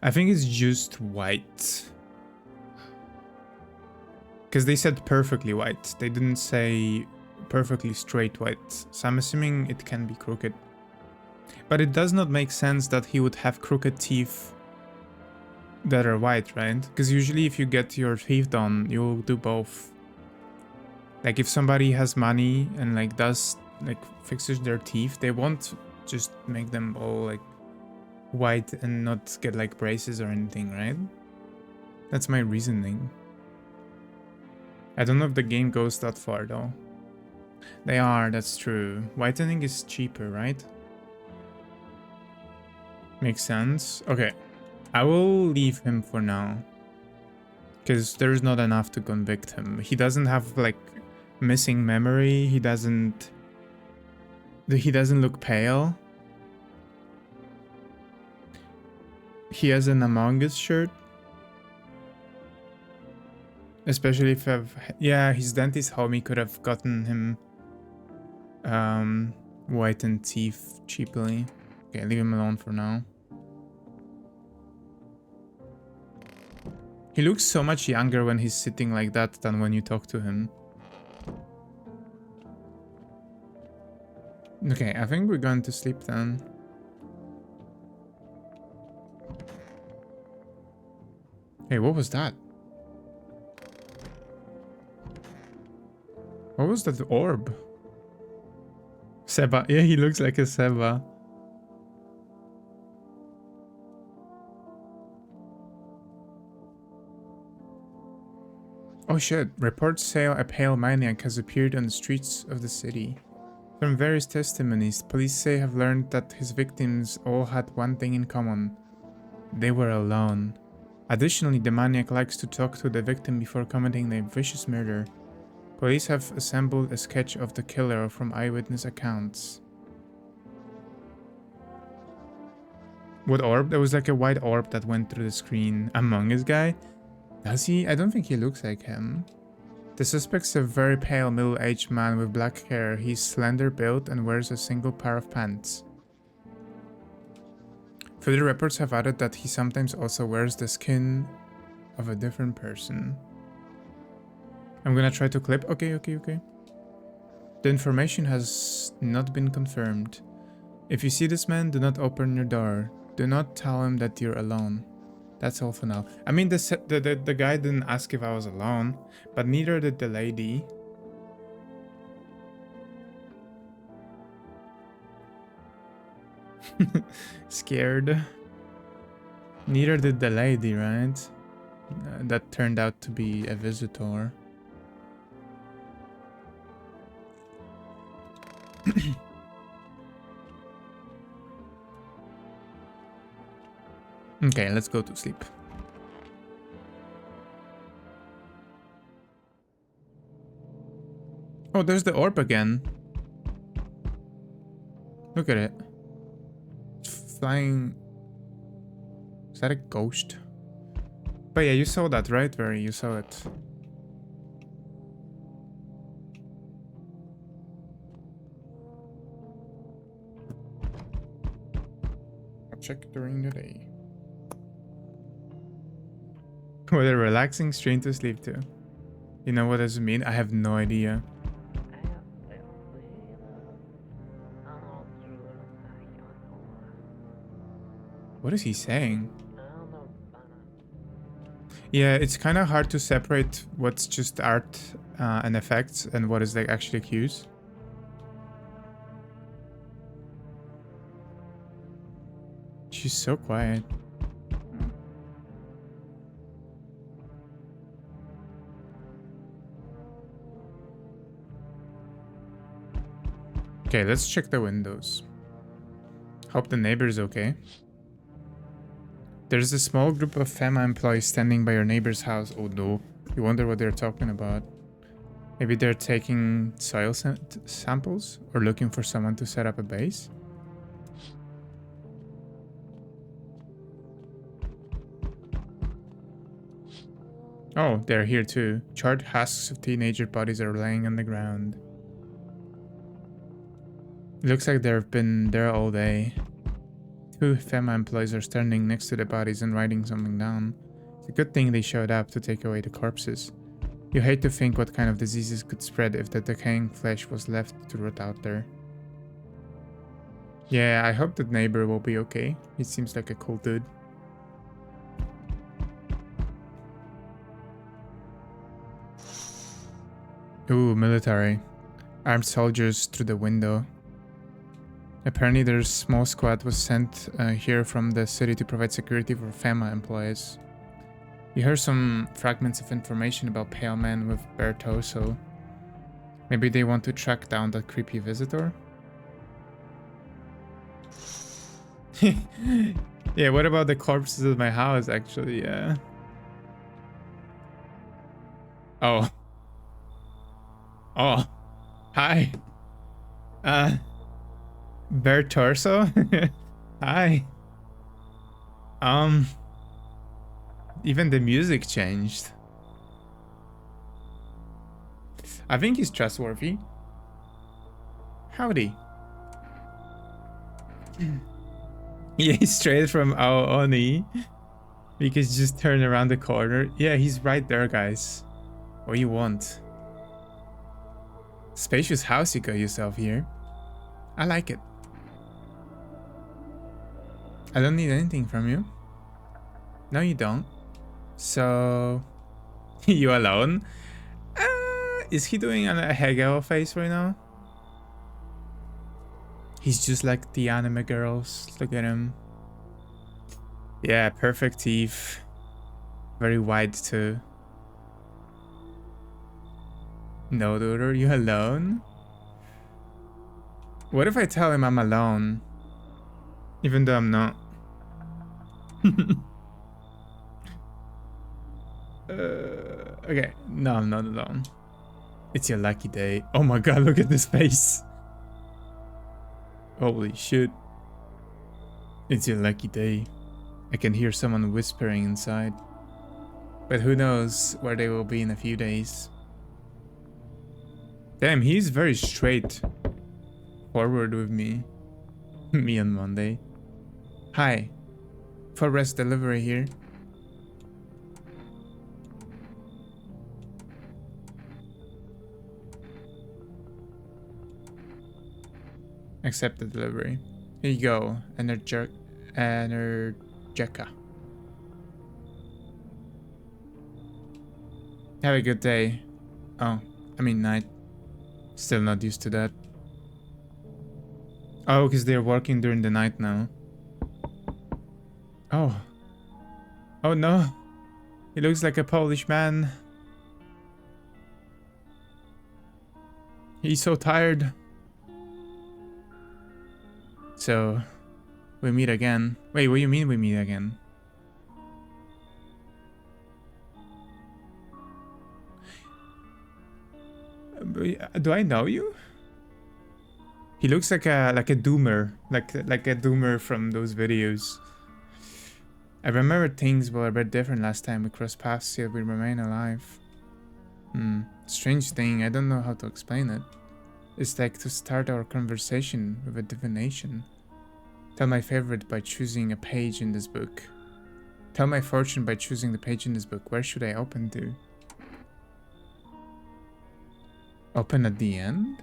I think it's just white. Because they said perfectly white. They didn't say perfectly straight white. So I'm assuming it can be crooked. But it does not make sense that he would have crooked teeth that are white, right? Because usually if you get your teeth done, you'll do both. Like if somebody has money and like does like fixes their teeth, they won't just make them all like white and not get like braces or anything, right? That's my reasoning. I don't know if the game goes that far though. They are, that's true. Whitening is cheaper, right? Makes sense. Okay, I will leave him for now. Because there's not enough to convict him. He doesn't have like missing memory. He doesn't look pale. He has an Among Us shirt. Especially if yeah, his dentist homie could have gotten him whitened teeth cheaply. Okay, leave him alone for now. He looks so much younger when he's sitting like that than when you talk to him. Okay, I think we're going to sleep then. Hey, what was that? What was that orb? Seba. Yeah, he looks like a Seba. Oh shit, reports say a pale maniac has appeared on the streets of the city. From various testimonies, police say have learned that his victims all had one thing in common. They were alone. Additionally, the maniac likes to talk to the victim before committing a vicious murder. Police have assembled a sketch of the killer from eyewitness accounts. What orb? There was like a white orb that went through the screen. Among Us guy? Does he? I don't think he looks like him. The suspect's a very pale middle-aged man with black hair. He's slender built and wears a single pair of pants. Further reports have added that he sometimes also wears the skin of a different person. I'm gonna try to clip. Okay. The information has not been confirmed. If you see this man, do not open your door. Do not tell him that you're alone. That's all for now. I mean, the guy didn't ask if I was alone, but neither did the lady. Scared. Neither did the lady, right? That turned out to be a visitor. Okay, let's go to sleep. Oh, there's the orb again. Look at it. It's flying. Is that a ghost? But yeah, you saw that, right? Very, you saw it. I'll check during the day. What a relaxing stream to sleep to. You know what does it mean? I have no idea. What is he saying? Yeah, it's kind of hard to separate what's just art and effects and what is like actually cues. She's so quiet. Okay, let's check the windows. Hope the neighbor's okay. There's a small group of FEMA employees standing by your neighbor's house. Oh no. You wonder what they're talking about. Maybe they're taking soil samples or looking for someone to set up a base? Oh, they're here too. Charred husks of teenager bodies are laying on the ground. It looks like they've been there all day. Two FEMA employees are standing next to the bodies and writing something down. It's a good thing they showed up to take away the corpses. You hate to think what kind of diseases could spread if the decaying flesh was left to rot out there. Yeah, I hope that neighbor will be okay. He seems like a cool dude. Ooh, military. armed soldiers through the window. Apparently their small squad was sent here from the city to provide security for FEMA employees. You heard some fragments of information about Pale Man with bare torso. Maybe they want to track down that creepy visitor? Yeah, what about the corpses of my house, actually? Yeah. Oh. Oh. Hi. Bare torso? Hi. Even the music changed. I think he's trustworthy. Howdy. Yeah, he's straight from Aoni. We could just turn around the corner. Yeah, he's right there, guys. What do you want? Spacious house you got yourself here. I like it. I don't need anything from you. No, you don't. So... you alone? Is he doing a Hegel face right now? He's just like the anime girls. Look at him. Yeah, perfect teeth. Very wide too. No, dude, are you alone? What if I tell him I'm alone? Even though I'm not. Okay, no, I'm not alone. It's your lucky day. Oh my god, look at this face. Holy shit. It's your lucky day. I can hear someone whispering inside. But who knows where they will be in a few days. Damn, he's very straight forward with me. Me on Monday. Hi. For rest delivery here. Accept the delivery. Here you go, Energica. Have a good day. Oh, I mean night. Still not used to that. Oh, because they're working during the night now. Oh. Oh no. He looks like a Polish man. He's so tired. So, we meet again. Wait, what do you mean we meet again? Do I know you? He looks like a doomer, like a doomer from those videos. I remember things were a bit different last time we crossed paths, yet we remain alive. Strange thing, I don't know how to explain it. It's like to start our conversation with a divination. Tell my favorite by choosing a page in this book. Tell my fortune by choosing the page in this book. Where should I open to? Open at the end?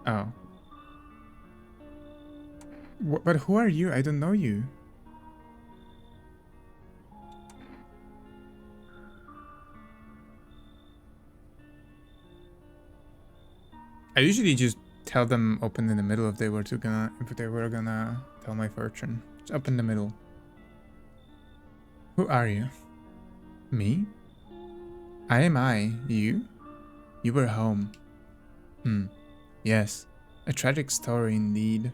Oh. But who are you? I don't know you. I usually just tell them open in the middle if they were gonna tell my fortune. Just up in the middle. Who are you? Me? I am I. You? You were home. Yes. A tragic story indeed.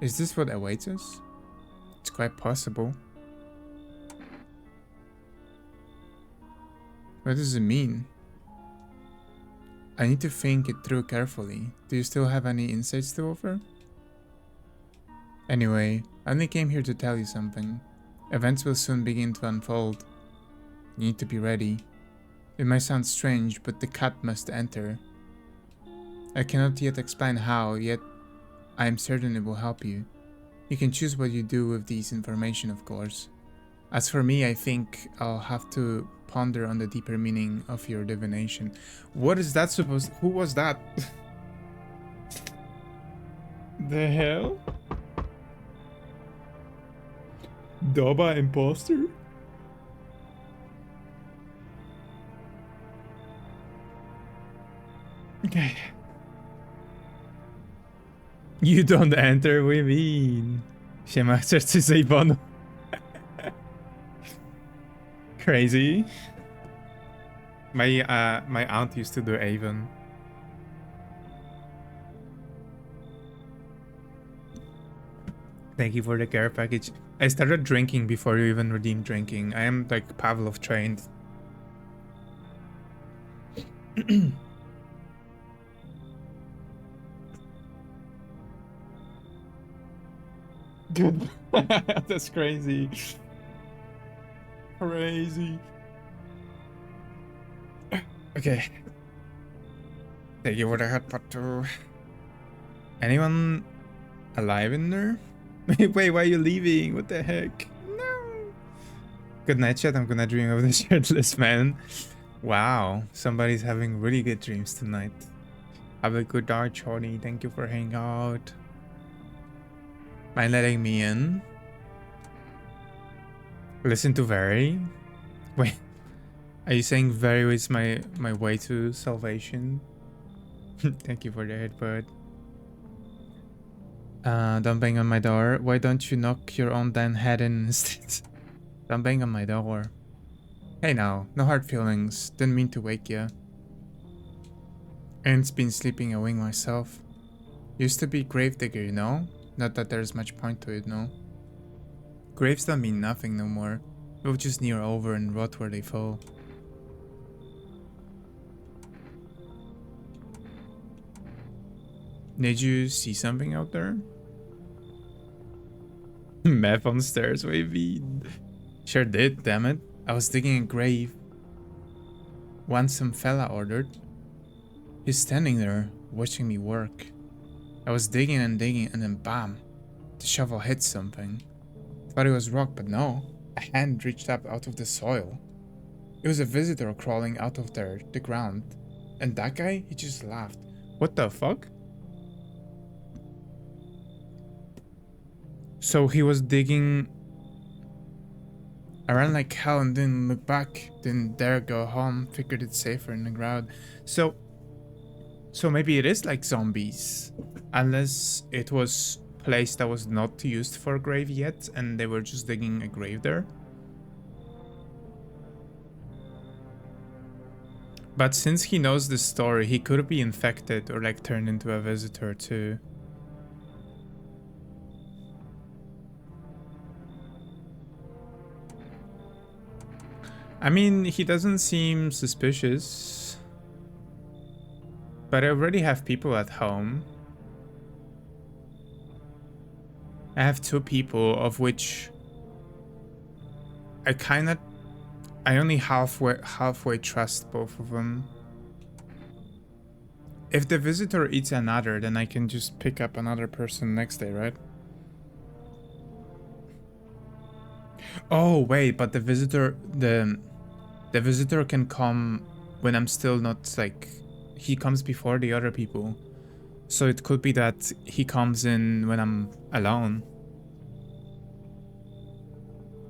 Is this what awaits us? It's quite possible. What does it mean? I need to think it through carefully. Do you still have any insights to offer? Anyway, I only came here to tell you something. Events will soon begin to unfold. You need to be ready. It might sound strange, but the cat must enter. I cannot yet explain how, yet I am certain it will help you. You can choose what you do with this information, of course. As for me, I think I'll have to ponder on the deeper meaning of your divination. What is that supposed... Who was that? The hell? Doba imposter? Okay. You don't enter women. Siema, chcesz coś z Avonu? Crazy. My aunt used to do Avon. Thank you for the care package. I started drinking before you even redeemed drinking. I am like Pavlov trained. Good. That's crazy. Crazy. Okay. Thank you for the hot pot too. Anyone alive in there? Wait, why are you leaving? What the heck? No. Good night, chat. I'm gonna dream of the shirtless man. Wow, somebody's having really good dreams tonight. Have a good night, Shorty. Thank you for hanging out. Mind letting me in? Listen to Very? Wait, are you saying Very is my way to salvation? Thank you for the headbutt. Don't bang on my door. Why don't you knock your own damn head in instead? Don't bang on my door. Hey now, no hard feelings. Didn't mean to wake ya. Ain't been sleeping a wing myself. Used to be gravedigger, you know? Not that there's much point to it, no. Graves don't mean nothing no more. They'll just near over and rot where they fall. Did you see something out there? Meth on stairs, wavy. Sure did, damn it. I was digging a grave. One some fella ordered. He's standing there, watching me work. I was digging and then bam! The shovel hit something. Thought it was rock, but no. A hand reached up out of the soil. It was a visitor crawling out of there, the ground. And that guy, he just laughed. What the fuck? So he was digging around like hell and didn't look back, didn't dare go home, figured it's safer in the ground. So maybe it is like zombies. Unless it was a place that was not used for a grave yet and they were just digging a grave there. But since he knows the story, he could be infected or like turned into a visitor too. I mean, he doesn't seem suspicious. But I already have people at home. I have 2 people, of which I only halfway trust both of them. If the visitor eats another, then I can just pick up another person next day, right? Oh wait, but the visitor can come when I'm still not like, he comes before the other people. So it could be that he comes in when I'm alone.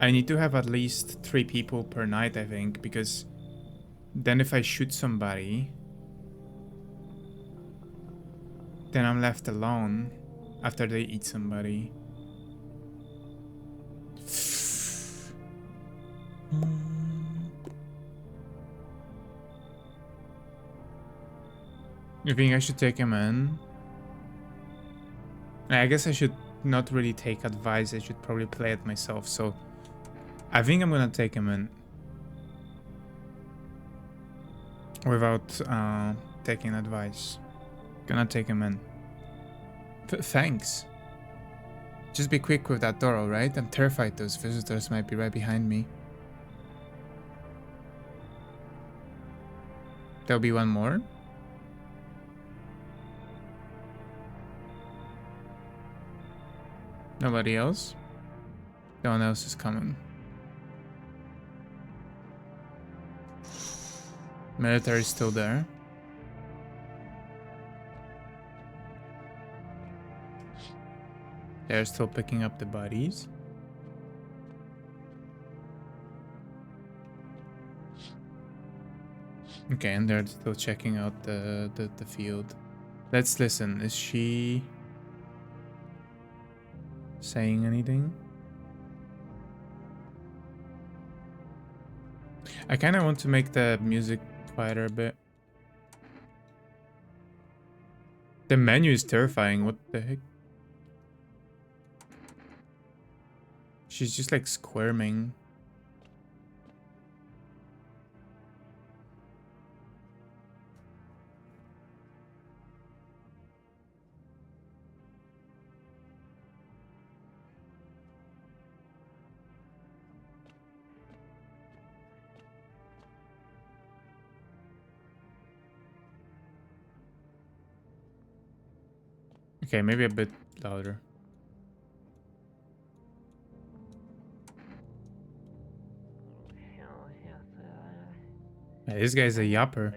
I need to have at least 3 people per night, I think, because then if I shoot somebody, then I'm left alone after they eat somebody. You think I should take him in? I guess I should not really take advice, I should probably play it myself, so I think I'm gonna take him in. Without taking advice. Gonna take him in. Thanks. Just be quick with that door, alright? I'm terrified those visitors might be right behind me. There'll be one more. Nobody else? No one else is coming. Military is still there. They're still picking up the bodies. Okay, and they're still checking out the field. Let's listen. Is she... saying anything. I kind of want to make the music quieter a bit. The menu is terrifying. What the heck? She's just like squirming. Okay, maybe a bit louder. Yeah, this guy's a yapper.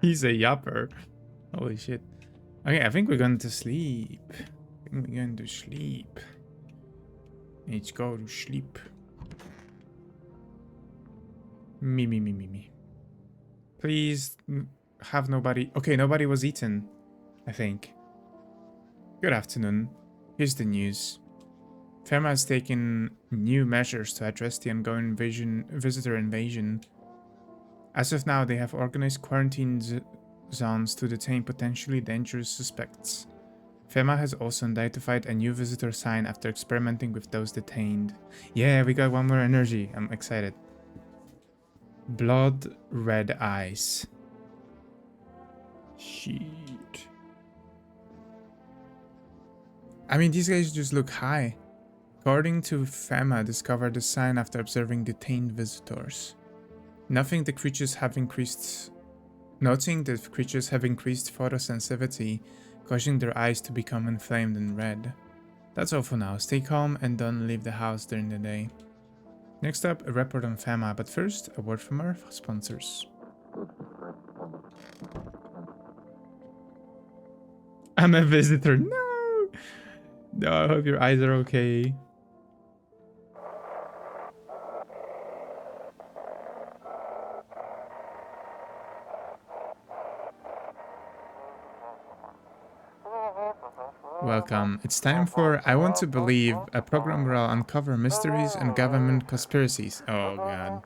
He's a yapper. Holy shit. Okay, I think we're going to sleep. I think we're going to sleep. Let's go to sleep. Me. Please have nobody. Okay, nobody was eaten, I think. Good afternoon. Here's the news. FEMA has taken new measures to address the ongoing visitor invasion. As of now, they have organized quarantine zones to detain potentially dangerous suspects. FEMA has also identified a new visitor sign after experimenting with those detained. Yeah, we got one more energy. I'm excited. Blood red eyes. Shit. I mean, these guys just look high. According to FEMA, discovered the sign after observing detained visitors. Noting the creatures have increased photosensitivity, causing their eyes to become inflamed and red. That's all for now. Stay calm and don't leave the house during the day. Next up, a report on FEMA, but first, a word from our sponsors. I'm a visitor. No! No, I hope your eyes are okay. Welcome. It's time for I Want to Believe, a program where I'll uncover mysteries and government conspiracies. Oh god.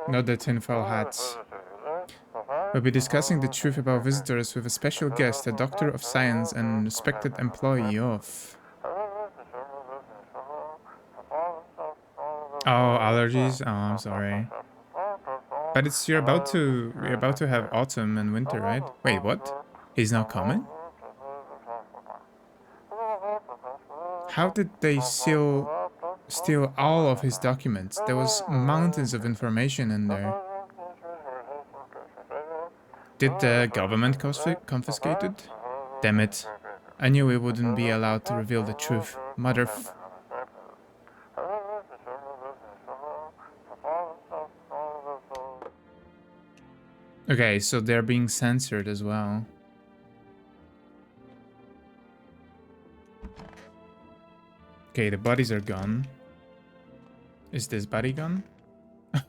Not the tinfoil hats. We'll be discussing the truth about visitors with a special guest, a doctor of science and a respected employee of... Oh, allergies? Oh, I'm sorry. But we're about to have autumn and winter, right? Wait, what? He's not coming? How did they steal all of his documents? There was mountains of information in there. Did the government confiscate it? Damn it. I knew we wouldn't be allowed to reveal the truth. Okay, so they're being censored as well. Okay, the bodies are gone. Is this body gone?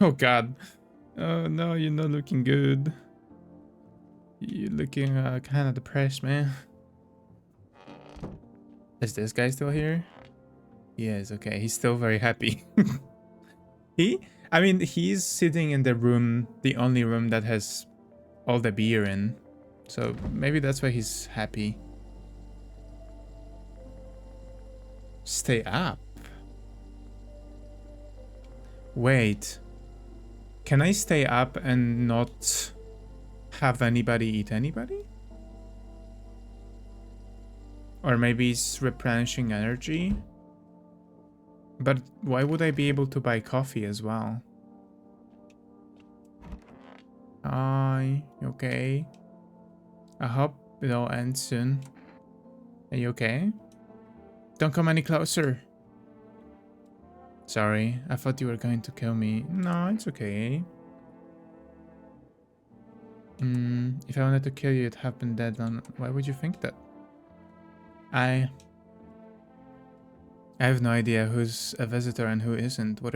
Oh god. Oh no, you're not looking good. You're looking kind of depressed, man. Is this guy still here? Yes, okay. He's still very happy. I mean, he's sitting in the room, the only room that has all the beer in. So maybe that's why he's happy. Stay up. Wait. Can I stay up and not have anybody eat anybody? Or maybe it's replenishing energy? But why would I be able to buy coffee as well? Hi, you okay? I hope it all ends soon. Are you okay? Don't come any closer. Sorry, I thought you were going to kill me. No, it's okay. If I wanted to kill you, you'd have been dead. Why would you think that? I have no idea who's a visitor and who isn't. What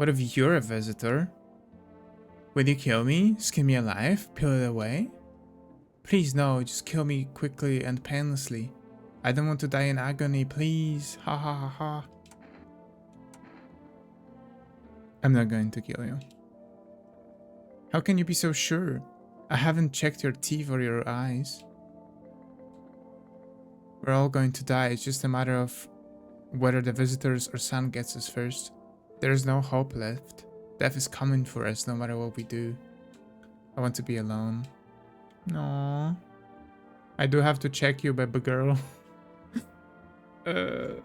What if you're a visitor? Will you kill me? Skin me alive? Peel it away? Please no, just kill me quickly and painlessly. I don't want to die in agony, please. Ha ha ha ha. I'm not going to kill you. How can you be so sure? I haven't checked your teeth or your eyes. We're all going to die, it's just a matter of whether the visitors or sun gets us first. There's no hope left. Death is coming for us no matter what we do. I want to be alone. No. I do have to check you, baby girl. I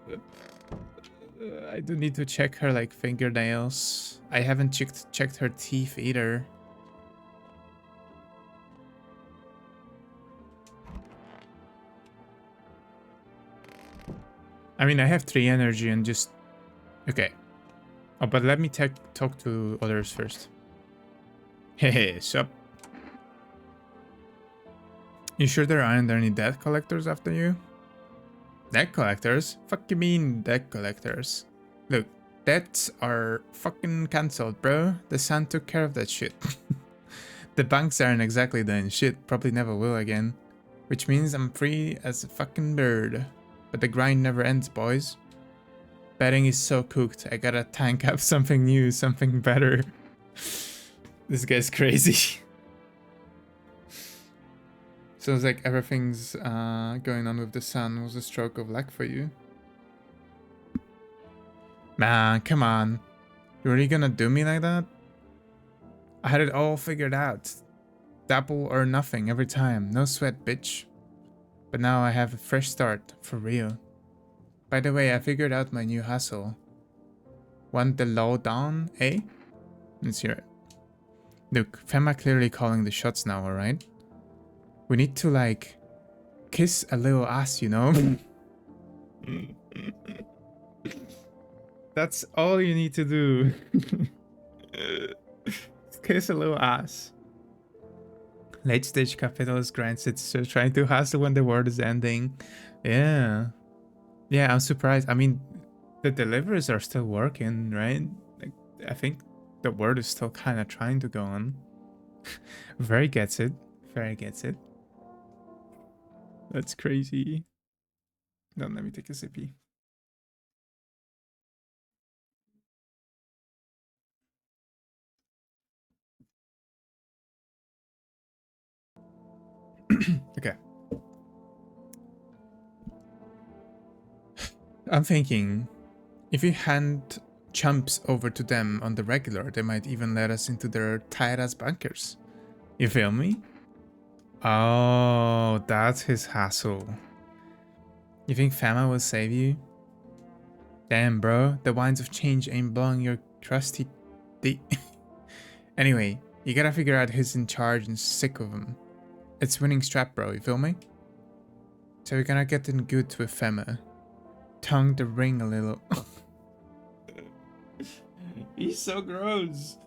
do need to check her like fingernails. I haven't checked her teeth either. I mean, I have 3 energy and just... Okay. Oh, but let me talk to others first. Hey, sup? You sure there aren't any debt collectors after you? Debt collectors? Fuck you mean debt collectors? Look, debts are fucking cancelled, bro. The sun took care of that shit. The banks aren't exactly doing shit, probably never will again. Which means I'm free as a fucking bird. But the grind never ends, boys. Betting is so cooked, I gotta tank up something new, something better. This guy's crazy. Sounds like everything's going on with the sun was a stroke of luck for you. Man, come on. You really gonna do me like that? I had it all figured out. Double or nothing every time, no sweat, bitch. But now I have a fresh start, for real. By the way, I figured out my new hustle. Want the lowdown, eh? Let's hear it. Look, Fema clearly calling the shots now, alright? We need to, like, kiss a little ass, you know? That's all you need to do. Kiss a little ass. Late stage capitalist grind sits trying to hustle when the world is ending. Yeah. Yeah, I'm surprised. I mean, the deliveries are still working, right? Like, I think the world is still kind of trying to go on. Very gets it. Very gets it. That's crazy. Don't let me take a sippy. Okay. I'm thinking, if we hand chumps over to them on the regular, they might even let us into their tight-ass bunkers. You feel me? Oh, that's his hassle. You think Fama will save you? Damn, bro, the winds of change ain't blowing your crusty Anyway, you gotta figure out who's in charge and sick of him. It's winning strap, bro, you feel me? So we're gonna get in good with Fema. Tongue the ring a little. He's so gross.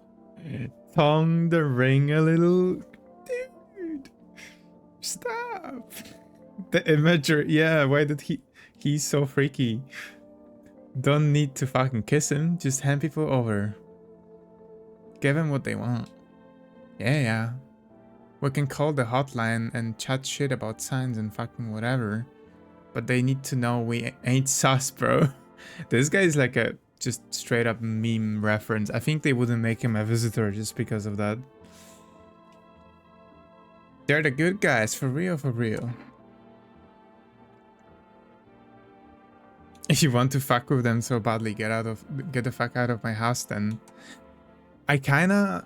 Tongue the ring a little. Dude. Stop. The imagery. Yeah, why did he's so freaky. Don't need to fucking kiss him. Just hand people over. Give them what they want. Yeah. We can call the hotline and chat shit about signs and fucking whatever. But they need to know we ain't sus, bro. This guy's like a just straight up meme reference. I think they wouldn't make him a visitor just because of that. They're the good guys, for real, for real. If you want to fuck with them so badly, get the fuck out of my house then. I kinda...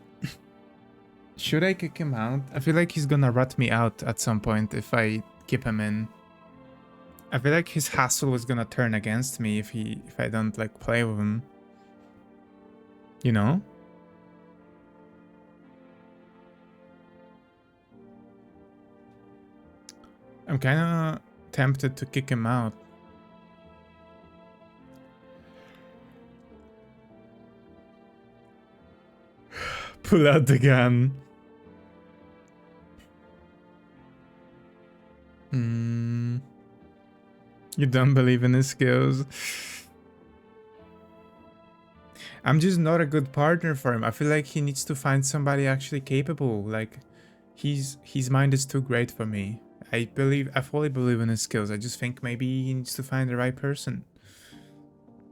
Should I kick him out? I feel like he's gonna rat me out at some point if I keep him in. I feel like his hassle is gonna turn against me if I don't like play with him. You know? I'm kinda tempted to kick him out. Pull out the gun. You don't believe in his skills. I'm just not a good partner for him. I feel like he needs to find somebody actually capable. Like, his mind is too great for me. I fully believe in his skills. I just think maybe he needs to find the right person.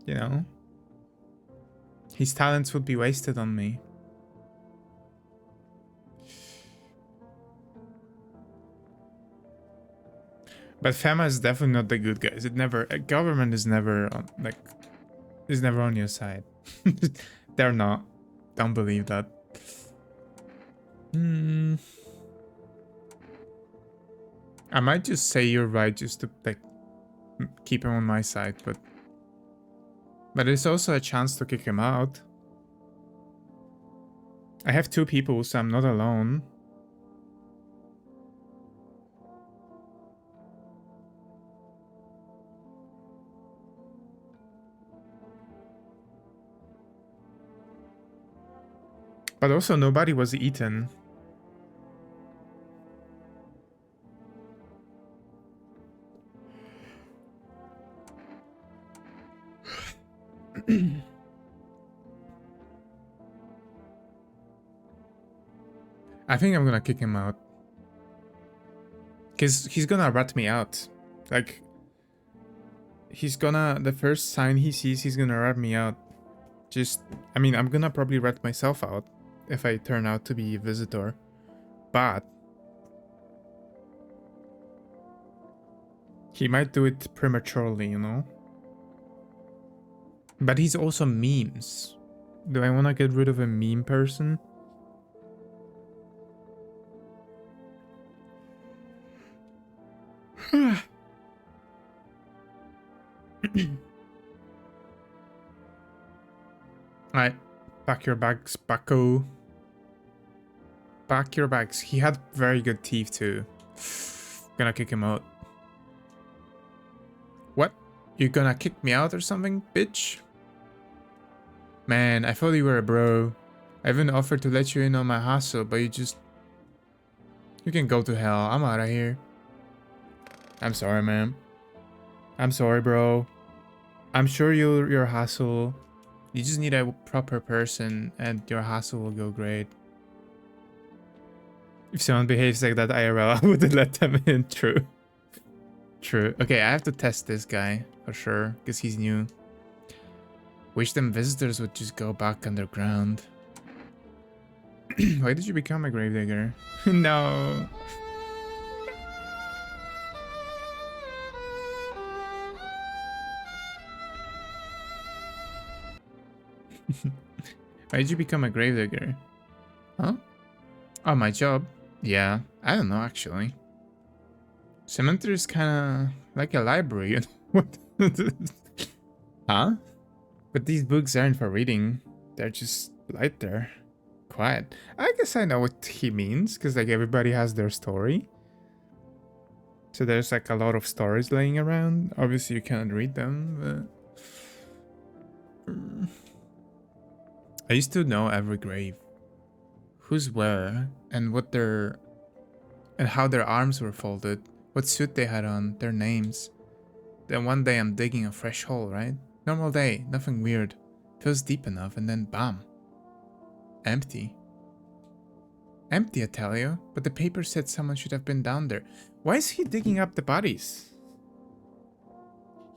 You know? His talents would be wasted on me. But FEMA is definitely not the good guys. Government is never on, like, is never on your side. They're not. Don't believe that. I might just say you're right just to, like, keep him on my side, but it's also a chance to kick him out. I have 2 people, so I'm not alone. But also nobody was eaten. I think I'm gonna kick him out. Because he's gonna rat me out. Like, the first sign he sees, he's gonna rat me out. I mean, I'm gonna probably rat myself out if I turn out to be a visitor. But he might do it prematurely, you know? But he's also memes. Do I want to get rid of a meme person? Alright, pack your bags, bucko. Pack your bags. He had very good teeth too. Gonna kick him out. What? You gonna kick me out or something, bitch? Man, I thought you were a bro. I even offered to let you in on my hustle, but you can go to hell. I'm out of here. I'm sorry, man. I'm sorry, bro. I'm sure your hustle. You just need a proper person, and your hustle will go great. If someone behaves like that IRL, I wouldn't let them in. True. True. Okay, I have to test this guy for sure, because he's new. Wish them visitors would just go back underground. Why did you become a gravedigger? No. Why did you become a gravedigger? Huh? Oh, my job? Yeah, I don't know actually. Cemetery is kinda like a library, you know? What? Huh? But these books aren't for reading. They're just right there. Quiet. I guess I know what he means, because like everybody has their story. So there's like a lot of stories laying around. Obviously you cannot read them, but... I used to know every grave. Who's where, and what their... and how their arms were folded. What suit they had on, their names. Then one day I'm digging a fresh hole, right? Normal day, nothing weird. Feels deep enough, and then bam. Empty. Empty, I tell you. But the paper said someone should have been down there. Why is he digging up the bodies?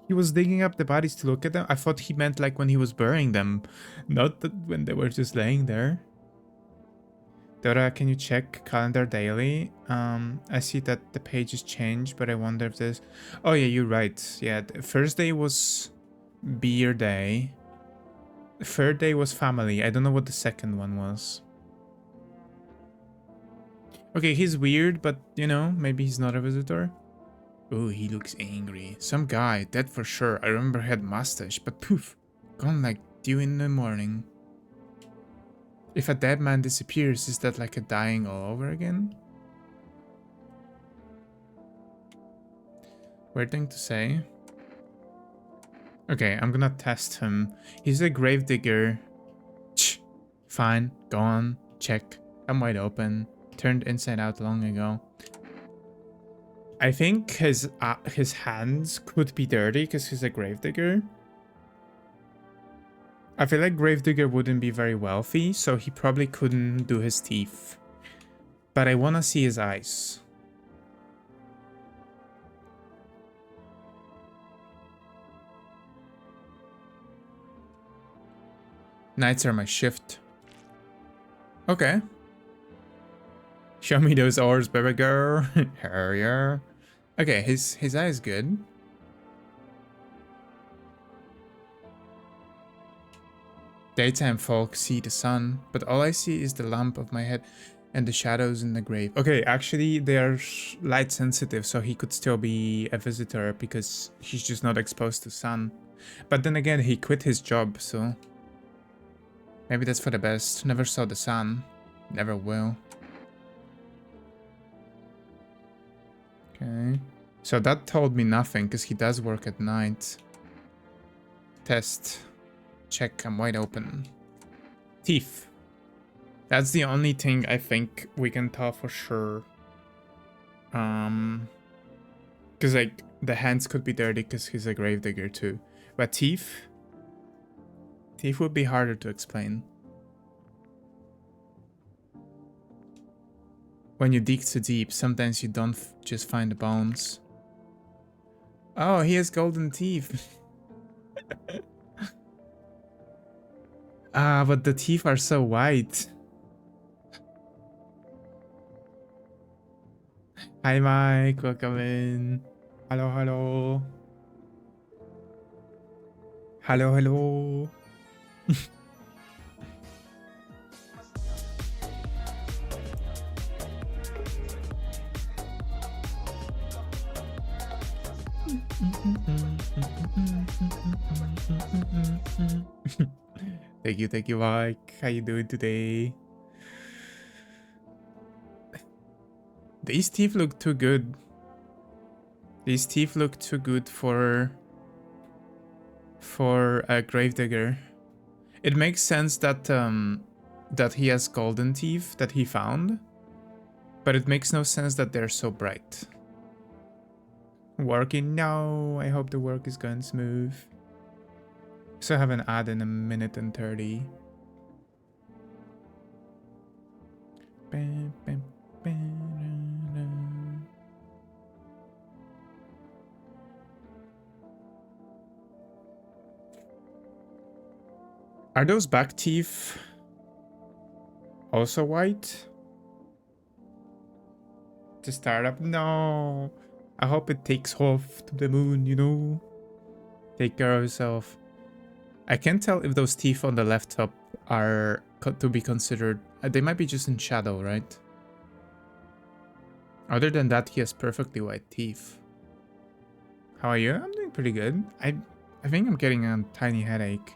He was digging up the bodies to look at them? I thought he meant like when he was burying them. Not that when they were just laying there. Dora, can you check calendar daily? I see that the pages changed, but I wonder if there's... Oh yeah, you're right. Yeah, the first day was beer day. The third day was family. I don't know what the second one was. Okay, he's weird, but you know, maybe he's not a visitor. Oh, he looks angry. Some guy, dead for sure. I remember he had mustache, but poof, gone like dew in the morning. If a dead man disappears, is that like a dying all over again? Weird thing to say. Okay, I'm gonna test him. He's a gravedigger. Fine, go on, check. I'm wide open. Turned inside out long ago. I think his hands could be dirty because he's a gravedigger. I feel like Gravedigger wouldn't be very wealthy, so he probably couldn't do his teeth. But I want to see his eyes. Nights are my shift. Okay. Show me those ores, baby girl. Hell yeah. Okay, his eye is good. Daytime folk see the sun, but all I see is the lamp of my head and the shadows in the grave. Okay, actually they are light sensitive, so he could still be a visitor because he's just not exposed to sun. But then again, he quit his job, so maybe that's for the best. Never saw the sun. Never will. Okay. So that told me nothing because he does work at night. Test. Check, I'm wide open. Teeth. That's the only thing I think we can tell for sure. Because like the hands could be dirty because he's a gravedigger too. But teeth? Teeth would be harder to explain. When you dig too deep, sometimes you don't just find the bones. Oh, he has golden teeth. Ah, but the teeth are so white. Hi, Mike. Welcome in. Hello, hello. Hello, hello. Thank you, Mike. How you doing today? These teeth look too good. These teeth look too good for a gravedigger. It makes sense that that he has golden teeth that he found, but it makes no sense that they're so bright. Working now. I hope the work is going smooth. So I have an ad in 1 minute and 30. Bam, bam, bam, Are those back teeth also white? To start up? No. I hope it takes off to the moon, you know? Take care of yourself. I can't tell if those teeth on the left top are to be considered. They might be just in shadow, right? Other than that, he has perfectly white teeth. How are you? I'm doing pretty good. I think I'm getting a tiny headache.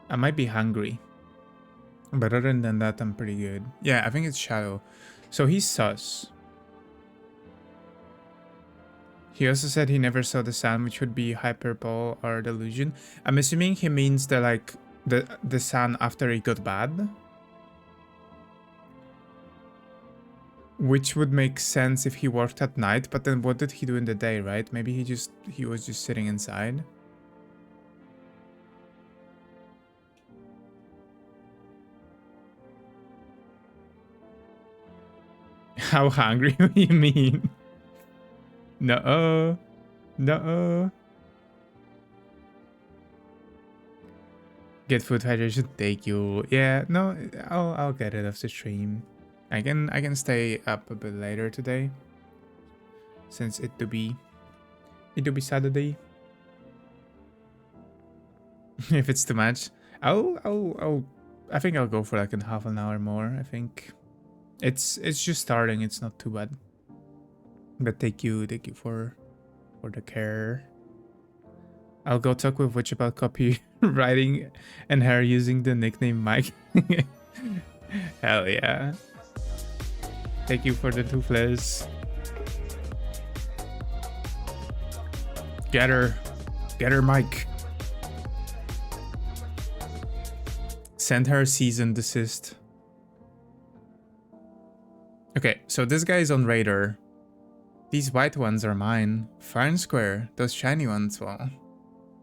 I might be hungry. But other than that, I'm pretty good. Yeah, I think it's shadow. So he's sus. He also said he never saw the sun, which would be hyperbole or delusion. I'm assuming he means that like the sun after it got bad. Which would make sense if he worked at night, but then what did he do in the day, right? Maybe he was just sitting inside. How hungry do you mean? No. No. Get food hydration. Thank you. Yeah, no, I'll get it after stream. I can stay up a bit later today. Since it to be Saturday. If it's too much. I think I'll go for like half an hour more, I think. It's just starting, it's not too bad. But thank you for the care. I'll go talk with Witch about copywriting and her using the nickname Mike. Hell yeah. Thank you for the toothless. Get her, Mike. Send her cease and desist. Okay, so this guy is on radar. These white ones are mine. Fair and square. Those shiny ones, well,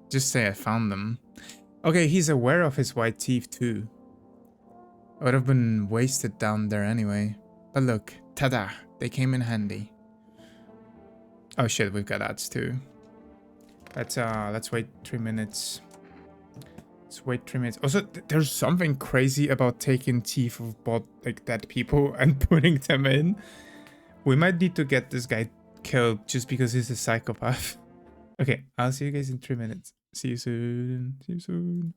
just say I found them. Okay, he's aware of his white teeth too. I would have been wasted down there anyway. But look, tada, they came in handy. Oh shit, we've got ads too. Let's wait 3 minutes. Let's wait 3 minutes. Also, there's something crazy about taking teeth of like dead people and putting them in. We might need to get this guy killed just because he's a psychopath. Okay, I'll see you guys in 3 minutes. See you soon. See you soon.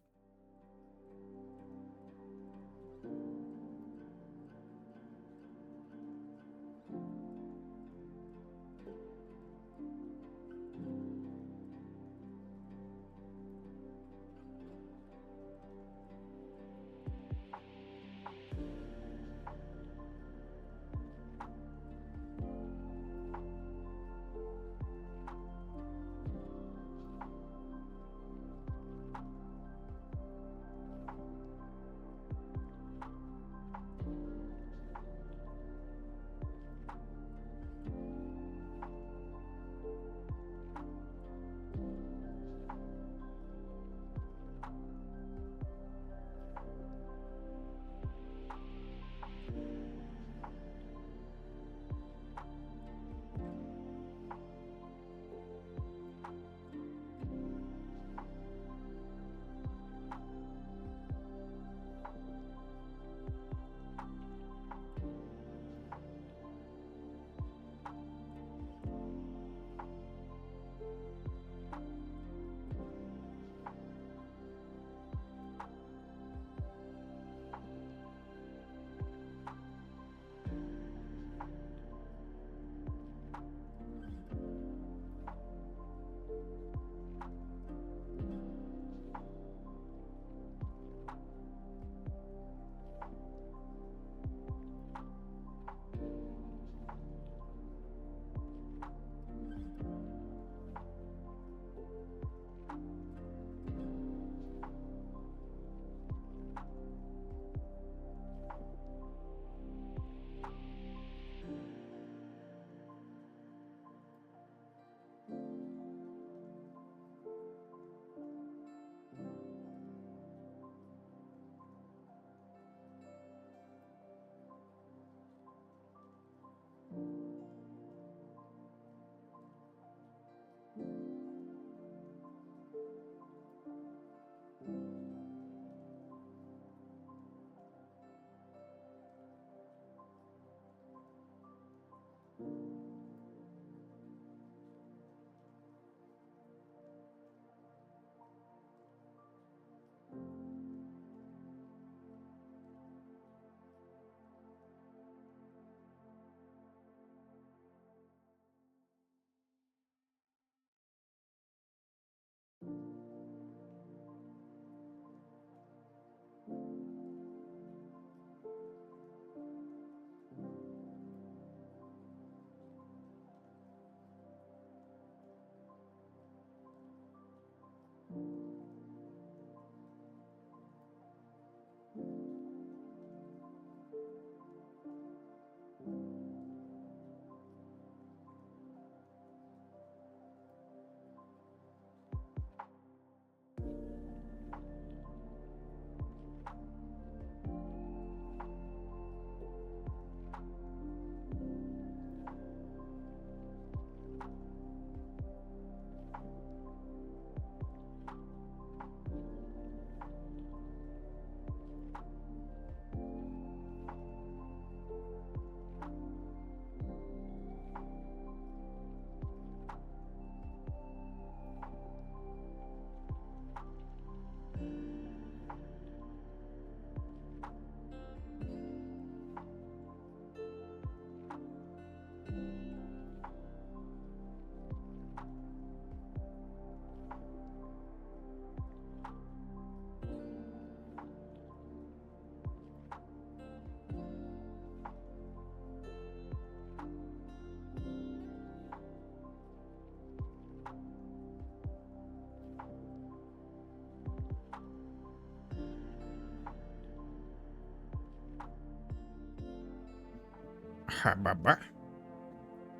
Hababa.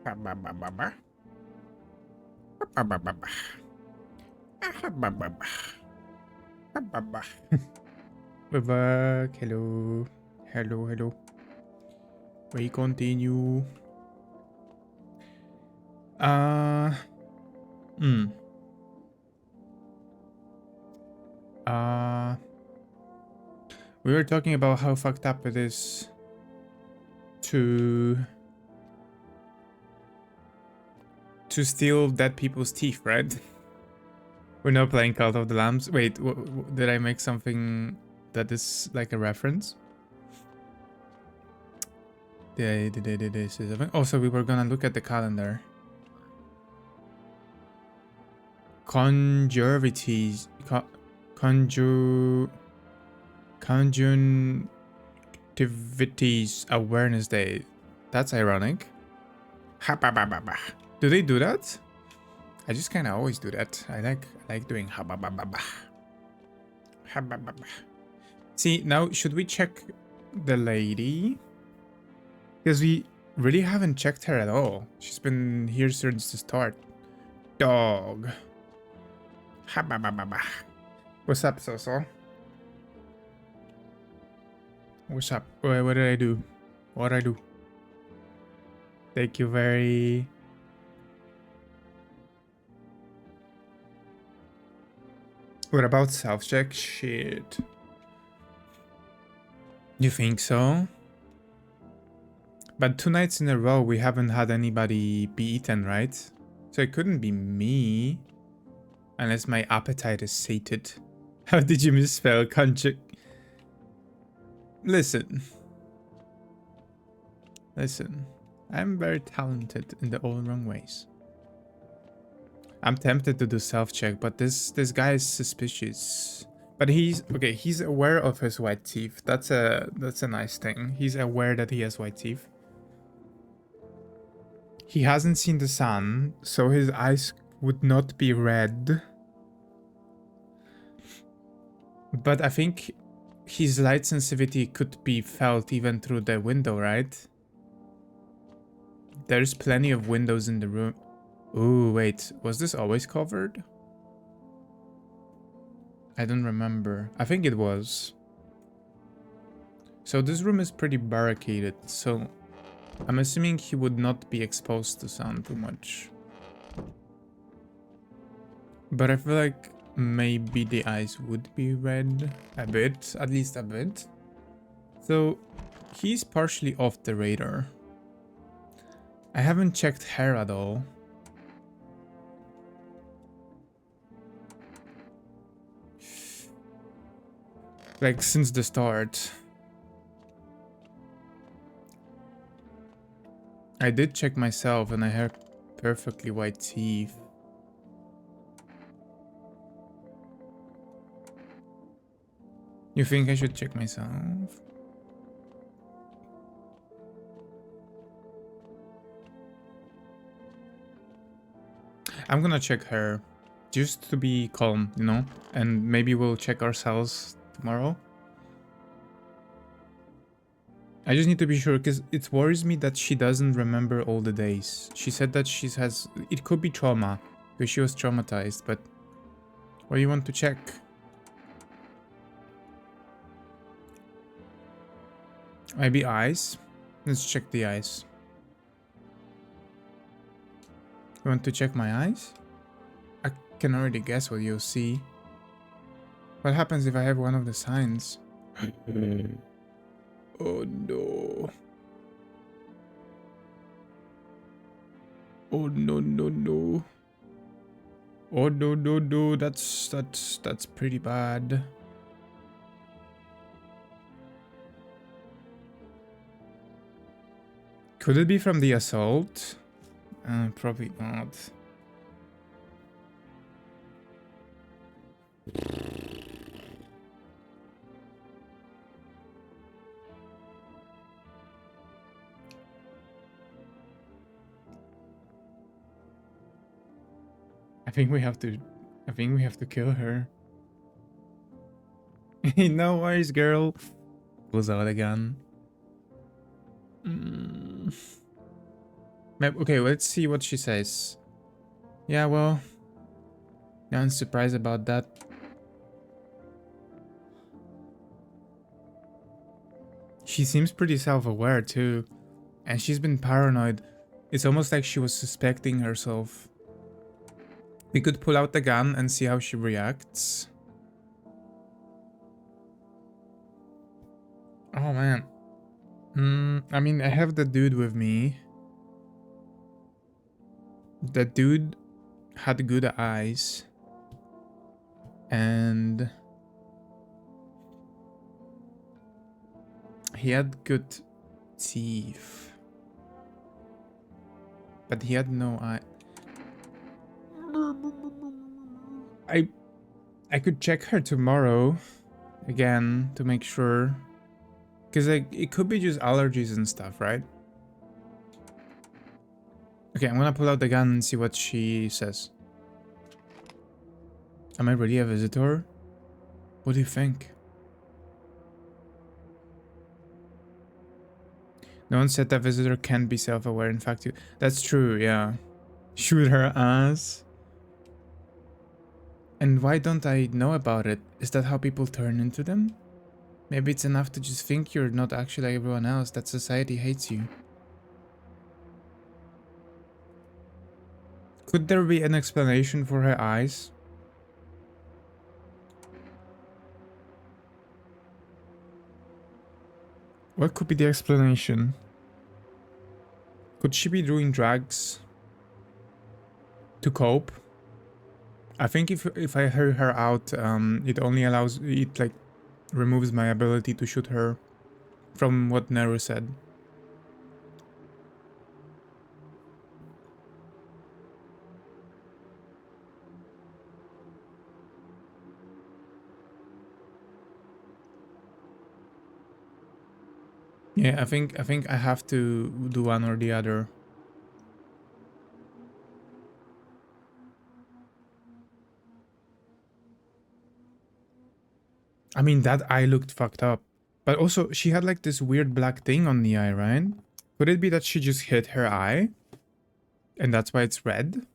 Hababa. Hababa. Hababa. We're back. Hello. Hello, hello. We continue. Uh hmm. We were talking about how fucked up it is to steal dead people's teeth, right? We're not playing Cult of the Lambs. Wait, did I make something that is like a reference? Did I say something? Also, we were gonna look at the calendar. Conjurities. Conjunctivities Awareness Day. That's ironic. Do they do that? I just kind of always do that. I like doing habababa. Habababa. See, now should we check the lady? Because we really haven't checked her at all. She's been here since the start. Dog. Habababa. What's up, Soso? What's up? What did I do? What did I do? Thank you very... What about self-check? Shit. You think so? But 2 nights in a row we haven't had anybody be eaten, right? So it couldn't be me. Unless my appetite is sated. How did you misspell conjunct? Listen. I'm very talented in the all wrong ways. I'm tempted to do self-check, but this guy is suspicious. But he's okay, he's aware of his white teeth. That's a nice thing. He's aware that he has white teeth. He hasn't seen the sun, so his eyes would not be red. But I think his light sensitivity could be felt even through the window, right? There's plenty of windows in the room. Ooh, wait, was this always covered? I don't remember. I think it was. So this room is pretty barricaded, so I'm assuming he would not be exposed to sun too much. But I feel like maybe the eyes would be red a bit, at least a bit. So he's partially off the radar. I haven't checked hair at all. Like since the start. I did check myself and I have perfectly white teeth. You think I should check myself? I'm gonna check her just to be calm, you know? And maybe we'll check ourselves tomorrow. I just need to be sure because it worries me that she doesn't remember all the days. She said that she has... It could be trauma because she was traumatized, but what do you want to check? Maybe eyes? Let's check the eyes. You want to check my eyes? I can already guess what you'll see. What happens if I have one of the signs? Oh no. Oh no no no. Oh no no no, that's pretty bad. Could it be from the assault? Probably not. I think we have to kill her. No worries, girl. Pulls out a gun. Okay, let's see what she says. Yeah, well, no one's surprised about that. She seems pretty self-aware too. And she's been paranoid. It's almost like she was suspecting herself. We could pull out the gun and see how she reacts. Oh man. I mean, I have the dude with me. The dude had good eyes. And he had good teeth. But he had no eye. I could check her tomorrow again to make sure. Because like, it could be just allergies and stuff, right? Okay, I'm gonna pull out the gun and see what she says. Am I really a visitor? What do you think? No one said that visitor can't be self-aware. In fact, that's true, yeah. Shoot her ass. And why don't I know about it? Is that how people turn into them? Maybe it's enough to just think you're not actually like everyone else, that society hates you. Could there be an explanation for her eyes? What could be the explanation? Could she be doing drugs to cope? I think if I hear her out, it only allows, it like removes my ability to shoot her, from what Neru said. Yeah, I think I have to do one or the other. I mean, that eye looked fucked up. But also, she had like this weird black thing on the eye, right? Could it be that she just hit her eye? And that's why it's red?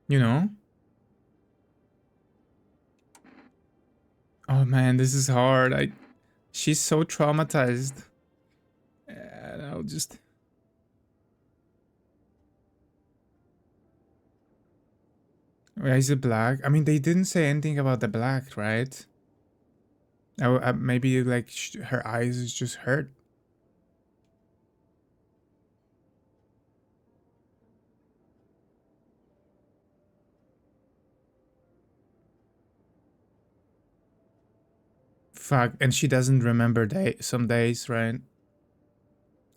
You know? Oh man, this is hard. She's so traumatized. And I'll just... Why is it black? I mean, they didn't say anything about the black, right? Maybe like her eyes is just hurt. Fuck, and she doesn't remember some days, right?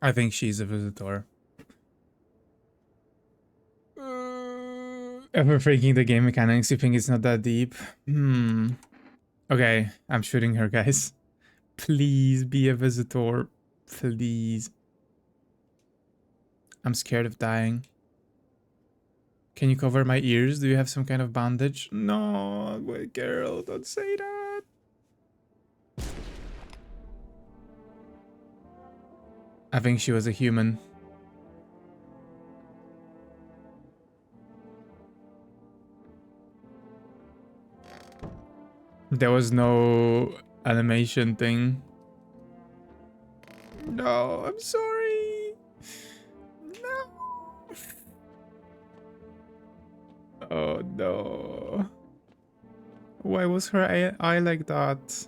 I think she's a visitor. Overthinking the game mechanics, you think it's not that deep? Okay, I'm shooting her, guys. Please be a visitor. Please. I'm scared of dying. Can you cover my ears? Do you have some kind of bandage? No, wait, girl, don't say that. I think she was a human. There was no animation thing. No, I'm sorry. No. Oh no. Why was her eye like that?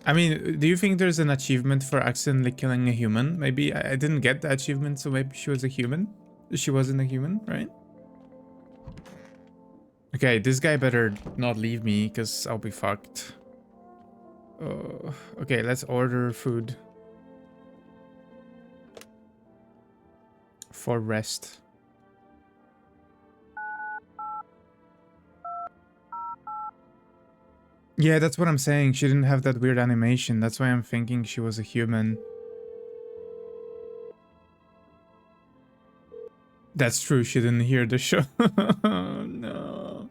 I mean, do you think there's an achievement for accidentally killing a human? Maybe I didn't get the achievement, so maybe she was a human? She wasn't a human, right? Okay, this guy better not leave me, because I'll be fucked. Okay, let's order food. For rest. Yeah, that's what I'm saying. She didn't have that weird animation. That's why I'm thinking she was a human. That's true. She didn't hear the show. No.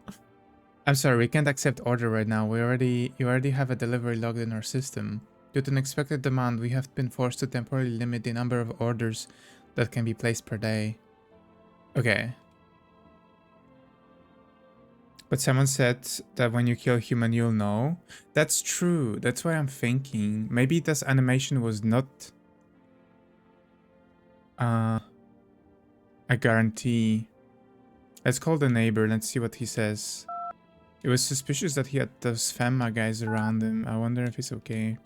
I'm sorry, we can't accept order right now. You already have a delivery logged in our system. Due to unexpected demand, we have been forced to temporarily limit the number of orders that can be placed per day. Okay. But someone said that when you kill a human, you'll know. That's true. That's what I'm thinking. Maybe this animation was not a guarantee. Let's call the neighbor. Let's see what he says. It was suspicious that he had those FEMA guys around him. I wonder if it's okay.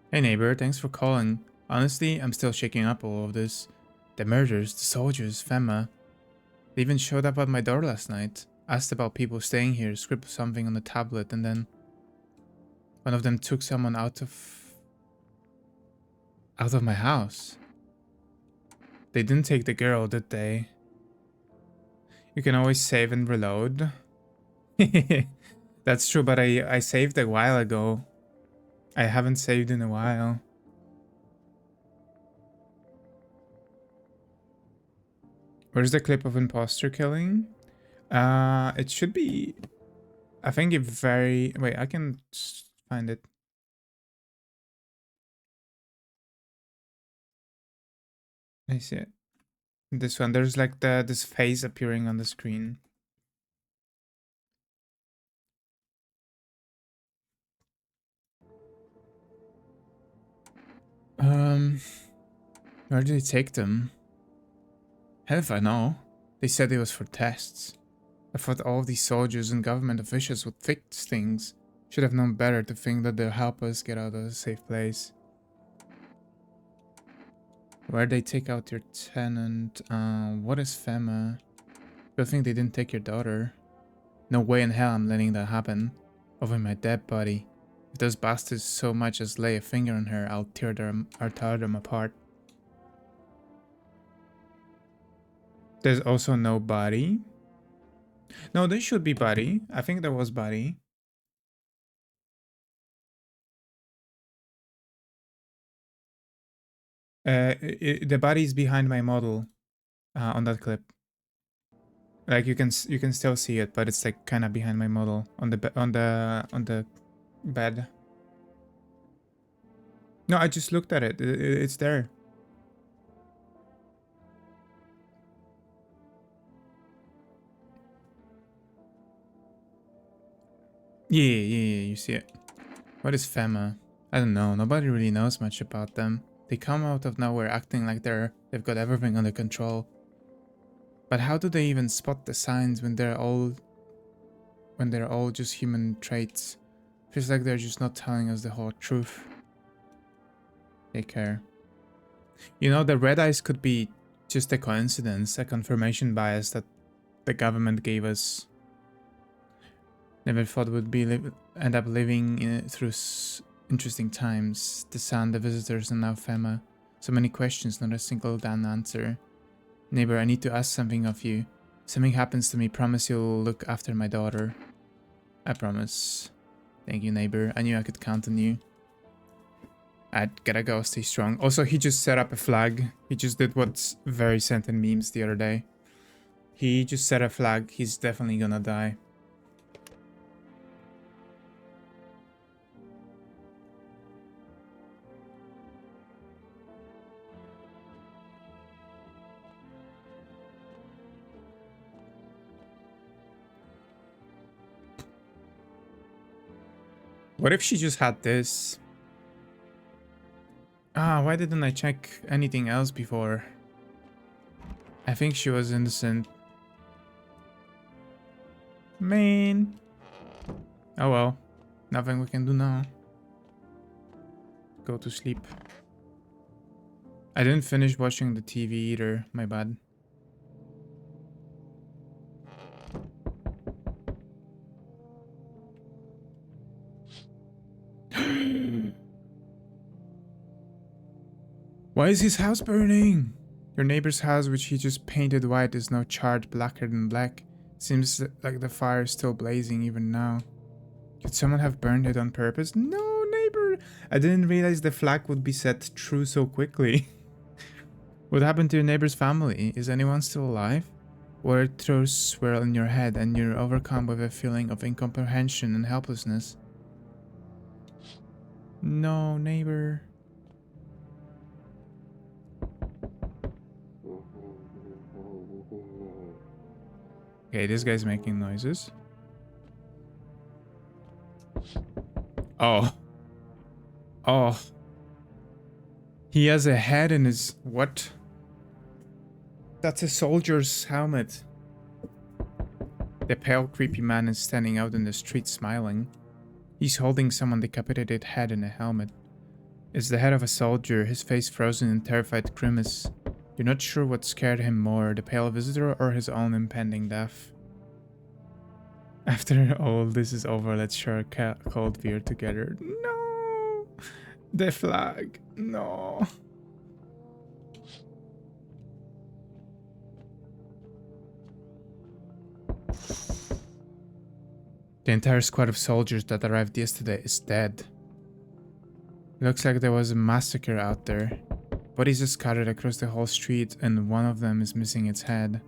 Hey neighbor, thanks for calling. Honestly, I'm still shaking up all of this. The murders, the soldiers, FEMA. They even showed up at my door last night. Asked about people staying here, scribbled something on the tablet, and then one of them took someone out of my house. They didn't take the girl, did they? You can always save and reload. That's true, but I saved a while ago. I haven't saved in a while. Where's the clip of imposter killing? It should be... I think it very... Wait, I can find it. I see it. This one, there's like this face appearing on the screen. Where did they take them? Hell if I know. They said it was for tests. I thought all of these soldiers and government officials would fix things. Should have known better to think that they'll help us get out of a safe place. Where'd they take out your tenant? What is FEMA? Good thing they didn't take your daughter. No way in hell I'm letting that happen. Over my dead body. If those bastards so much as lay a finger on her, I'll tear them apart. There's also no body. No, there should be body. I think there was body. The body is behind my model on that clip. Like you can still see it, but it's like kind of behind my model on the bed. No, I just looked at it. It's there. Yeah, you see it. What is FEMA? I don't know. Nobody really knows much about them. They come out of nowhere acting like they've got everything under control. But how do they even spot the signs when they're all just human traits? Feels like they're just not telling us the whole truth. Take care. You know, the red eyes could be just a coincidence, a confirmation bias that the government gave us. Never thought we'd end up living through interesting times. The sun, the visitors, and now FEMA. So many questions, not a single damn answer. Neighbor, I need to ask something of you. If something happens to me, promise you'll look after my daughter. I promise. Thank you, neighbor. I knew I could count on you. I gotta go, stay strong. Also, he just set up a flag. He just did what's very sent in memes the other day. He just set a flag. He's definitely gonna die. What if she just had this? Ah, why didn't I check anything else before? I think she was innocent. Man. Oh well. Nothing we can do now. Go to sleep. I didn't finish watching the TV either. My bad. Why is his house burning? Your neighbor's house, which he just painted white, is now charred blacker than black. Seems like the fire is still blazing even now. Could someone have burned it on purpose? No, neighbor! I didn't realize the flag would be set true so quickly. What happened to your neighbor's family? Is anyone still alive? Word throws swirl in your head and you're overcome with a feeling of incomprehension and helplessness. No, neighbor. Okay, this guy's making noises. Oh. Oh. He has a head in his... What? That's a soldier's helmet. The pale, creepy man is standing out in the street smiling. He's holding someone's decapitated head in a helmet. It's the head of a soldier, his face frozen in terrified grimace. You're not sure what scared him more, the pale visitor or his own impending death. After all this is over, let's share a cold beer together. No! The flag. No. The entire squad of soldiers that arrived yesterday is dead. Looks like there was a massacre out there. Bodies are scattered across the whole street and one of them is missing its head.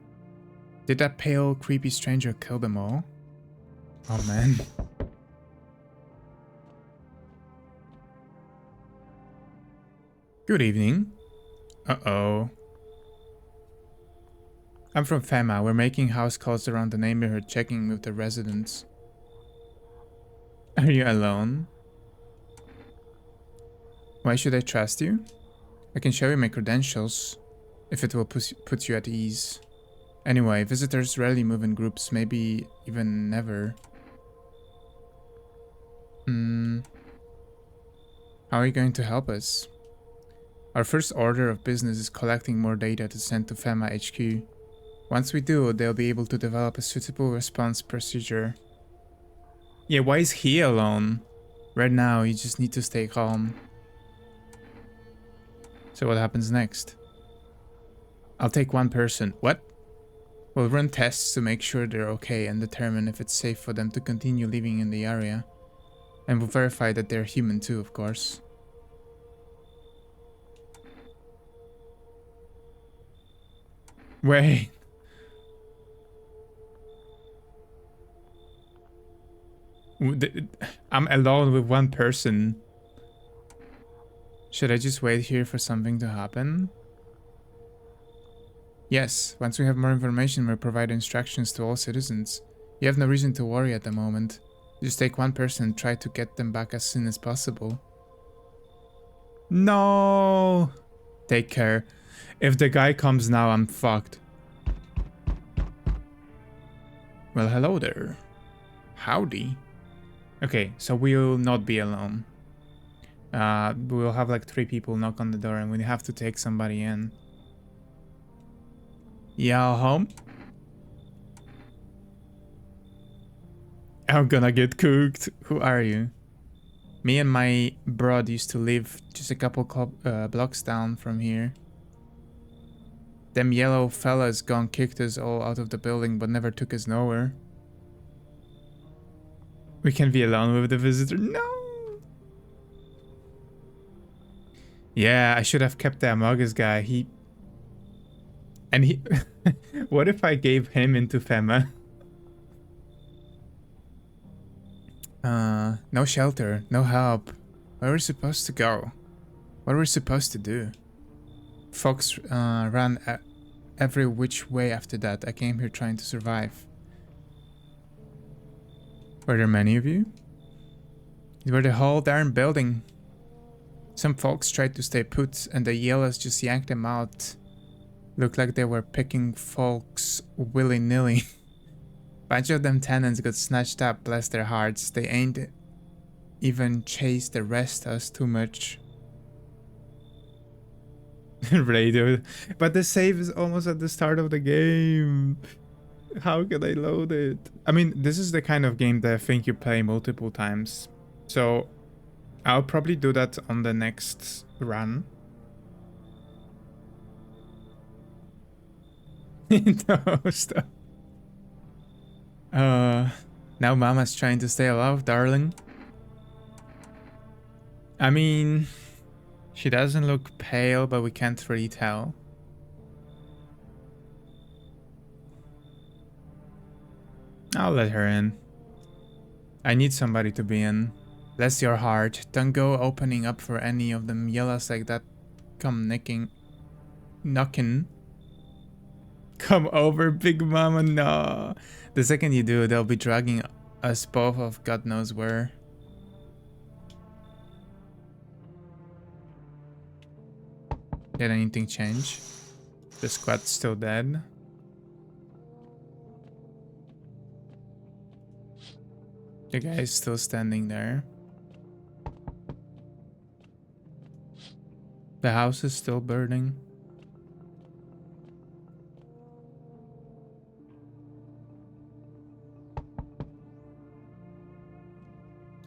Did that pale, creepy stranger kill them all? Oh man. Good evening. Uh-oh. I'm from FEMA. We're making house calls around the neighborhood, checking with the residents. Are you alone? Why should I trust you? I can show you my credentials, if it will put you at ease. Anyway, visitors rarely move in groups, maybe even never. How are you going to help us? Our first order of business is collecting more data to send to FEMA HQ. Once we do, they'll be able to develop a suitable response procedure. Yeah, why is he alone? Right now, you just need to stay calm. So what happens next? I'll take one person. What? We'll run tests to make sure they're okay and determine if it's safe for them to continue living in the area. And we'll verify that they're human too, of course. Wait. I'm alone with one person. Should I just wait here for something to happen? Yes, once we have more information, we'll provide instructions to all citizens. You have no reason to worry at the moment. Just take one person and try to get them back as soon as possible. No! Take care. If the guy comes now, I'm fucked. Well, hello there. Howdy. Okay, so we'll not be alone. We'll have like 3 people knock on the door and we have to take somebody in. Y'all home? I'm gonna get cooked. Who are you? Me and my broad used to live just a couple blocks down from here. Them yellow fellas gone kicked us all out of the building but never took us nowhere. We can be alone with the visitor. No! Yeah, I should have kept the Amogus guy. He... What if I gave him into FEMA? No shelter, no help. Where are we supposed to go? What are we supposed to do? Fox ran every which way after that. I came here trying to survive. Were there many of you? You were the whole darn building. Some folks tried to stay put and the yellows just yanked them out. Looked like they were picking folks willy-nilly. Bunch of them tenants got snatched up, bless their hearts. They ain't even chased the rest of us too much. Radio. But the save is almost at the start of the game. How can I load it? I mean, this is the kind of game that I think you play multiple times. So I'll probably do that on the next run. No, stop. Now Mama's trying to stay alive, darling. I mean, she doesn't look pale, but we can't really tell. I'll let her in. I need somebody to be in. Bless your heart. Don't go opening up for any of them yellows like that. Come knocking. Come over, Big Mama. No. The second you do, they'll be dragging us both of God knows where. Did anything change? The squad's still dead. The guy is still standing there. The house is still burning.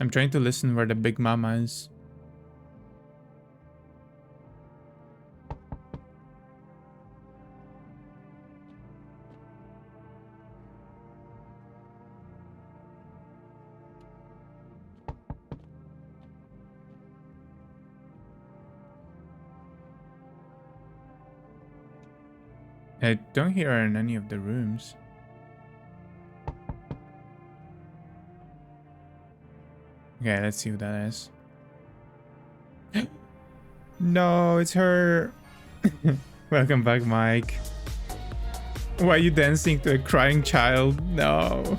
I'm trying to listen where the Big Mama is. I don't hear her in any of the rooms. Okay, let's see who that is. No, it's her. Welcome back, Mike. Why are you dancing to a crying child? No.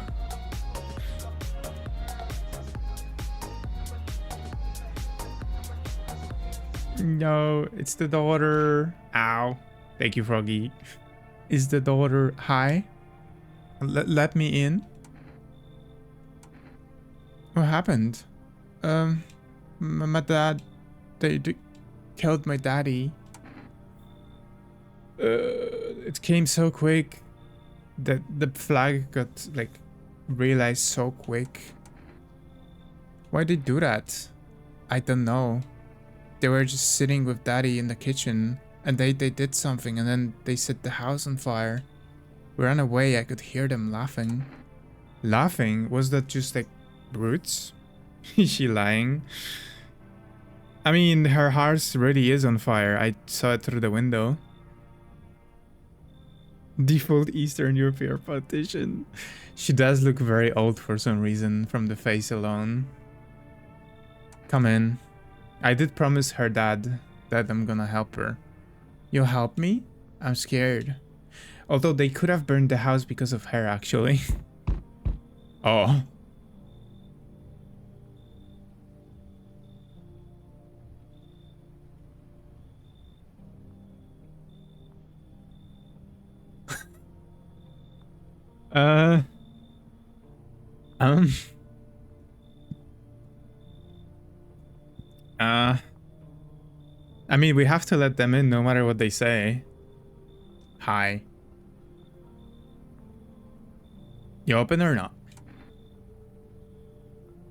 No, it's the daughter. Ow. Thank you, Froggy. Is the daughter... Hi? Let me in. What happened? My dad... They killed my daddy. It came so quick that the flag got, like, realized so quick. Why'd they do that? I don't know. They were just sitting with daddy in the kitchen. And they did something, and then they set the house on fire. We ran away, I could hear them laughing. Laughing? Was that just like brutes? Is she lying? I mean, her house really is on fire. I saw it through the window. Default Eastern European politician. She does look very old for some reason, from the face alone. Come in. I did promise her dad that I'm gonna help her. You'll help me? I'm scared. Although they could have burned the house because of her, actually. Oh. I mean, we have to let them in no matter what they say. Hi. You open or not?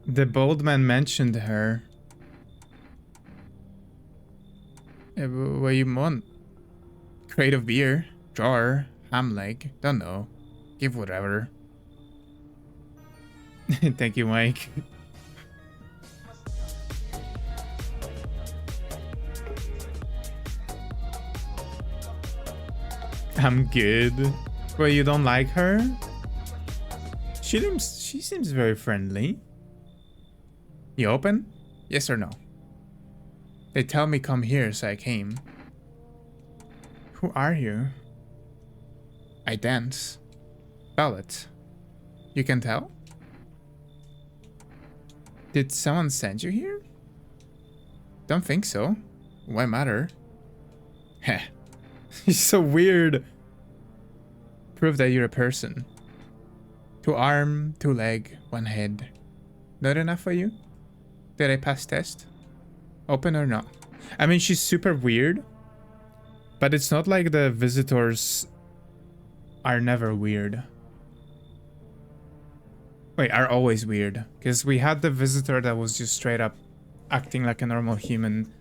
The bold man mentioned her. What you want? Crate of beer? Jar? Ham leg? Don't know. Give whatever. Thank you, Mike. I'm good. Well, you don't like her? She seems very friendly. You open? Yes or no? They tell me come here, so I came. Who are you? I dance. Ballad. You can tell? Did someone send you here? Don't think so. Why matter? Heh. He's so weird. Prove that you're a person. 2 arm, 2 leg, 1 head. Not enough for you? Did I pass test? Open or not? I mean, she's super weird. But it's not like the visitors are never weird. Wait, are always weird. Because we had the visitor that was just straight up acting like a normal human.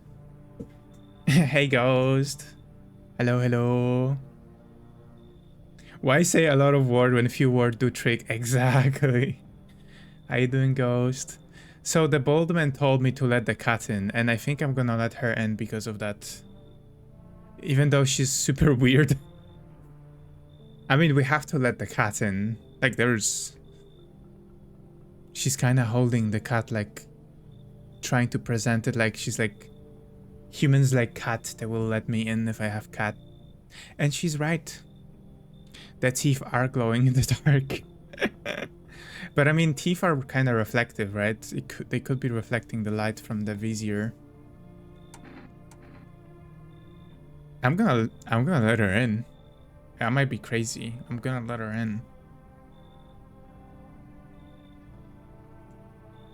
Hey, ghost. Hello, hello. Why say a lot of word when few words do trick? Exactly. How you doing, ghost? So the bold man told me to let the cat in, and I think I'm gonna let her in because of that. Even though she's super weird. I mean, we have to let the cat in. Like, there's... She's kind of holding the cat like trying to present it like she's like, humans like cat, they will let me in if I have cat. And she's right. The teeth are glowing in the dark. But I mean, teeth are kind of reflective, right? They could be reflecting the light from the vizier. I'm gonna let her in. I might be crazy. I'm gonna let her in.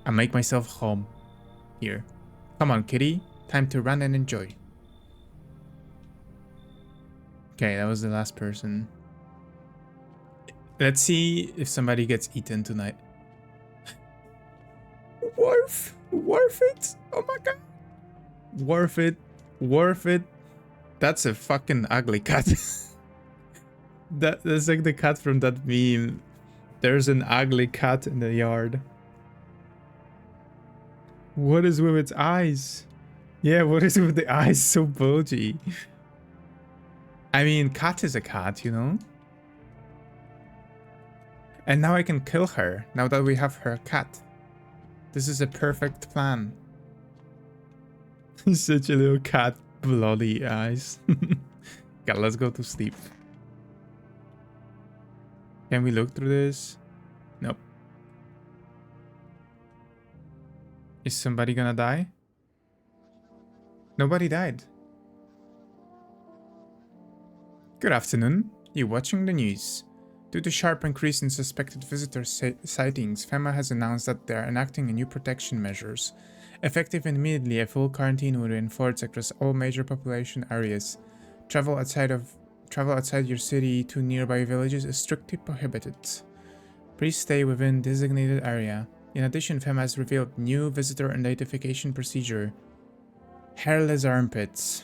I make myself home here. Come on, kitty. Time to run and enjoy. Okay, that was the last person. Let's see if somebody gets eaten tonight. Worth it. Oh my god. Worth it. That's a fucking ugly cat. That's like the cat from that meme. There's an ugly cat in the yard. What is with its eyes? Yeah, what is with the eyes so bulgy? I mean, cat is a cat, you know? And now I can kill her, now that we have her cat. This is a perfect plan. Such a little cat, bloody eyes. Okay, let's go to sleep. Can we look through this? Nope. Is somebody gonna die? Nobody died. Good afternoon. You're watching the news. Due to sharp increase in suspected visitor sightings, FEMA has announced that they are enacting new protection measures. Effective immediately, a full quarantine will be enforced across all major population areas. Travel outside your city to nearby villages is strictly prohibited. Please stay within designated area. In addition, FEMA has revealed new visitor identification procedure. Hairless armpits.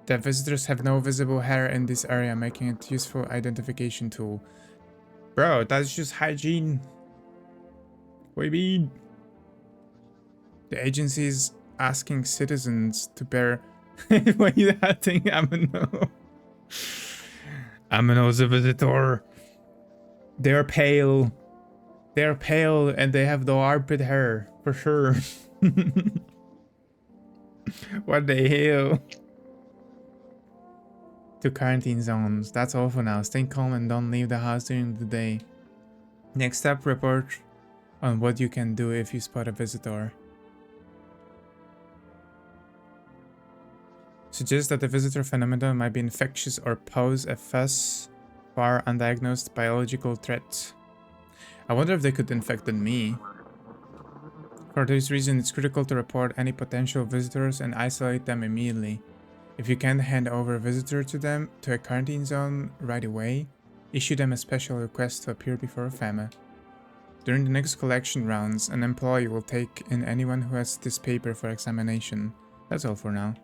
The visitors have no visible hair in this area, making it a useful identification tool. Bro, that's just hygiene. What do you mean? The agency is asking citizens to bear... Why are you acting? Amino. Amino's a visitor. They're pale. They're pale and they have the armpit hair, for sure. What the hell? To quarantine zones. That's all for now. Stay calm and don't leave the house during the day. Next step, report on what you can do if you spot a visitor. Suggests that the visitor phenomenon might be infectious or pose a thus far undiagnosed biological threat. I wonder if they could infect me. For this reason, it's critical to report any potential visitors and isolate them immediately. If you can't hand over a visitor to a quarantine zone right away, issue them a special request to appear before FEMA. During the next collection rounds, an employee will take in anyone who has this paper for examination. That's all for now.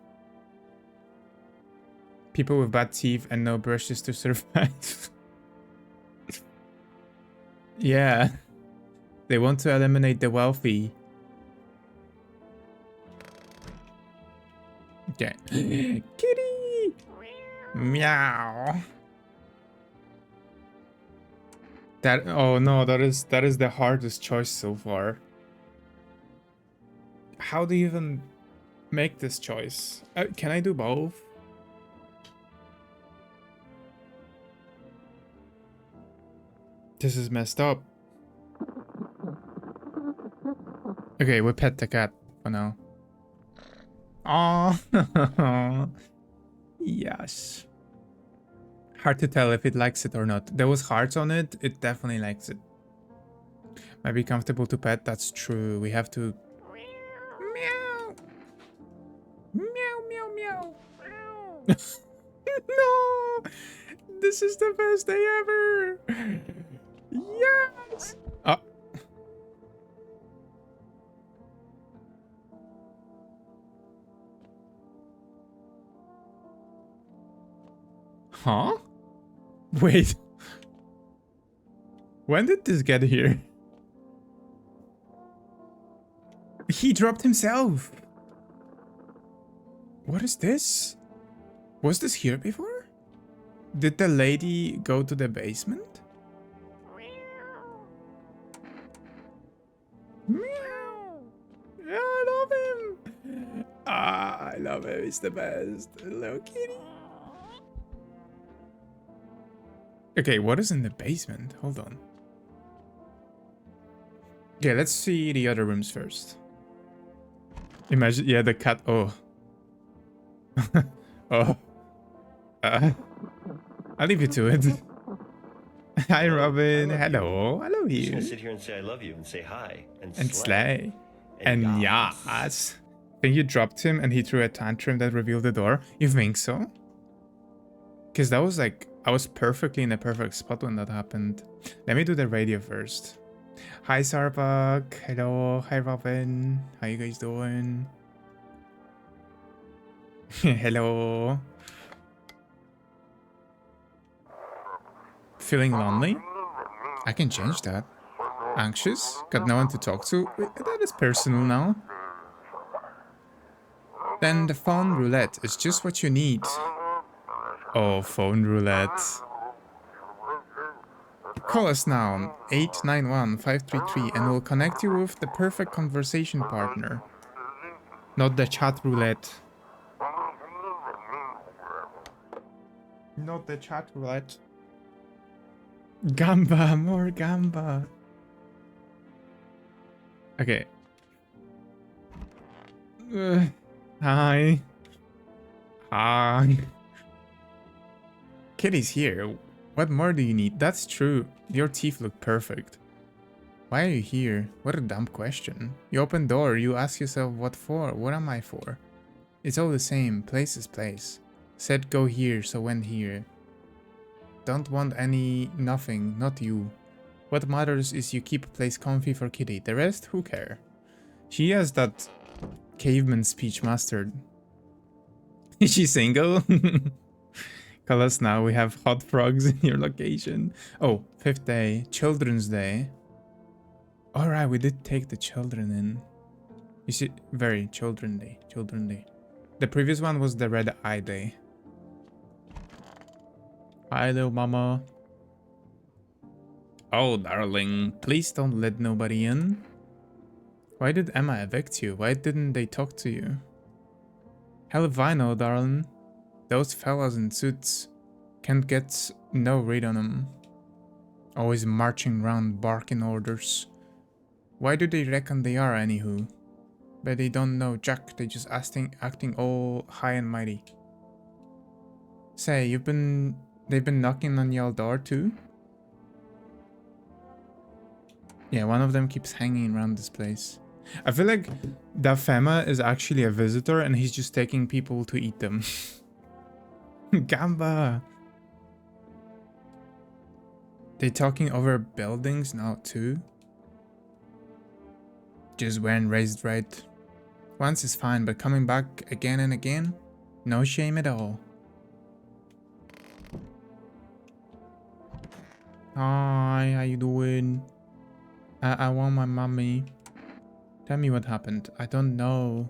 People with bad teeth and no brushes to survive. Yeah. They want to eliminate the wealthy. Okay. Kitty! Meow. Oh no, that is the hardest choice so far. How do you even make this choice? Can I do both? This is messed up. Okay, we pet the cat for now. Oh, yes. Hard to tell if it likes it or not. There was hearts on it. It definitely likes it. Might be comfortable to pet. That's true. We have to... Meow. Meow, meow, meow. No! This is the best day ever! Yes! Oh. Huh? Wait. When did this get here? He dropped himself. What is this? Was this here before? Did the lady go to the basement? Ah, I love him. He's the best. Hello, kitty. Okay, what is in the basement? Hold on. Okay, let's see the other rooms first. Imagine, yeah, the cat. Oh. Oh. I'll leave you to it. Hi, Hello, Robin. I love you. Hello. Hello I'm just here. gonna sit here and say I love you and say hi and And slay. Slay. And Yas. Think you dropped him and he threw a tantrum that revealed the door? You think so? Because that was like, I was perfectly in the perfect spot when that happened. Let me do the radio first. Hi, Sarbuck. Hello. Hi, Robin. How you guys doing? Hello. Feeling lonely? I can change that. Anxious? Got no one to talk to? Wait, that is personal now. Then the phone roulette is just what you need. Oh, phone roulette. Call us now, 891-533, and we'll connect you with the perfect conversation partner. Not the chat roulette. Not the chat roulette. Gamba, more gamba. Okay. Hi. Hi. Kitty's here. What more do you need? That's true. Your teeth look perfect. Why are you here? What a dumb question. You open door, you ask yourself what for? What am I for? It's all the same. Place is place. Said go here, so went here. Don't want any nothing, not you. What matters is you keep a place comfy for Kitty. The rest, who care? She has that caveman speech mastered. Is she single? Call us now, we have hot frogs in your location. Oh, 5th day, Children's Day. Alright, we did take the children in. You see, very Children Day, Children Day. The previous one was the Red Eye Day. Hi, little mama. Oh, darling, please don't let nobody in. Why did Emma evict you? Why didn't they talk to you? Hell if I know, darling. Those fellas in suits can't get no read on them. Always marching round barking orders. Why do they reckon they are, anywho? But they don't know Jack, they just acting all high and mighty. Say, they've been knocking on your door too? Yeah, one of them keeps hanging around this place. I feel like that Fema is actually a visitor and he's just taking people to eat them. Gamba! They talking over buildings now too? Just weren't raised right. Once is fine, but coming back again and again? No shame at all. Hi, how you doing? I want my mommy. Tell me what happened. I don't know.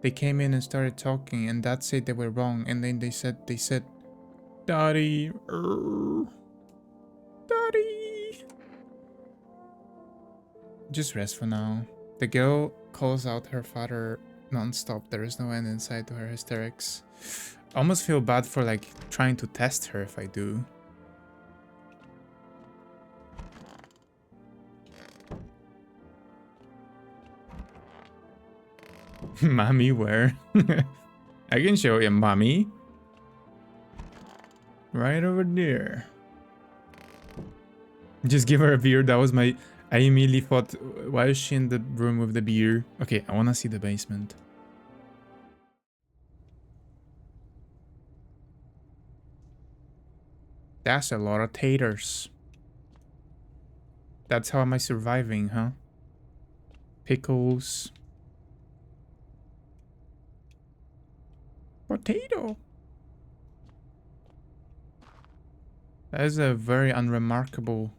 They came in and started talking, and Dad said they were wrong, and then they said, Daddy, Daddy. Just rest for now. The girl calls out her father non-stop. There is no end in sight to her hysterics. I almost feel bad for like trying to test her if I do. Mommy, where? I can show you, mommy. Right over there. Just give her a beer. That was my... I immediately thought, why is she in the room with the beer? Okay, I want to see the basement. That's a lot of taters. That's how am I surviving, huh? Pickles. Potato. That is a very unremarkable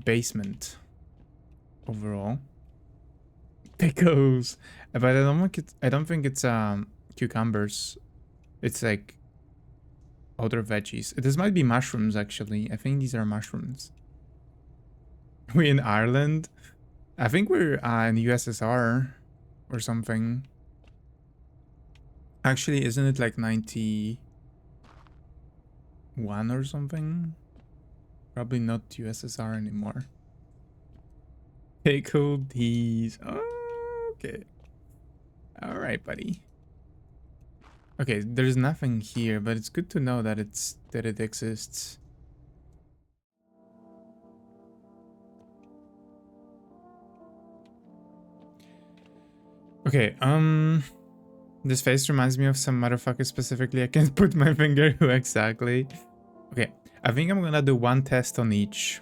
basement overall. Pickles. But I don't think it's cucumbers. It's like other veggies. This might be mushrooms actually. I think these are mushrooms. We in Ireland? I think we're in the USSR or something. Actually, isn't it like 91 or something? Probably not USSR anymore. Pickle these. Oh, okay. All right, buddy. Okay, there's nothing here, but it's good to know that it exists. Okay, this face reminds me of some motherfucker specifically. I can't put my finger who exactly. Okay, I think I'm gonna do one test on each.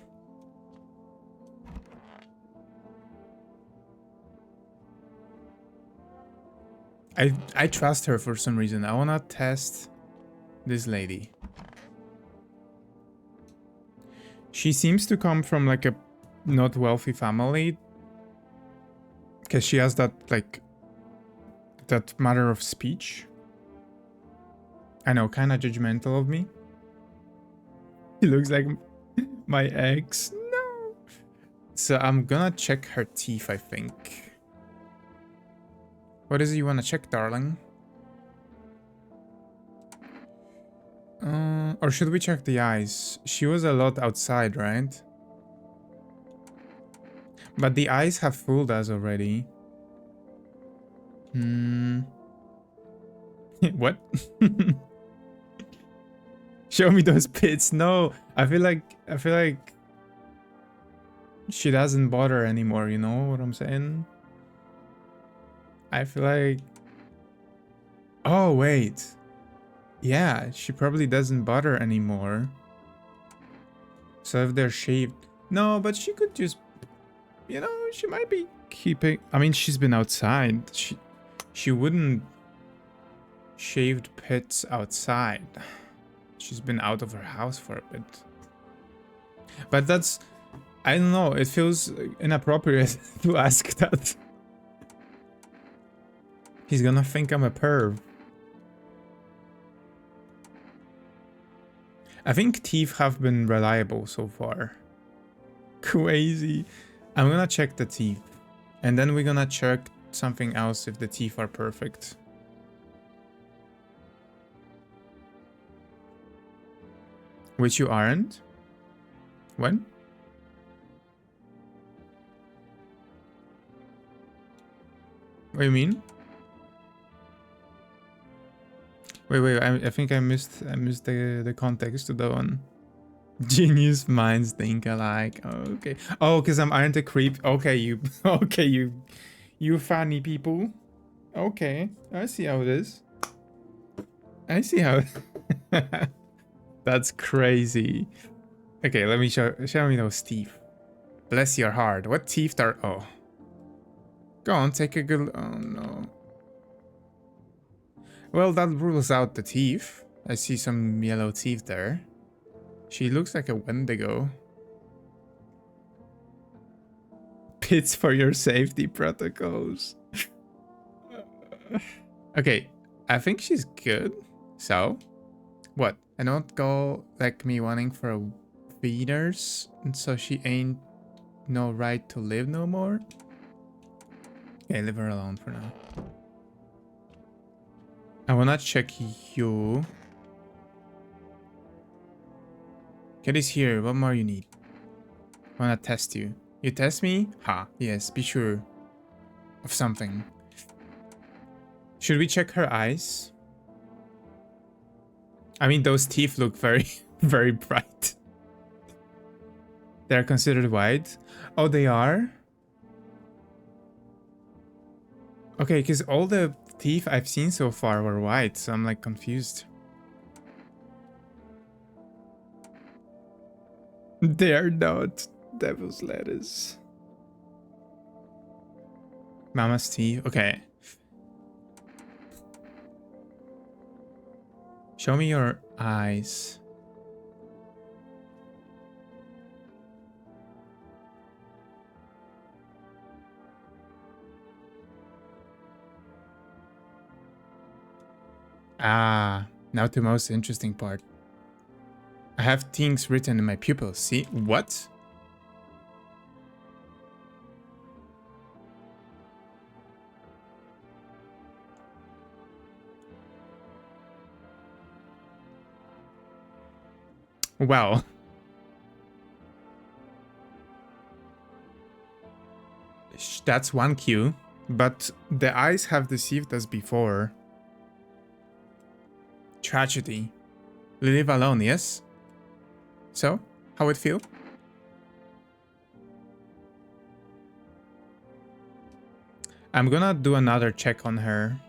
I trust her for some reason. I wanna test this lady. She seems to come from like a not wealthy family. Because she has that like that matter of speech. I know, kind of judgmental of me. He looks like my ex. No. So I'm gonna check her teeth, I think. What is it you want to check, darling? Or should we check the eyes? She was a lot outside, right? But the eyes have fooled us already. What? Show me those pits. No, I feel like she doesn't bother anymore, you know what I'm saying? I feel like... Oh, wait. Yeah, she probably doesn't bother anymore. So if they're shaved... No, but she could just... You know, she might be keeping... I mean, she's been outside. She wouldn't... Shaved pits outside. She's been out of her house for a bit. But that's... I don't know, it feels inappropriate to ask that. He's gonna think I'm a perv. I think teeth have been reliable so far. Crazy. I'm gonna check the teeth. And then we're gonna check something else if the teeth are perfect. Which you aren't? When? What do you mean? Wait, I think I missed the context to that one. Genius minds think alike. Oh, okay. Oh, because I'm aren't a creep. Okay, you funny people. Okay, I see how it is. I see how. That's crazy. Okay, let me show me those teeth. Bless your heart. What teeth are? Oh, go on, take a good. Oh no. Well, that rules out the teeth. I see some yellow teeth there. She looks like a Wendigo. Pits for your safety protocols. Okay, I think she's good. So, what? I don't go like me wanting for a feeders, and so she ain't no right to live no more? Okay, leave her alone for now. I wanna check you. Get this here. What more you need? I wanna test you. You test me? Ha, yes, be sure of something. Should we check her eyes? I mean, those teeth look very, very bright. They're considered white. Oh, they are? Okay, because all the teeth I've seen so far were white, so I'm like confused. They're not devil's lettuce. Mama's teeth. Okay. Show me your eyes. Ah, now to the most interesting part. I have things written in my pupils. See? What? Well. That's one cue. But the eyes have deceived us before. Tragedy. Live alone, yes? So, how it feel? I'm gonna do another check on her.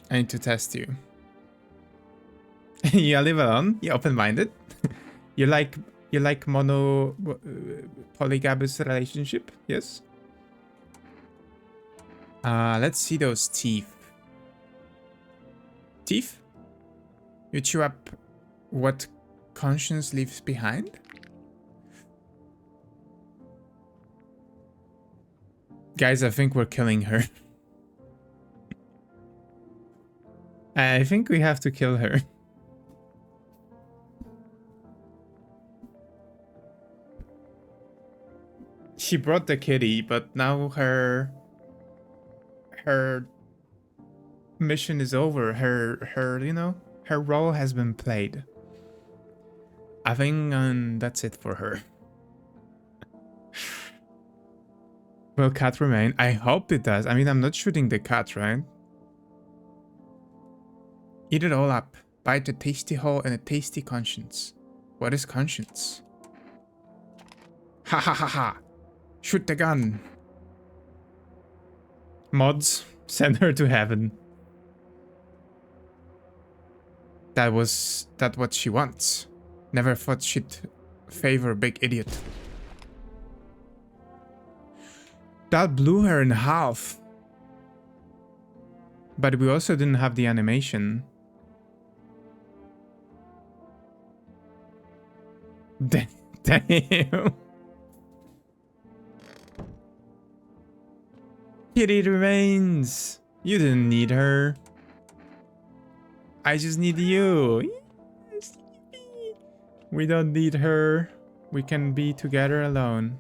I need to test you. You live alone? You open-minded? You like mono polygamous relationship? Yes? Let's see those teeth. Teeth? You chew up what conscience leaves behind? Guys, I think we're killing her. I think we have to kill her. She brought the kitty, but now her mission is over. Her role has been played. I think that's it for her. Will cat remain? I hope it does. I mean, I'm not shooting the cat, right? Eat it all up. Bite a tasty hole and a tasty conscience. What is conscience? Ha ha ha ha! Shoot the gun! Mods, send her to heaven. That's what she wants. Never thought she'd favor big idiot. That blew her in half. But we also didn't have the animation. Damn. Kitty remains. You didn't need her. I just need you. We don't need her. We can be together alone.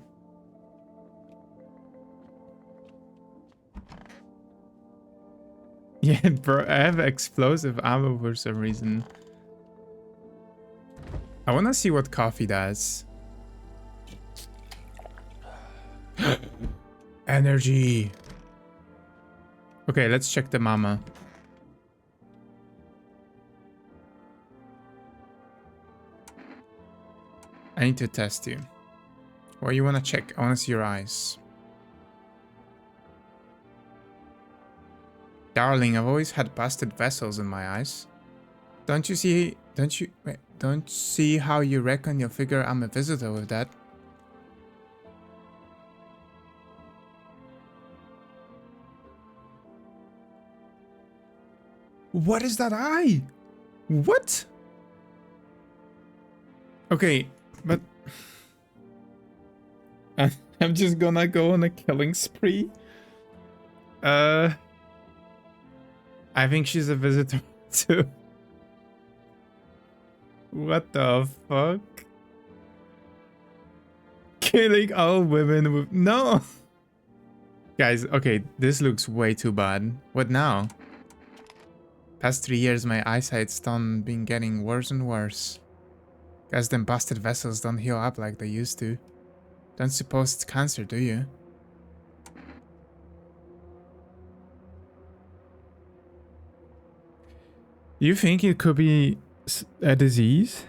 Yeah, bro, I have explosive ammo for some reason. I want to see what coffee does. Energy. Okay, let's check the mama. I need to test you. What you want to check? I want to see your eyes. Darling, I've always had busted vessels in my eyes. Don't you see how you reckon you'll figure I'm a visitor with that? What is that eye? What? Okay, but I'm just gonna go on a killing spree. I think she's a visitor too. What the fuck? Killing all women with... No! Guys, okay, this looks way too bad. What now? Past 3 years, my eyesight's been getting worse and worse. Guys, them busted vessels don't heal up like they used to. Don't suppose it's cancer, do you? You think it could be a disease?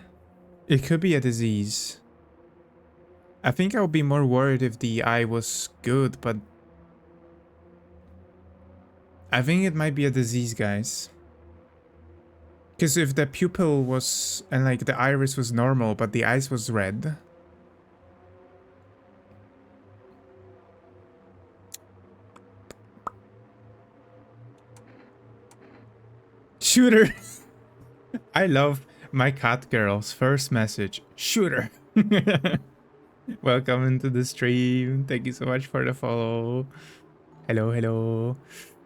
It could be a disease. I think I would be more worried if the eye was good, but I think it might be a disease, guys. Because if the pupil was, and like the iris was normal, but the eyes was red. Shooter! I love my cat girl's first message. Shooter! Welcome into the stream. Thank you so much for the follow. Hello, hello.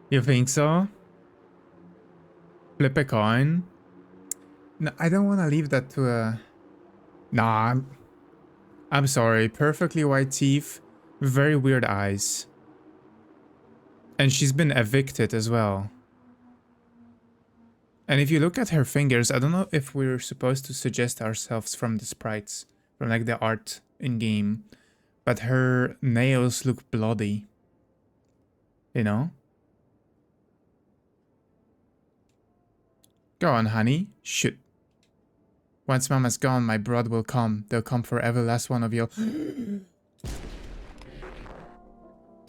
You think so? Flip a coin? No, I don't want to leave that to a... Nah, I'm sorry. Perfectly white teeth, very weird eyes. And she's been evicted as well. And if you look at her fingers, I don't know if we're supposed to suggest ourselves from the sprites, from like the art in game, but her nails look bloody. You know? Go on, honey. Shoot. Once Mama's gone, my blood will come. They'll come for every last one of you.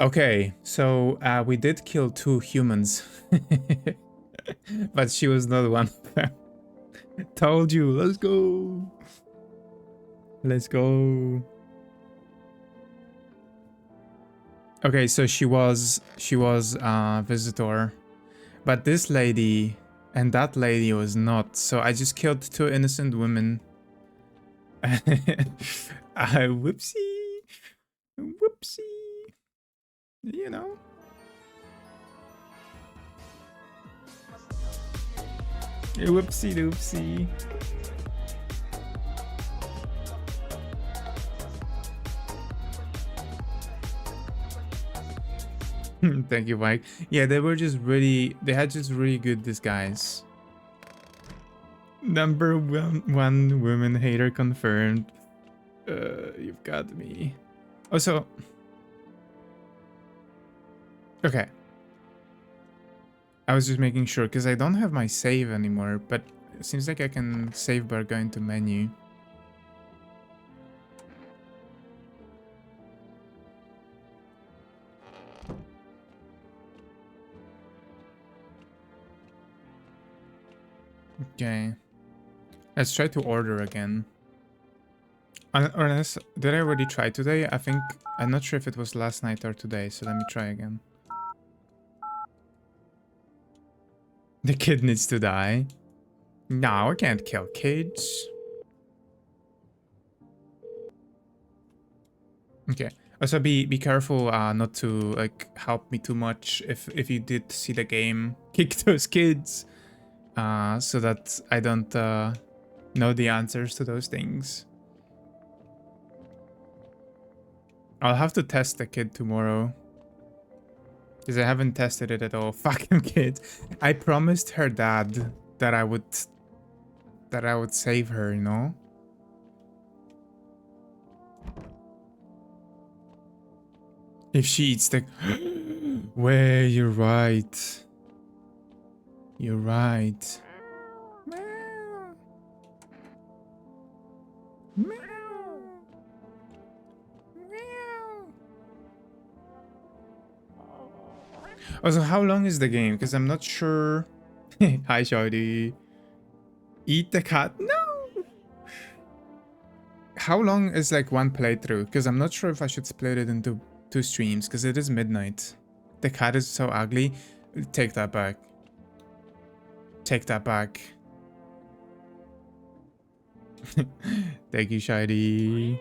Okay, so we did kill 2 humans. But she was not one of them. Told you, let's go. Let's go. Okay, so she was visitor. But this lady and that lady was not. So I just killed 2 innocent women. Whoopsie. Whoopsie. You know. Whoopsie doopsie. Thank you, Mike. Yeah, they had just really good disguise. Number one woman hater confirmed. You've got me. Also, okay. I was just making sure because I don't have my save anymore, but it seems like I can save by going to menu. Okay. Let's try to order again. Unless, did I already try today? I'm not sure if it was last night or today, so let me try again. The kid needs to die. No, I can't kill kids. Okay. Also, be careful not to like help me too much if you did see the game. Kick those kids, so that I don't know the answers to those things. I'll have to test the kid tomorrow. Because I haven't tested it at all. Fucking kid. I promised her dad that I would save her, you know? If she eats the... Wait, you're right. You're right. Meow. Meow. Also, how long is the game? Because I'm not sure. Hi, Shawty. Eat the cat? No! How long is like one playthrough? Because I'm not sure if I should split it into 2 streams, because it is midnight. The cat is so ugly. Take that back. Take that back. Thank you, Shawty.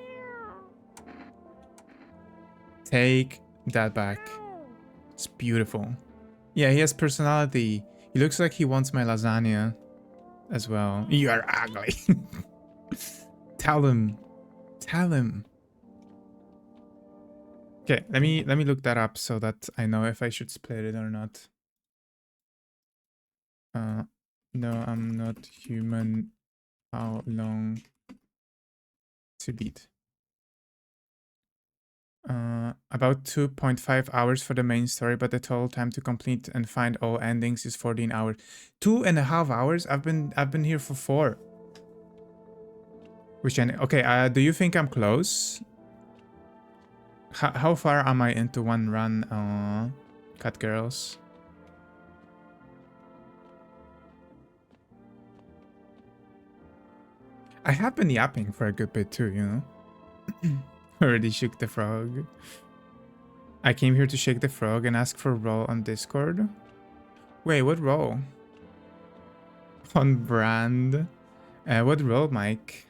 Take that back. It's beautiful. Yeah, he has personality. He looks like he wants my lasagna as well. You are ugly. Tell him. Tell him. Okay, let me look that up so that I know if I should split it or not. No, I'm not human. How long to beat? About 2.5 hours for the main story, but the total time to complete and find all endings is 14 hours. 2.5 hours? I've been here for 4. Which okay, do you think I'm close? How far am I into one run, Cat Girls? I have been yapping for a good bit too, you know? Already shook the frog. I came here to shake the frog and ask for a role on Discord. Wait, what role? On brand? What role, Mike?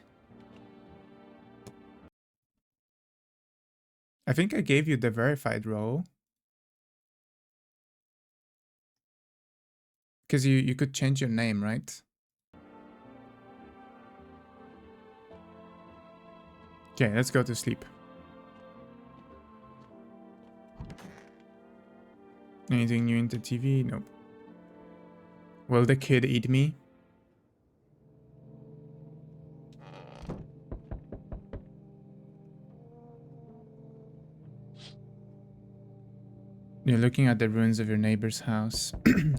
I think I gave you the verified role. Because you could change your name, right? Okay, let's go to sleep. Anything new into TV? Nope. Will the kid eat me? You're looking at the ruins of your neighbor's house.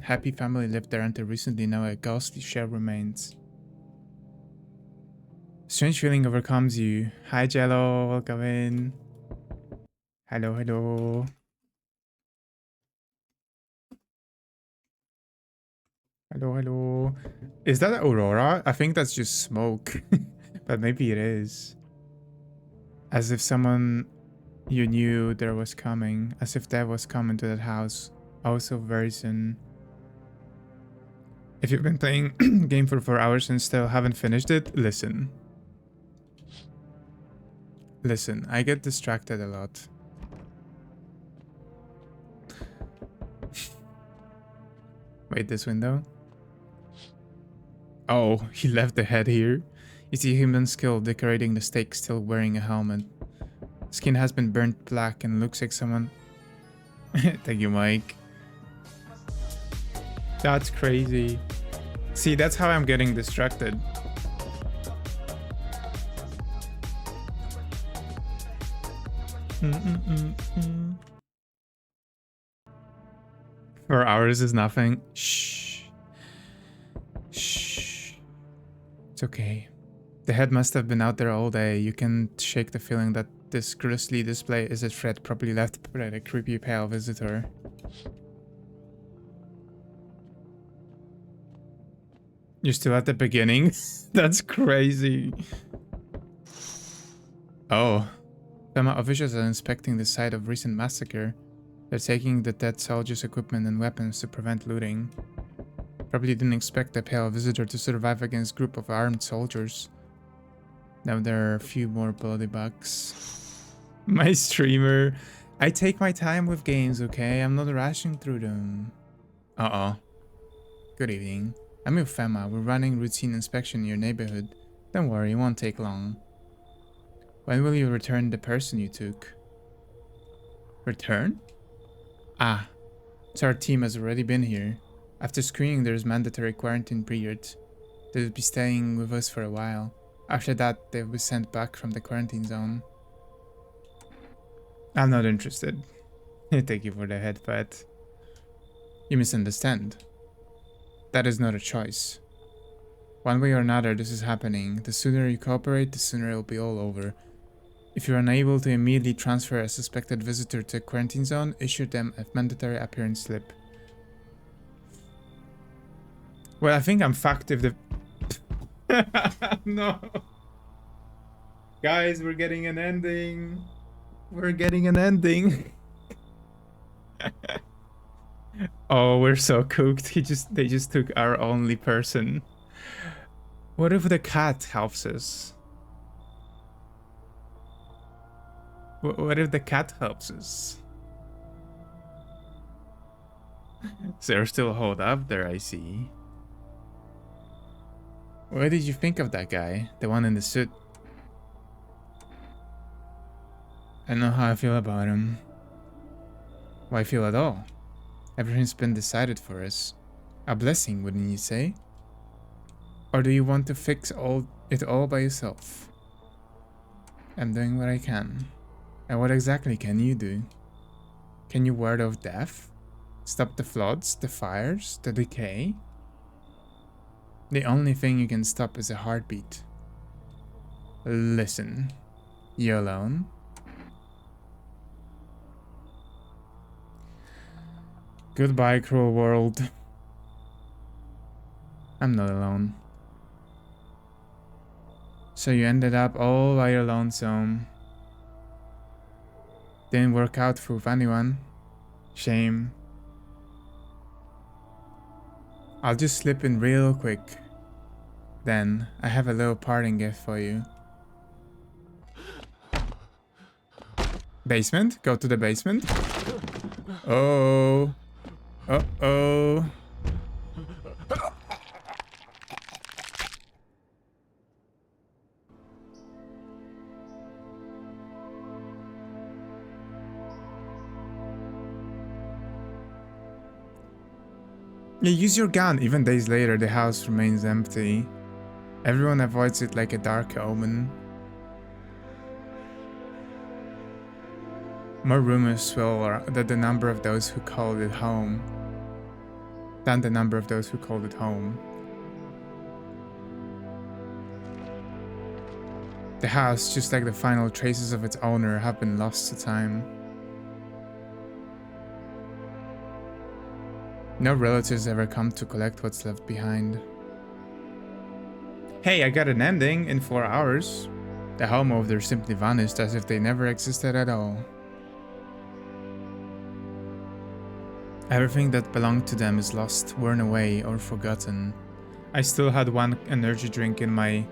Happy family lived there until recently. Now a ghostly shell remains. Strange feeling overcomes you. Hi Jello, welcome in. Hello, hello. Hello, hello. Is that Aurora? I think that's just smoke. But maybe it is. As if someone you knew there was coming. As if death was coming to that house. Also very soon. If you've been playing game for 4 hours and still haven't finished it, listen. Listen, I get distracted a lot. Wait, this window? Oh, he left the head here. You see human skill decorating the stake, still wearing a helmet. Skin has been burnt black and looks like someone... Thank you, Mike. That's crazy. See, that's how I'm getting distracted. Mm-mm-mm-mm. 4 hours is nothing. Shh. Shh. It's okay. The head must have been out there all day. You can shake the feeling that this grisly display is a threat probably left by a creepy pale visitor. You're still at the beginning? That's crazy. Oh. FEMA officials are inspecting the site of recent massacre. They're taking the dead soldiers' equipment and weapons to prevent looting. Probably didn't expect a pale visitor to survive against a group of armed soldiers. Now there are a few more bloody bugs. My streamer. I take my time with games, okay? I'm not rushing through them. Uh-oh. Good evening. I'm with FEMA. We're running routine inspection in your neighborhood. Don't worry, it won't take long. When will you return the person you took? Return? Ah, so our team has already been here. After screening, there's mandatory quarantine period. They'll be staying with us for a while. After that, they'll be sent back from the quarantine zone. I'm not interested. Thank you for the headbutt. You misunderstand. That is not a choice. One way or another, this is happening. The sooner you cooperate, the sooner it will be all over. If you're unable to immediately transfer a suspected visitor to a quarantine zone, issue them a mandatory appearance slip. Well, I think I'm fucked if the... No. Guys, we're getting an ending. We're getting an ending. Oh, we're so cooked. They just took our only person. What if the cat helps us? What if the cat helps us? So they're still holed up there, I see. What did you think of that guy? The one in the suit? I don't know how I feel about him. Why feel at all? Everything's been decided for us. A blessing, wouldn't you say? Or do you want to fix it all by yourself? I'm doing what I can. And what exactly can you do? Can you ward off death? Stop the floods, the fires, the decay? The only thing you can stop is a heartbeat. Listen. You alone? Goodbye, cruel world. I'm not alone. So you ended up all by your lonesome. Didn't work out with anyone. Shame. I'll just slip in real quick. Then, I have a little parting gift for you. Basement? Go to the basement? Oh. Uh-oh. Yeah, use your gun. Even days later, the house remains empty. Everyone avoids it like a dark omen. More rumors swirl that the number of those who called it home than the number of those who called it home. The house, just like the final traces of its owner, have been lost to time. No relatives ever come to collect what's left behind. Hey, I got an ending in 4 hours. The homeowner simply vanished as if they never existed at all. Everything that belonged to them is lost, worn away, or forgotten. I still had one energy drink in my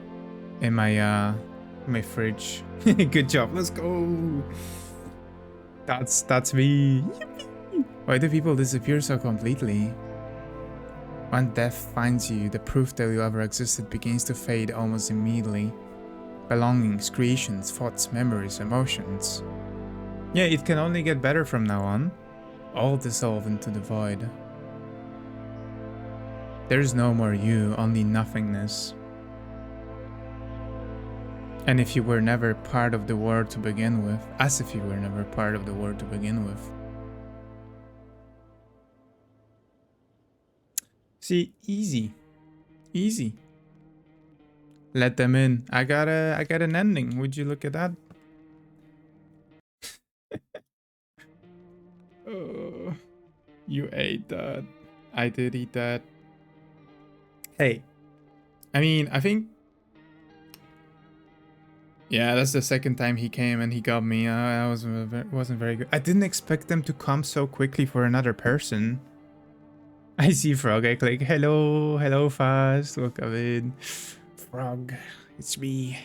fridge. Good job, let's go. That's me. Yippee. Why do people disappear so completely? When death finds you, the proof that you ever existed begins to fade almost immediately. Belongings, creations, thoughts, memories, emotions. Yeah, it can only get better from now on. All dissolve into the void. There's no more you, only nothingness. And if you were never part of the world to begin with, as if you were never part of the world to begin with. See, easy. Easy. Let them in. I got an ending. Would you look at that? Oh, you ate that. I did eat that. Hey, I mean, I think... Yeah, that's the second time he came and he got me. I wasn't very good. I didn't expect them to come so quickly for another person. I see Frog. I click, hello, hello, fast. Welcome in. Frog, it's me.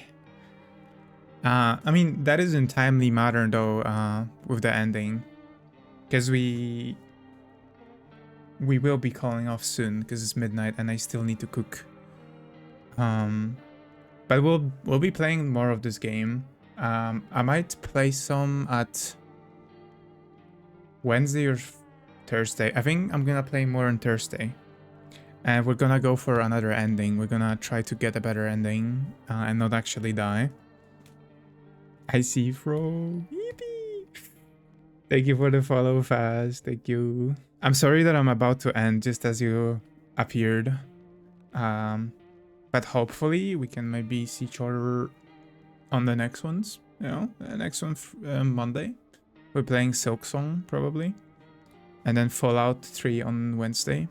I mean, that is in timely matter though, with the ending. Because we will be calling off soon because it's midnight and I still need to cook. But we'll be playing more of this game. I might play some at Wednesday or Thursday. I think I'm gonna play more on Thursday. And we're gonna go for another ending. We're gonna try to get a better ending and not actually die. I see Fro. Yippee! Thank you for the follow, Fast. Thank you. I'm sorry that I'm about to end just as you appeared. But hopefully we can maybe see each other on the next ones. You know, the next one Monday. We're playing Silksong probably. And then Fallout 3 on Wednesday.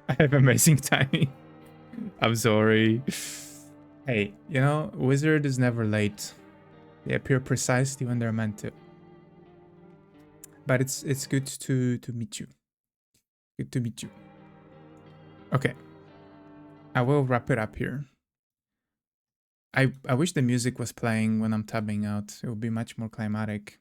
I have amazing timing. I'm sorry. Hey, you know, Wizard is never late. They appear precisely when they're meant to. But it's good to meet you. Good to meet you. Okay. I will wrap it up here. I wish the music was playing when I'm tabbing out. It would be much more climatic.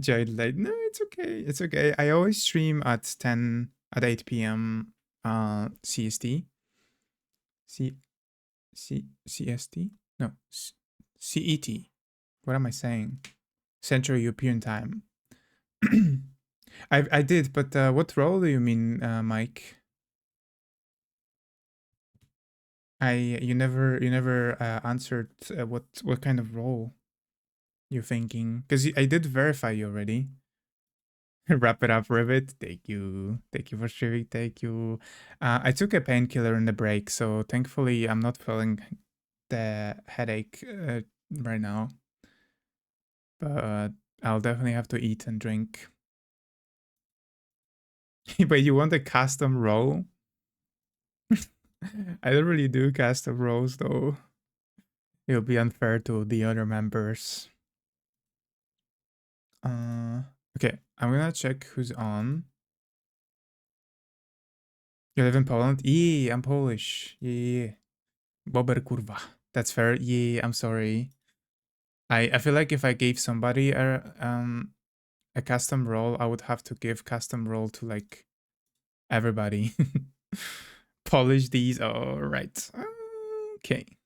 Jade late. No, it's okay. It's okay. I always stream at 8 p.m. CST. CST? No, CET. What am I saying? Central European Time. I did, but what role do you mean, Mike? You never answered what kind of role you're thinking, because I did verify you already. Wrap it up, Rivet. Thank you for streaming. Thank you. I took a painkiller in the break, so thankfully I'm not feeling the headache right now. But I'll definitely have to eat and drink. But you want a custom role? I don't really do custom roles though. It'll be unfair to the other members. Okay, I'm gonna check who's on. You live in Poland? Yeah, I'm Polish. Yeah. Bober kurwa. That's fair. Yeah, I'm sorry. I feel like if I gave somebody a custom role, I would have to give custom role to like everybody. Polish these. All right. Okay.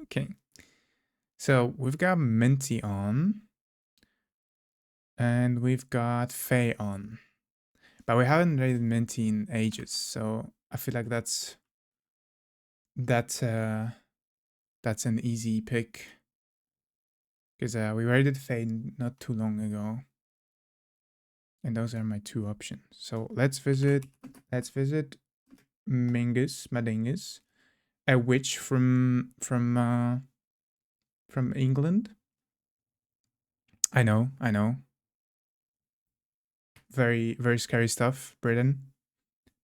Okay. So we've got Minty on. And we've got Faye on. But we haven't raided Minty in ages, so I feel like that's an easy pick. Because we raided Fade not too long ago. And those are my two options. So let's visit Madingus, a witch from England. I know. Very scary stuff, Britain.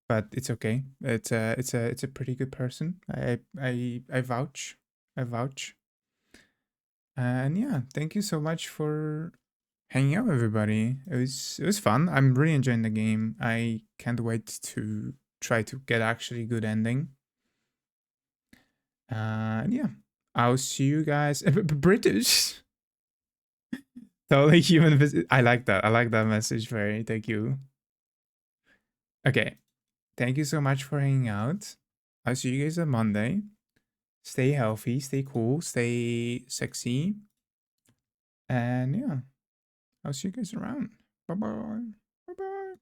But it's okay. It's a pretty good person. I vouch. And yeah, thank you so much for hanging out, everybody. It was fun. I'm really enjoying the game. I can't wait to try to get actually good ending. And yeah, I'll see you guys. British. Totally human visit. I like that. I like that message. Very. Thank you. Okay. Thank you so much for hanging out. I'll see you guys on Monday. Stay healthy, stay cool, stay sexy. And yeah, I'll see you guys around. Bye bye. Bye bye.